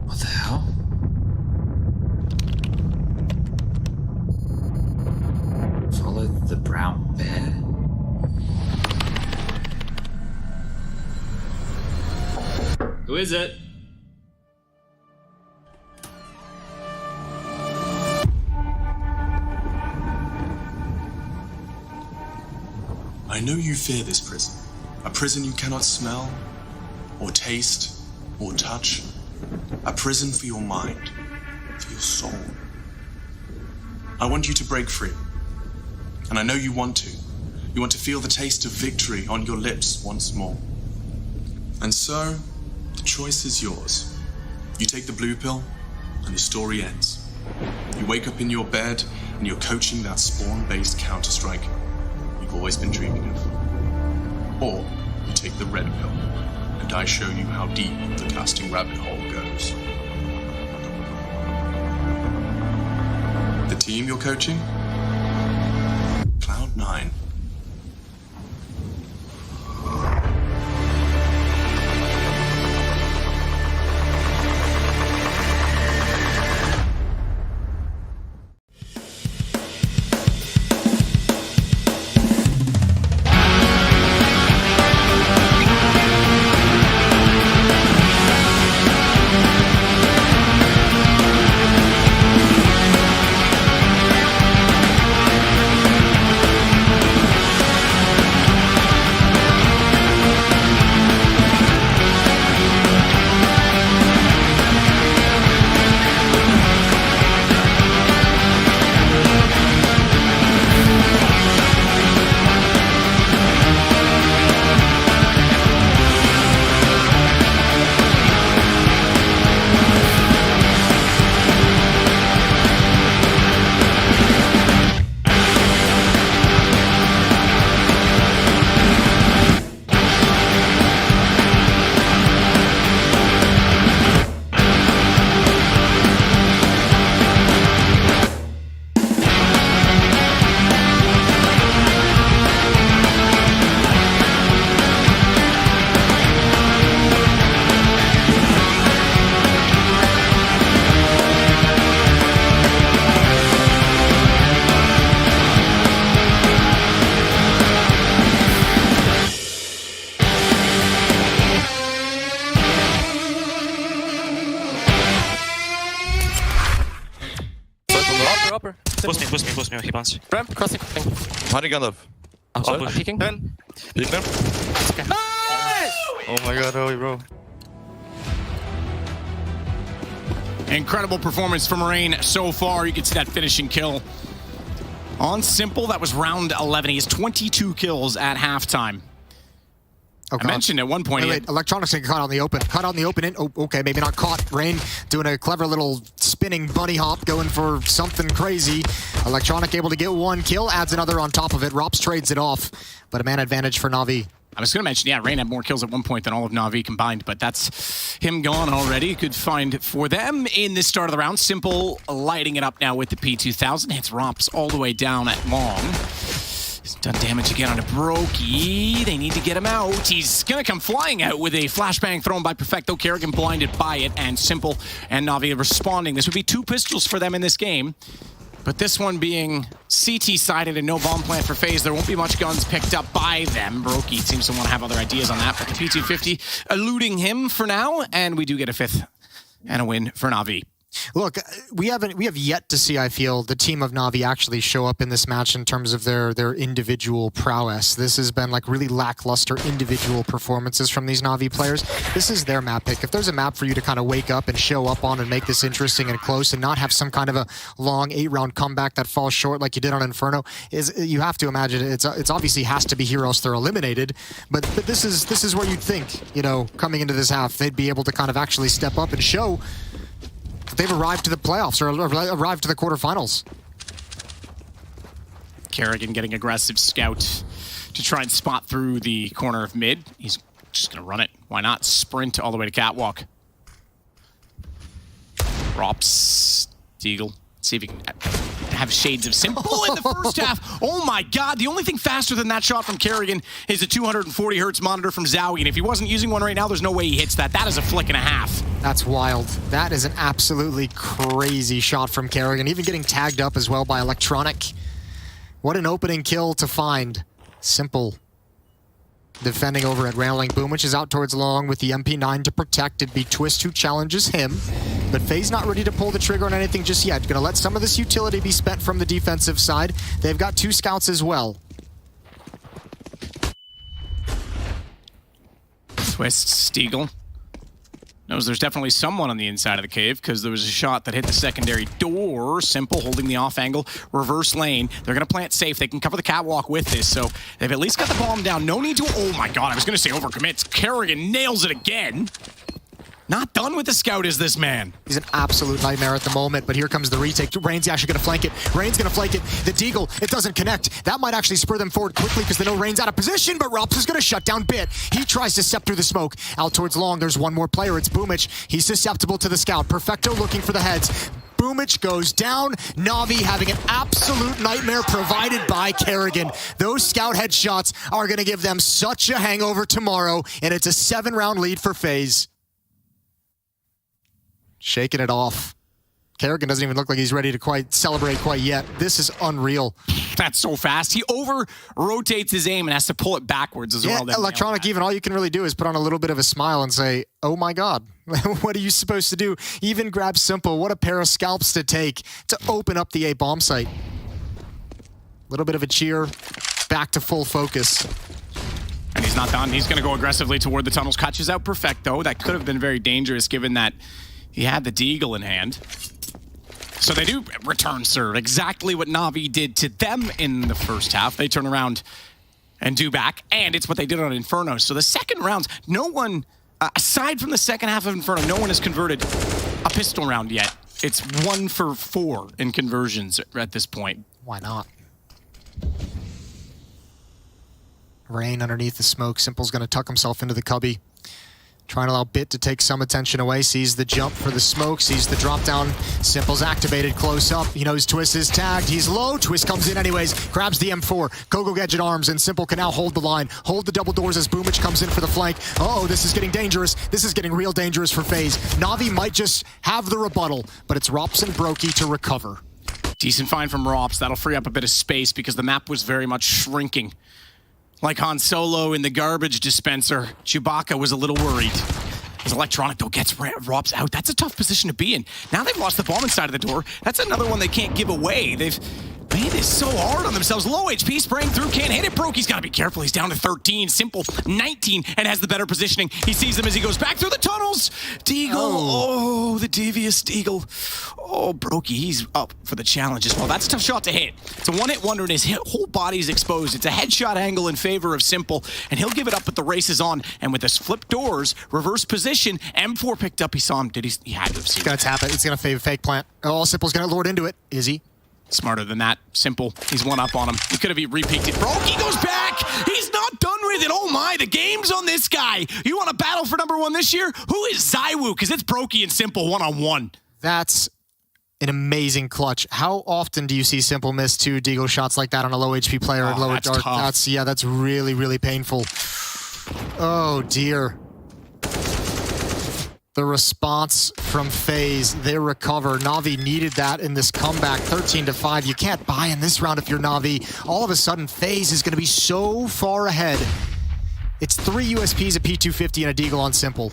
What the hell? Follow the brown bear? Who is it? I know you fear this prison. A prison you cannot smell, or taste, or touch. A prison for your mind, for your soul. I want you to break free. And I know you want to. You want to feel the taste of victory on your lips once more. And so, the choice is yours. You take the blue pill, and the story ends. You wake up in your bed, and you're coaching that spawn-based Counter-Strike you've always been dreaming of. Or you take the red pill, and I show you how deep the casting rabbit hole goes. The team you're coaching? Cloud9. No, he plants. Ramp, crossing. Honey gun up. I'm peeking. 10. Peek them. Oh my god, holy bro. Incredible performance from Rain so far. You can see that finishing kill. On Simple, that was round 11. He has 22 kills at halftime. Oh, I mentioned at one point... Wait, Electronics getting caught out in the open. Caught out in the open. Oh, okay, maybe not caught. Rain doing a clever little spinning bunny hop, going for something crazy. Electronic able to get one kill, adds another on top of it. Rops trades it off, but a man advantage for NaVi. I was going to mention, yeah, Rain had more kills at one point than all of NaVi combined, but that's him gone already. Good find for them in this start of the round. Simple lighting it up now with the P2000. Hits Rops all the way down at long. He's done damage again on a Brokey. They need to get him out. He's going to come flying out with a flashbang thrown by Perfecto. Kerrigan blinded by it, and Simple and NaVi responding. This would be 2 pistols for them in this game. But this one being CT-sided and no bomb plant for FaZe, there won't be much guns picked up by them. Brokey seems to want to have other ideas on that, but the P250 eluding him for now, and we do get a 5th and a win for NaVi. Look, we have yet to see, I feel, the team of NaVi actually show up in this match in terms of their individual prowess. This has been like really lackluster individual performances from these NaVi players. This is their map pick. If there's a map for you to kind of wake up and show up on and make this interesting and close and not have some kind of a long 8-round comeback that falls short like you did on Inferno, you have to imagine it's obviously has to be Heroes they're eliminated, but this is where you'd think, you know, coming into this half, they'd be able to kind of actually step up and show they've arrived to the playoffs or arrived to the quarterfinals. Kerrigan getting aggressive scout to try and spot through the corner of mid. He's just going to run it. Why not? Sprint all the way to Catwalk. Rops, Deagle. See if he can have shades of Simple in the first half. Oh my god, the only thing faster than that shot from Kerrigan is a 240 hertz monitor from Zowie, and if he wasn't using one right now, there's no way he hits that. That is a flick and a half. That's wild. That is an absolutely crazy shot from Kerrigan, even getting tagged up as well by Electronic. What an opening kill to find. Simple defending over at Railing. Boomich is out towards long with the MP9 to protect. It'd be Twist who challenges him. But FaZe not ready to pull the trigger on anything just yet. Gonna let some of this utility be spent from the defensive side. They've got 2 scouts as well. Twist, Steagle. Knows there's definitely someone on the inside of the cave because there was a shot that hit the secondary door. Simple holding the off angle, reverse lane. They're going to plant safe. They can cover the catwalk with this, so they've at least got the bomb down. No need to, oh my god, I was going to say overcommits. Kerrigan nails it again. Not done with the scout is this man. He's an absolute nightmare at the moment, but here comes the retake. Rain's actually going to flank it. Rain's going to flank it. The Deagle, it doesn't connect. That might actually spur them forward quickly because they know Rain's out of position, but Rops is going to shut down Bit. He tries to step through the smoke. Out towards long, there's one more player. It's Boomich. He's susceptible to the scout. Perfecto looking for the heads. Boomich goes down. NaVi having an absolute nightmare provided by Kerrigan. Those scout headshots are going to give them such a hangover tomorrow, and it's a 7-round lead for FaZe. Shaking it off. Kerrigan doesn't even look like he's ready to quite celebrate quite yet. This is unreal. That's so fast. He over-rotates his aim and has to pull it backwards as well. Electronic, even all you can really do is put on a little bit of a smile and say, oh my god, what are you supposed to do? Even grab Simple. What a pair of scalps to take to open up the A bomb site. Little bit of a cheer. Back to full focus. And he's not done. He's going to go aggressively toward the tunnels. Catches out Perfecto. That could have been very dangerous given that he had the Deagle in hand. So they do return serve. Exactly what NaVi did to them in the first half. They turn around and do back, and it's what they did on Inferno. So the second rounds, no one, aside from the second half of Inferno, no one has converted a pistol round yet. It's 1 for 4 in conversions at this point. Why not? Rain underneath the smoke. Simple's going to tuck himself into the cubby. Trying to allow Bit to take some attention away. Sees the jump for the smoke. Sees the drop down. Simple's activated close up. He knows Twist is tagged. He's low. Twist comes in anyways. Grabs the M4. Gogo Gadget arms. And Simple can now hold the line. Hold the double doors as Boomich comes in for the flank. Uh-oh, this is getting dangerous. This is getting real dangerous for FaZe. NaVi might just have the rebuttal. But it's Rops and Brokey to recover. Decent find from Rops. That'll free up a bit of space because the map was very much shrinking. Like Han Solo in the garbage dispenser, Chewbacca was a little worried. As Electronic, though, gets Rops out. That's a tough position to be in. Now they've lost the bomb inside of the door. That's another one they can't give away. They've Man, is so hard on themselves. Low HP, spraying through, can't hit it. Broky's got to be careful. He's down to 13. Simple, 19, and has the better positioning. He sees them as he goes back through the tunnels. Deagle, oh, the devious Deagle. Oh, Brokey, he's up for the challenge as well. That's a tough shot to hit. It's a one-hit wonder, and his whole body's exposed. It's a headshot angle in favor of Simple, and he'll give it up with the races on. And with this flip doors, reverse position, M4 picked up. He saw him. He had to have seen it. It's going to tap it. It's going to fake plant. Oh, Simple's going to lure into it. Is he? Smarter than that. Simple. He's one up on him. He could have re-peeked it. Brokey goes back. He's not done with it. Oh my, the game's on this guy. You want to battle for #1 this year? Who is Zywoo? Because it's Brokey and Simple one-on-one. That's an amazing clutch. How often do you see Simple miss 2 Deagle shots like that on a low HP player and lower dark? That's really, really painful. Oh dear. The response from FaZe, they recover. NaVi needed that in this comeback, 13-5. You can't buy in this round if you're NaVi. All of a sudden, FaZe is going to be so far ahead. It's 3 USPs, a P250, and a Deagle on Simple.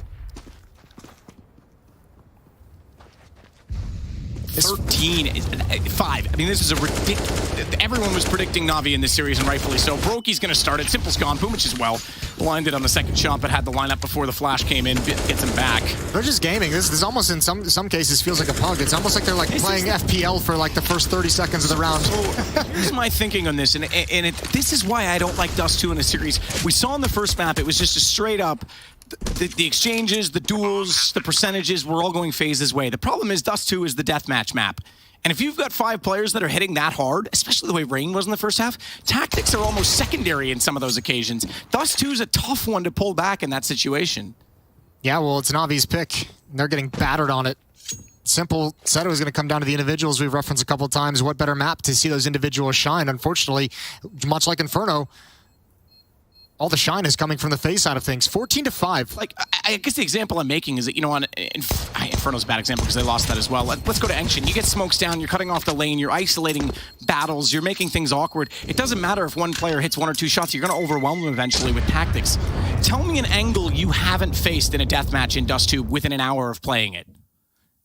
13-5. I mean, this is a ridiculous. Everyone was predicting NaVi in this series, and rightfully so. Brokey's going to start it. Simple's gone. Boomich as well. Blinded on the second shot, but had the lineup before the flash came in. Gets him back. They're just gaming. This almost, in some cases, feels like a pug. It's almost like they're playing FPL for like the first 30 seconds of the round. Here's my thinking on this, and this is why I don't like Dust 2 in a series. We saw in the first map, it was just a straight up. The exchanges, the duels, the percentages were all going FaZe's way. The problem is Dust 2 is the deathmatch map. And if you've got 5 players that are hitting that hard, especially the way Rain was in the first half, tactics are almost secondary in some of those occasions. Dust 2 is a tough one to pull back in that situation. Yeah, well, it's NaVi's pick. They're getting battered on it. Simple said it was going to come down to the individuals we've referenced a couple of times. What better map to see those individuals shine? Unfortunately, much like Inferno, all the shine is coming from the FaZe side of things. 14-5. Like, I guess the example I'm making is that, you know, on Inferno's a bad example because they lost that as well. Let's go to Ancient. You get smokes down, you're cutting off the lane, you're isolating battles, you're making things awkward. It doesn't matter if one player hits 1 or 2 shots, you're going to overwhelm them eventually with tactics. Tell me an angle you haven't faced in a deathmatch in Dust 2 within an hour of playing it.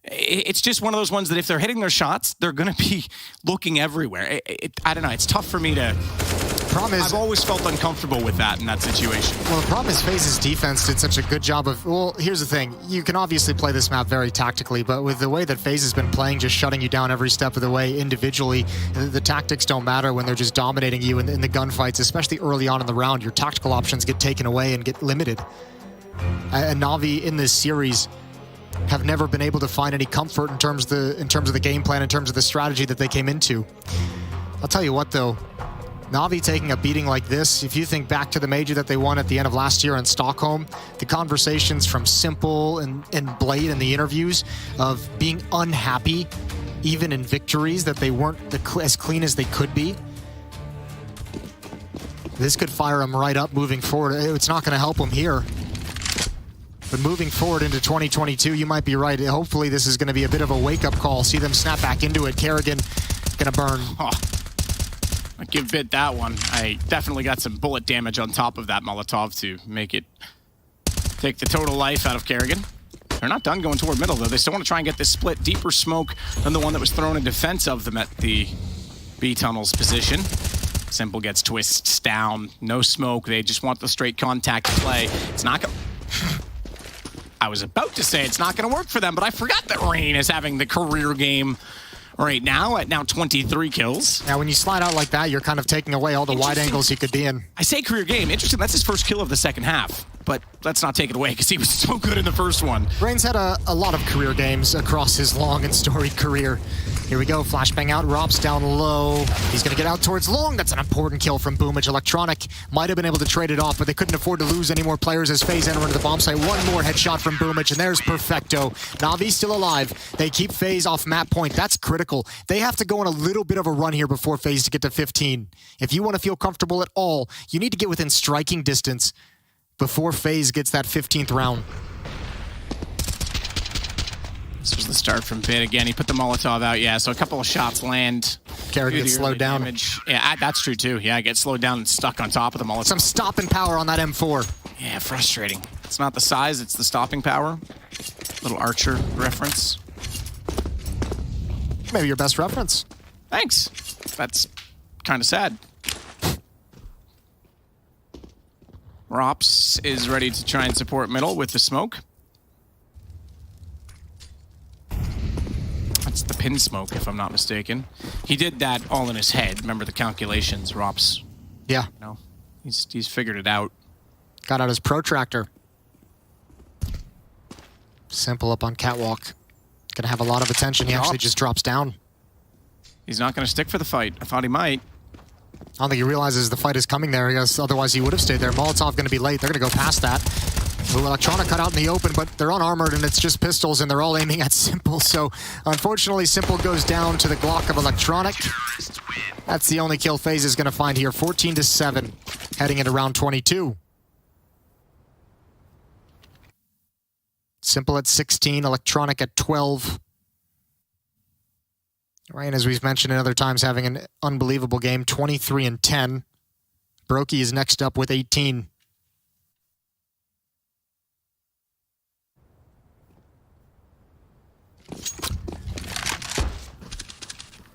It's just one of those ones that if they're hitting their shots, they're going to be looking everywhere. I don't know. It's tough for me to... I've always felt uncomfortable with that in that situation. Well, the problem is FaZe's defense did such a good job of... Well, here's the thing. You can obviously play this map very tactically, but with the way that FaZe has been playing, just shutting you down every step of the way individually, the tactics don't matter when they're just dominating you in the gunfights, especially early on in the round. Your tactical options get taken away and get limited. And NaVi in this series have never been able to find any comfort in terms of the game plan, in terms of the strategy that they came into. I'll tell you what, though. NaVi taking a beating like this, if you think back to the major that they won at the end of last year in Stockholm, the conversations from Simple and Blade in the interviews of being unhappy, even in victories, that they weren't as clean as they could be. This could fire them right up moving forward. It's not going to help them here. But moving forward into 2022, you might be right. Hopefully this is going to be a bit of a wake-up call. See them snap back into it. Kerrigan going to burn. I give Bit that one. I definitely got some bullet damage on top of that Molotov to make it take the total life out of Kerrigan. They're not done going toward middle, though. They still want to try and get this split. Deeper smoke than the one that was thrown in defense of them at the B tunnel's position. Simple gets twists down. No smoke. They just want the straight contact play. It's not going I was about to say it's not going to work for them, but I forgot that Rain is having the career game right now at 23 kills. Now, when you slide out like that, you're kind of taking away all the wide angles he could be in. I say career game. Interesting, that's his first kill of the second half. But let's not take it away because he was so good in the first one. Rain's had a lot of career games across his long and storied career. Here we go, flashbang out, Rob's down low. He's gonna get out towards long. That's an important kill from Boomich. Electronic might have been able to trade it off, but they couldn't afford to lose any more players as FaZe enter into the bomb site. One more headshot from Boomich, and there's Perfecto. NaVi's still alive. They keep FaZe off map point. That's critical. They have to go on a little bit of a run here before FaZe to get to 15. If you want to feel comfortable at all, you need to get within striking distance before FaZe gets that 15th round. This was the start from Bit again. He put the Molotov out, yeah, so a couple of shots land. Kerrigan gets slowed down. Damage. Yeah, that's true too. Yeah, get slowed down and stuck on top of the Molotov. Some stopping power on that M4. Yeah, frustrating. It's not the size, it's the stopping power. Little Archer reference. Maybe your best reference. Thanks. That's kind of sad. Rops is ready to try and support middle with the smoke. That's the pin smoke, if I'm not mistaken. He did that all in his head. Remember the calculations, Rops. Yeah. You know, he's figured it out. Got out his protractor. Simple up on catwalk. Gonna have a lot of attention. He actually just drops down. He's not gonna stick for the fight. I thought he might. I don't think he realizes the fight is coming there. Otherwise, he would have stayed there. Molotov going to be late. They're going to go past that. Ooh, Electronic cut out in the open, but they're unarmored, and it's just pistols, and they're all aiming at Simple. So, unfortunately, Simple goes down to the Glock of Electronic. That's the only kill FaZe is going to find here. 14-7, heading into round 22. Simple at 16, Electronic at 12. Ryan, as we've mentioned in other times, having an unbelievable game, 23-10. Brokey is next up with 18.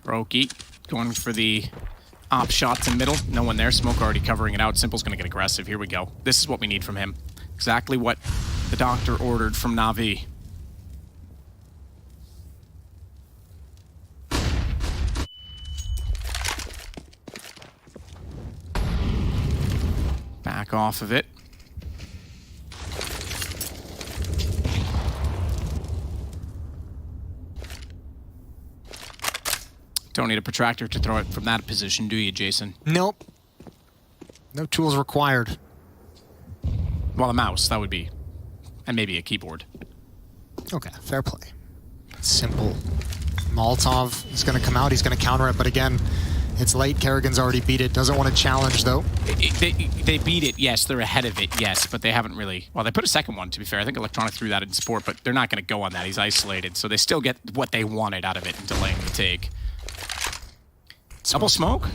Brokey going for the op shots in middle. No one there. Smoke already covering it out. Simple's going to get aggressive. Here we go. This is what we need from him. Exactly what the doctor ordered from NaVi. Back off of it. Don't need a protractor to throw it from that position, do you, Jason? Nope. No tools required. Well, a mouse, that would be. And maybe a keyboard. Okay, fair play. Simple. Molotov is going to come out. He's going to counter it, but again, it's late. Kerrigan's already beat it. Doesn't want to challenge, though. They beat it, yes. They're ahead of it, yes. But they haven't really... Well, they put a second one, to be fair. I think Electronic threw that in support, but they're not going to go on that. He's isolated. So they still get what they wanted out of it and delaying the take. Double smoke?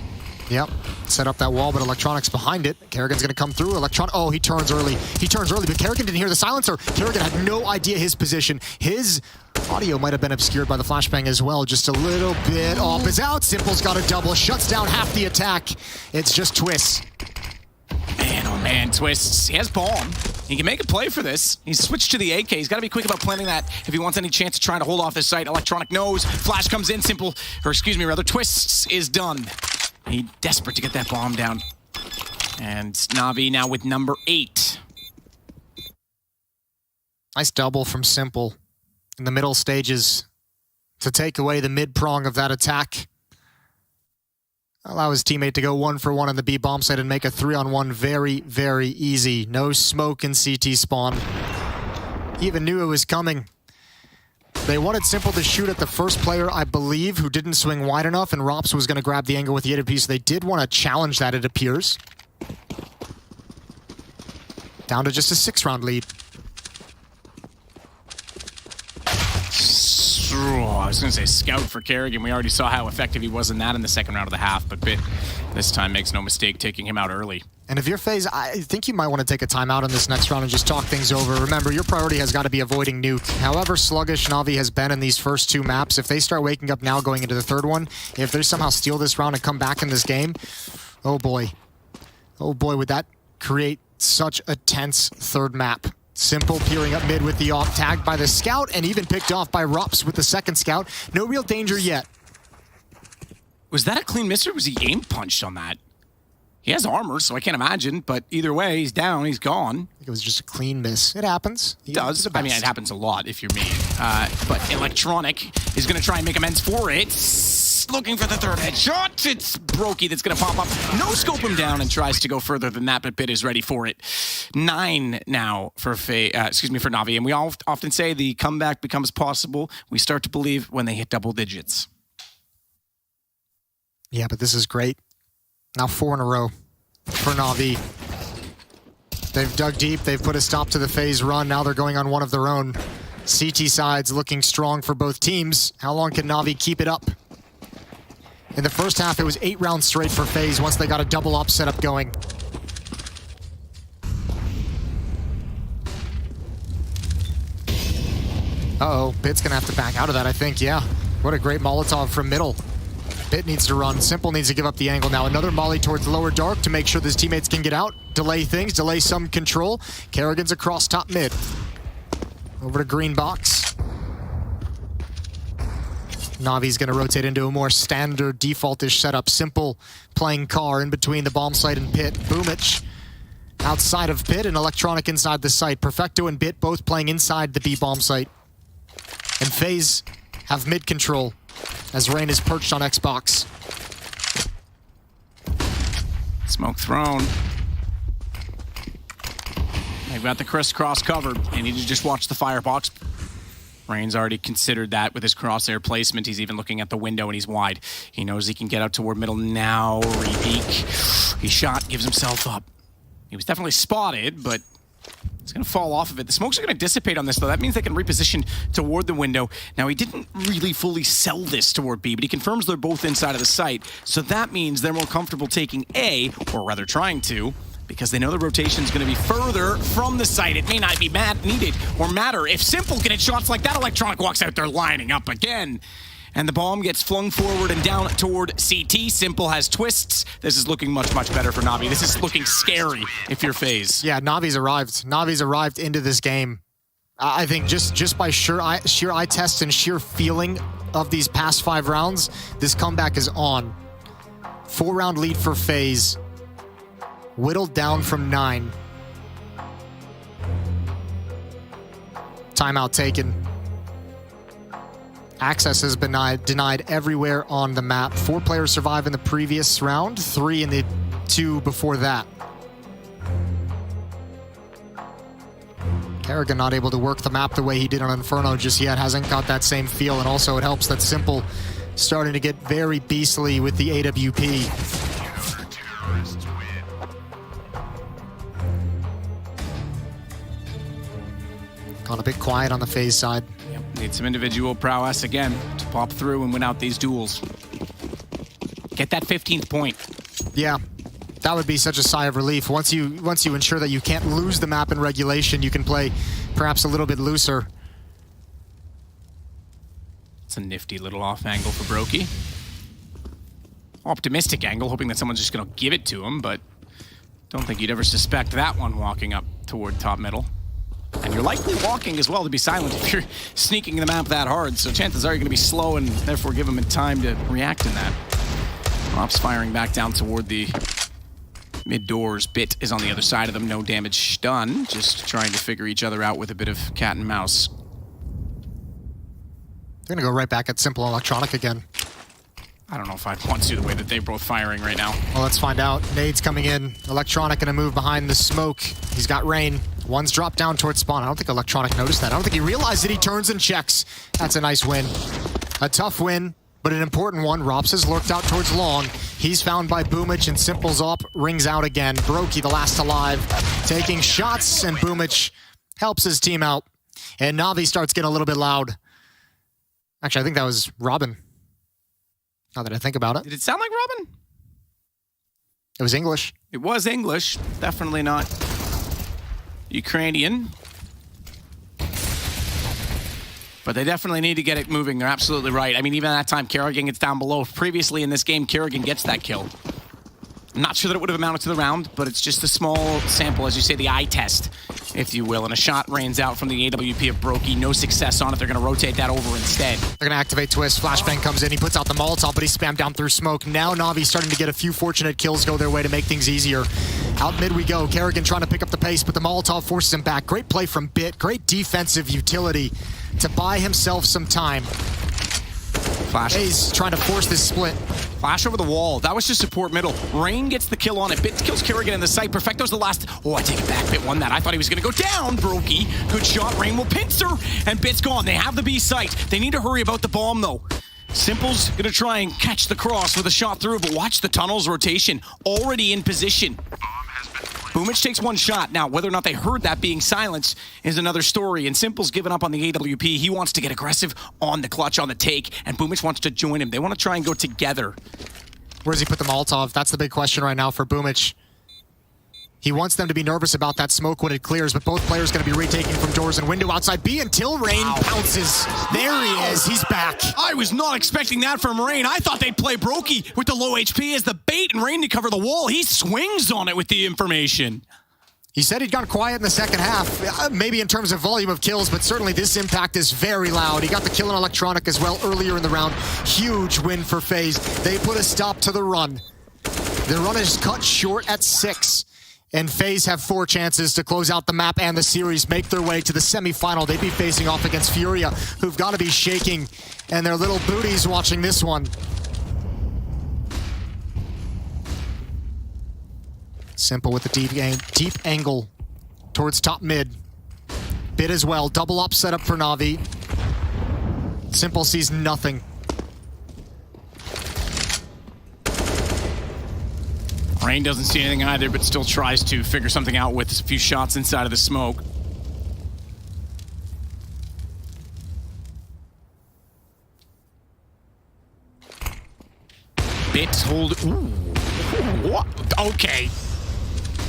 Yep. Set up that wall, but Electronic's behind it. Kerrigan's going to come through. Electronic... Oh, he turns early. He turns early, but Kerrigan didn't hear the silencer. Kerrigan had no idea his position. His audio might have been obscured by the flashbang as well. Just a little bit off. Is out. Simple's got a double. Shuts down half the attack. It's just Twists. Man, oh man, Twists. He has bomb. He can make a play for this. He's switched to the AK. He's got to be quick about planning that if he wants any chance of trying to hold off this site. Electronic knows. Flash comes in. Simple, or excuse me, rather, Twists is done. He's desperate to get that bomb down. And NaVi now with number 8. Nice double from Simple in the middle stages to take away the mid-prong of that attack. Allow his teammate to go 1-for-1 on the B bomb site and make a 3-on-1 very, very easy. No smoke in CT spawn. He even knew it was coming. They wanted Simple to shoot at the first player, I believe, who didn't swing wide enough, and Rops was going to grab the angle with the AWP, so they did want to challenge that, it appears. Down to just a 6-round lead. I was going to say scout for Kerrigan. We already saw how effective he was in that in the second round of the half, but Bit this time makes no mistake taking him out early. And if you're FaZe, I think you might want to take a timeout in this next round and just talk things over. Remember, your priority has got to be avoiding nuke. However sluggish NaVi has been in these first 2 maps, if they start waking up now going into the third one, if they somehow steal this round and come back in this game, oh boy. Oh boy, would that create such a tense third map. Simple peering up mid with the off, tagged by the scout, and even picked off by Rops with the second scout. No real danger yet. Was that a clean miss or was he aim punched on that? He has armor, so I can't imagine, but either way, he's down, he's gone. I think it was just a clean miss. It happens. It does. I mean, it happens a lot if you're me. But Electronic is going to try and make amends for it. Looking for the third headshot. It's Brokey that's going to pop up. No scope him down and tries to go further than that, but Bit is ready for it. 9 now for for NaVi. And we all often say the comeback becomes possible. We start to believe when they hit double digits. Yeah, but this is great. Now 4 in a row for NaVi. They've dug deep. They've put a stop to the FaZe run. Now they're going on one of their own. CT sides looking strong for both teams. How long can NaVi keep it up? In the first half, it was 8 rounds straight for FaZe once they got a double up setup going. Uh-oh, Bit's gonna have to back out of that, I think, yeah. What a great Molotov from middle. Bit needs to run. Simple needs to give up the angle now. Another molly towards lower dark to make sure his teammates can get out. Delay things, delay some control. Kerrigan's across top mid. Over to green box. Navi's going to rotate into a more standard default-ish setup. Simple playing car in between the bomb site and Pit. Boomich outside of Pit and Electronic inside the site. Perfecto and Bit both playing inside the B bomb site. And FaZe have mid control as Rain is perched on Xbox. Smoke thrown. They've got the crisscross covered. They need to just watch the firebox. Rain's already considered that with his crosshair placement. He's even looking at the window and he's wide. He knows he can get out toward middle now. Repeak. He shot, gives himself up. He was definitely spotted, but it's going to fall off of it. The smokes are going to dissipate on this, though. That means they can reposition toward the window. Now, he didn't really fully sell this toward B, but he confirms they're both inside of the site. So that means they're more comfortable taking A, or rather trying to, because they know the rotation is going to be further from the site. It may not be needed or matter. If Simple can hit shots like that, Electronic walks out there lining up again. And the bomb gets flung forward and down toward CT. Simple has twists. This is looking much, much better for Navi. This is looking scary if you're FaZe. Yeah, Navi's arrived. Navi's arrived into this game. I think just by sheer eye test and sheer feeling of these past 5 rounds, this comeback is on. 4-round lead for FaZe. Whittled down from 9. Timeout taken. Access has been denied everywhere on the map. 4 players survive in the previous round, 3 in the 2 before that. Kerrigan not able to work the map the way he did on Inferno just yet. Hasn't got that same feel, and also it helps that Simple starting to get very beastly with the AWP. Gone a bit quiet on the FaZe side. Need some individual prowess again to pop through and win out these duels. Get that 15th point. Yeah, that would be such a sigh of relief. Once you ensure that you can't lose the map in regulation, you can play perhaps a little bit looser. It's a nifty little off angle for Brokey. Optimistic angle, hoping that someone's just going to give it to him, but don't think you'd ever suspect that one walking up toward top middle. And you're likely walking as well to be silent if you're sneaking the map that hard, so chances are you're going to be slow and therefore give him time to react in that. Ops firing back down toward the mid doors. Bit is on the other side of them, no damage done. Just trying to figure each other out with a bit of cat and mouse. They're going to go right back at Simple Electronic again. I don't know if I'd want to the way that they're both firing right now. Well, let's find out. Nades coming in. Electronic going to move behind the smoke. He's got Rain. One's dropped down towards spawn. I don't think Electronic noticed that. I don't think he realized that he turns and checks. That's a nice win. A tough win, but an important one. Rops has lurked out towards long. He's found by Boomich, and Simple's up. Rings out again. Brokey, the last alive, taking shots, and Boomich helps his team out. And Navi starts getting a little bit loud. Actually, I think that was Robin. Now that I think about it. Did it sound like Robin? It was English. It was English. Definitely not Ukrainian. But they definitely need to get it moving. They're absolutely right. I mean, even at that time, Kerrigan gets down below. Previously in this game, Kerrigan gets that kill. I'm not sure that it would have amounted to the round, but it's just a small sample, as you say, the eye test, if you will. And a shot rains out from the AWP of Brokey. No success on it. They're going to rotate that over instead. They're going to activate Twist. Flashbang comes in. He puts out the Molotov, but he's spammed down through smoke. Now Navi's starting to get a few fortunate kills go their way to make things easier. Out mid we go. Kerrigan trying to pick up the pace, but the Molotov forces him back. Great play from Bit. Great defensive utility to buy himself some time. Flash. He's trying to force this split. Flash over the wall. That was just support middle. Rain gets the kill on it. Bit kills Kerrigan in the site. Perfecto's the last. Oh, I take it back. Bit won that. I thought he was going to go down. Brokey. Good shot. Rain will pincer. And Bit's gone. They have the B site. They need to hurry about the bomb, though. Simple's going to try and catch the cross with a shot through, but watch the tunnel's rotation. Already in position. Boomich takes one shot. Now, whether or not they heard that being silenced is another story, and Simple's given up on the AWP. He wants to get aggressive on the clutch, on the take, and Boomich wants to join him. They want to try and go together. Where does he put the Molotov? That's the big question right now for Boomich. He wants them to be nervous about that smoke when it clears, but both players going to be retaking from doors and window outside B until Rain pounces. There he is. He's back. I was not expecting that from Rain. I thought they'd play Brokey with the low HP as the bait and Rain to cover the wall. He swings on it with the information. He said he'd gone quiet in the second half, maybe in terms of volume of kills, but certainly this impact is very loud. He got the kill on Electronic as well earlier in the round. Huge win for FaZe. They put a stop to the run. The run is cut short at 6. And FaZe have 4 chances to close out the map and the series, make their way to the semifinal. They'd be facing off against Furia, who've got to be shaking, and their little booties watching this one. Simple with the deep angle towards top mid. Bit as well, double up setup for Na'Vi. Simple sees nothing. Rain doesn't see anything either, but still tries to figure something out with a few shots inside of the smoke. Bits hold. Ooh. What? Okay.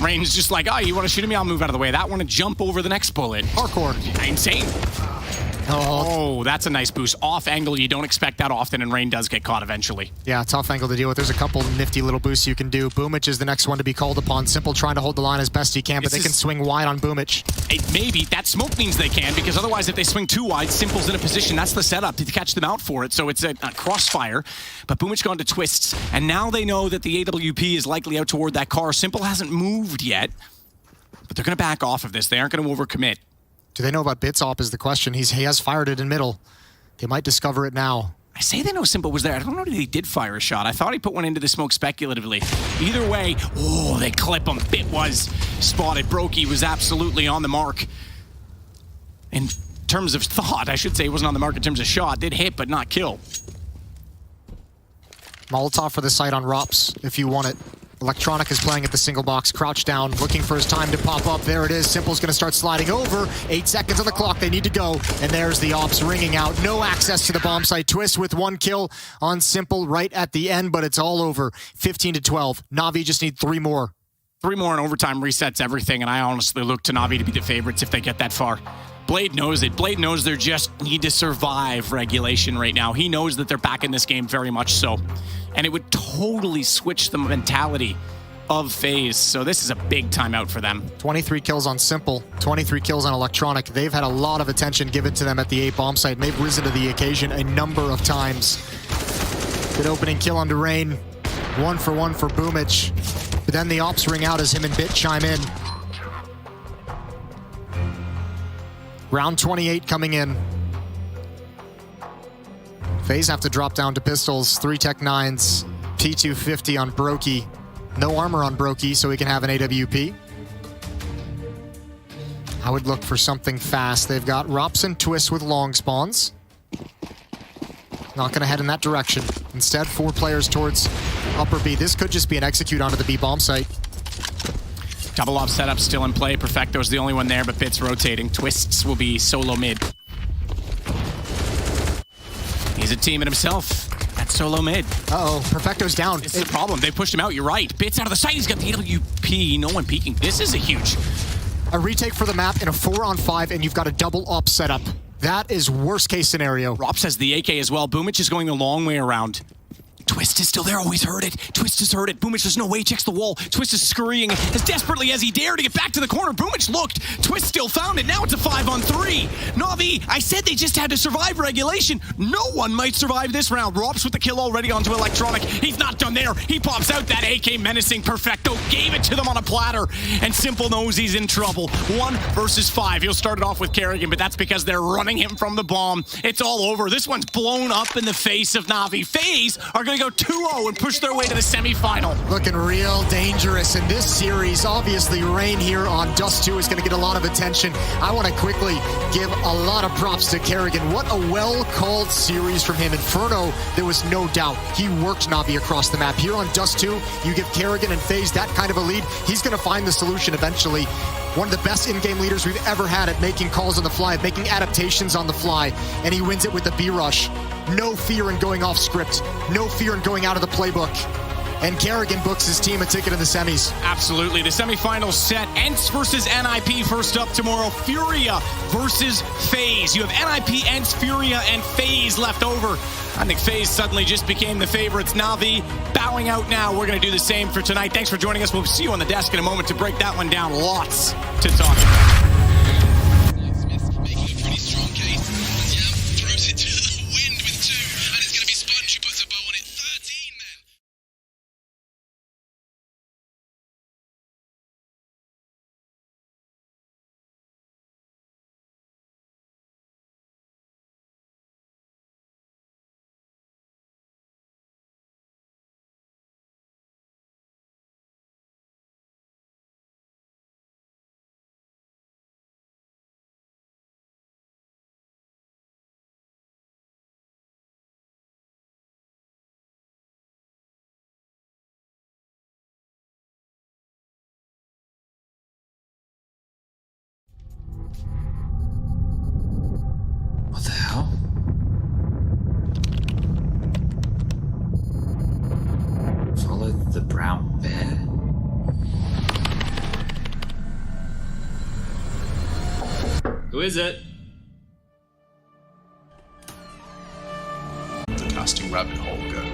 Rain's just like, oh, you want to shoot at me? I'll move out of the way. That one to jump over the next bullet. Hardcore. Insane. Oh, that's a nice boost. Off angle, you don't expect that often, and Rain does get caught eventually. Yeah, tough angle to deal with. There's a couple nifty little boosts you can do. Boomich is the next one to be called upon. Simple trying to hold the line as best he can, but they can swing wide on Boomich. Maybe. That smoke means they can, because otherwise if they swing too wide, Simple's in a position. That's the setup to catch them out for it. So it's a crossfire, but Boomich gone to twists, and now they know that the AWP is likely out toward that car. Simple hasn't moved yet, but they're going to back off of this. They aren't going to overcommit. Do they know about Bits op is the question. He has fired it in middle. They might discover it now. I say they know Simple was there. I don't know if he did fire a shot. I thought he put one into the smoke speculatively. Either way, oh, they clip him. Bit was spotted. Brokey was absolutely on the mark. In terms of thought, I should say he wasn't on the mark in terms of shot. Did hit, but not kill. Molotov for the site on Rops, if you want it. Electronic is playing at the single box, crouched down, looking for his time to pop up. There it is. Simple's going to start sliding over. 8 seconds on the clock. They need to go. And there's the ops ringing out. No access to the bomb site. Twist with 1 kill on Simple right at the end, but it's all over. 15-12. Na'Vi just need 3 more. 3 more in overtime resets everything, and I honestly look to Na'Vi to be the favorites if they get that far. Blade knows it. Blade knows they just need to survive regulation right now. He knows that they're back in this game very much so. And it would totally switch the mentality of FaZe. So this is a big timeout for them. 23 kills on Simple, 23 kills on Electronic. They've had a lot of attention given to them at the 8 bomb site, and they've risen to the occasion a number of times. Good opening kill on Rain. 1 for 1 for Boomich. But then the ops ring out as him and Bit chime in. Round 28 coming in. FaZe have to drop down to pistols, 3 Tech 9s, P250 on Brokey. No armor on Brokey, so he can have an AWP. I would look for something fast. They've got Rops and Twist with long spawns. Not going to head in that direction. Instead, 4 players towards upper B. This could just be an execute onto the B bomb site. Double op setup still in play. Perfecto's the only one there, but Bit's rotating. Twists will be solo mid. He's a team in himself. That's solo mid. Uh-oh, Perfecto's down. This is the problem. They pushed him out. You're right. Bit's out of the site. He's got the AWP. No one peeking. This is a huge... A retake for the map in a 4-on-5, and you've got a double op setup. That is worst case scenario. Rops has the AK as well. Boomich is going a long way around. Twist is still there. Oh, he's heard it. Twist has heard it. Boomich, there's no way. He checks the wall. Twist is scurrying as desperately as he dared to get back to the corner. Boomich looked. Twist still found it. Now it's a 5-on-3. Na'Vi, I said they just had to survive regulation. No one might survive this round. Rops with the kill already onto Electronic. He's not done there. He pops out that AK menacing. Perfecto gave it to them on a platter. And Simple knows he's in trouble. 1 versus 5. He'll start it off with Kerrigan, but that's because they're running him from the bomb. It's all over. This one's blown up in the face of Na'Vi. FaZe are going to go 2-0 and push their way to the semifinal. Looking real dangerous in this series. Obviously, Rain here on Dust 2 is going to get a lot of attention. I want to quickly give a lot of props to Kerrigan. What a well-called series from him. Inferno, there was no doubt. He worked Na'Vi across the map. Here on Dust 2, you give Kerrigan and FaZe that kind of a lead. He's going to find the solution eventually. One of the best in-game leaders we've ever had at making calls on the fly, at making adaptations on the fly, and he wins it with the B-Rush. No fear in going off script. No fear in going out of the playbook. and Kerrigan books his team a ticket in the semis. Absolutely. The semifinals set. ENCE versus NIP first up tomorrow. Furia versus FaZe. You have NIP, ENCE, Furia, and FaZe left over. I think FaZe suddenly just became the favorites. NaVi bowing out now. We're going to do the same for tonight. Thanks for joining us. We'll see you on the desk in a moment to break that one down. Lots to talk about. What the hell? Follow the brown bear? Who is it? The casting rabbit hole go.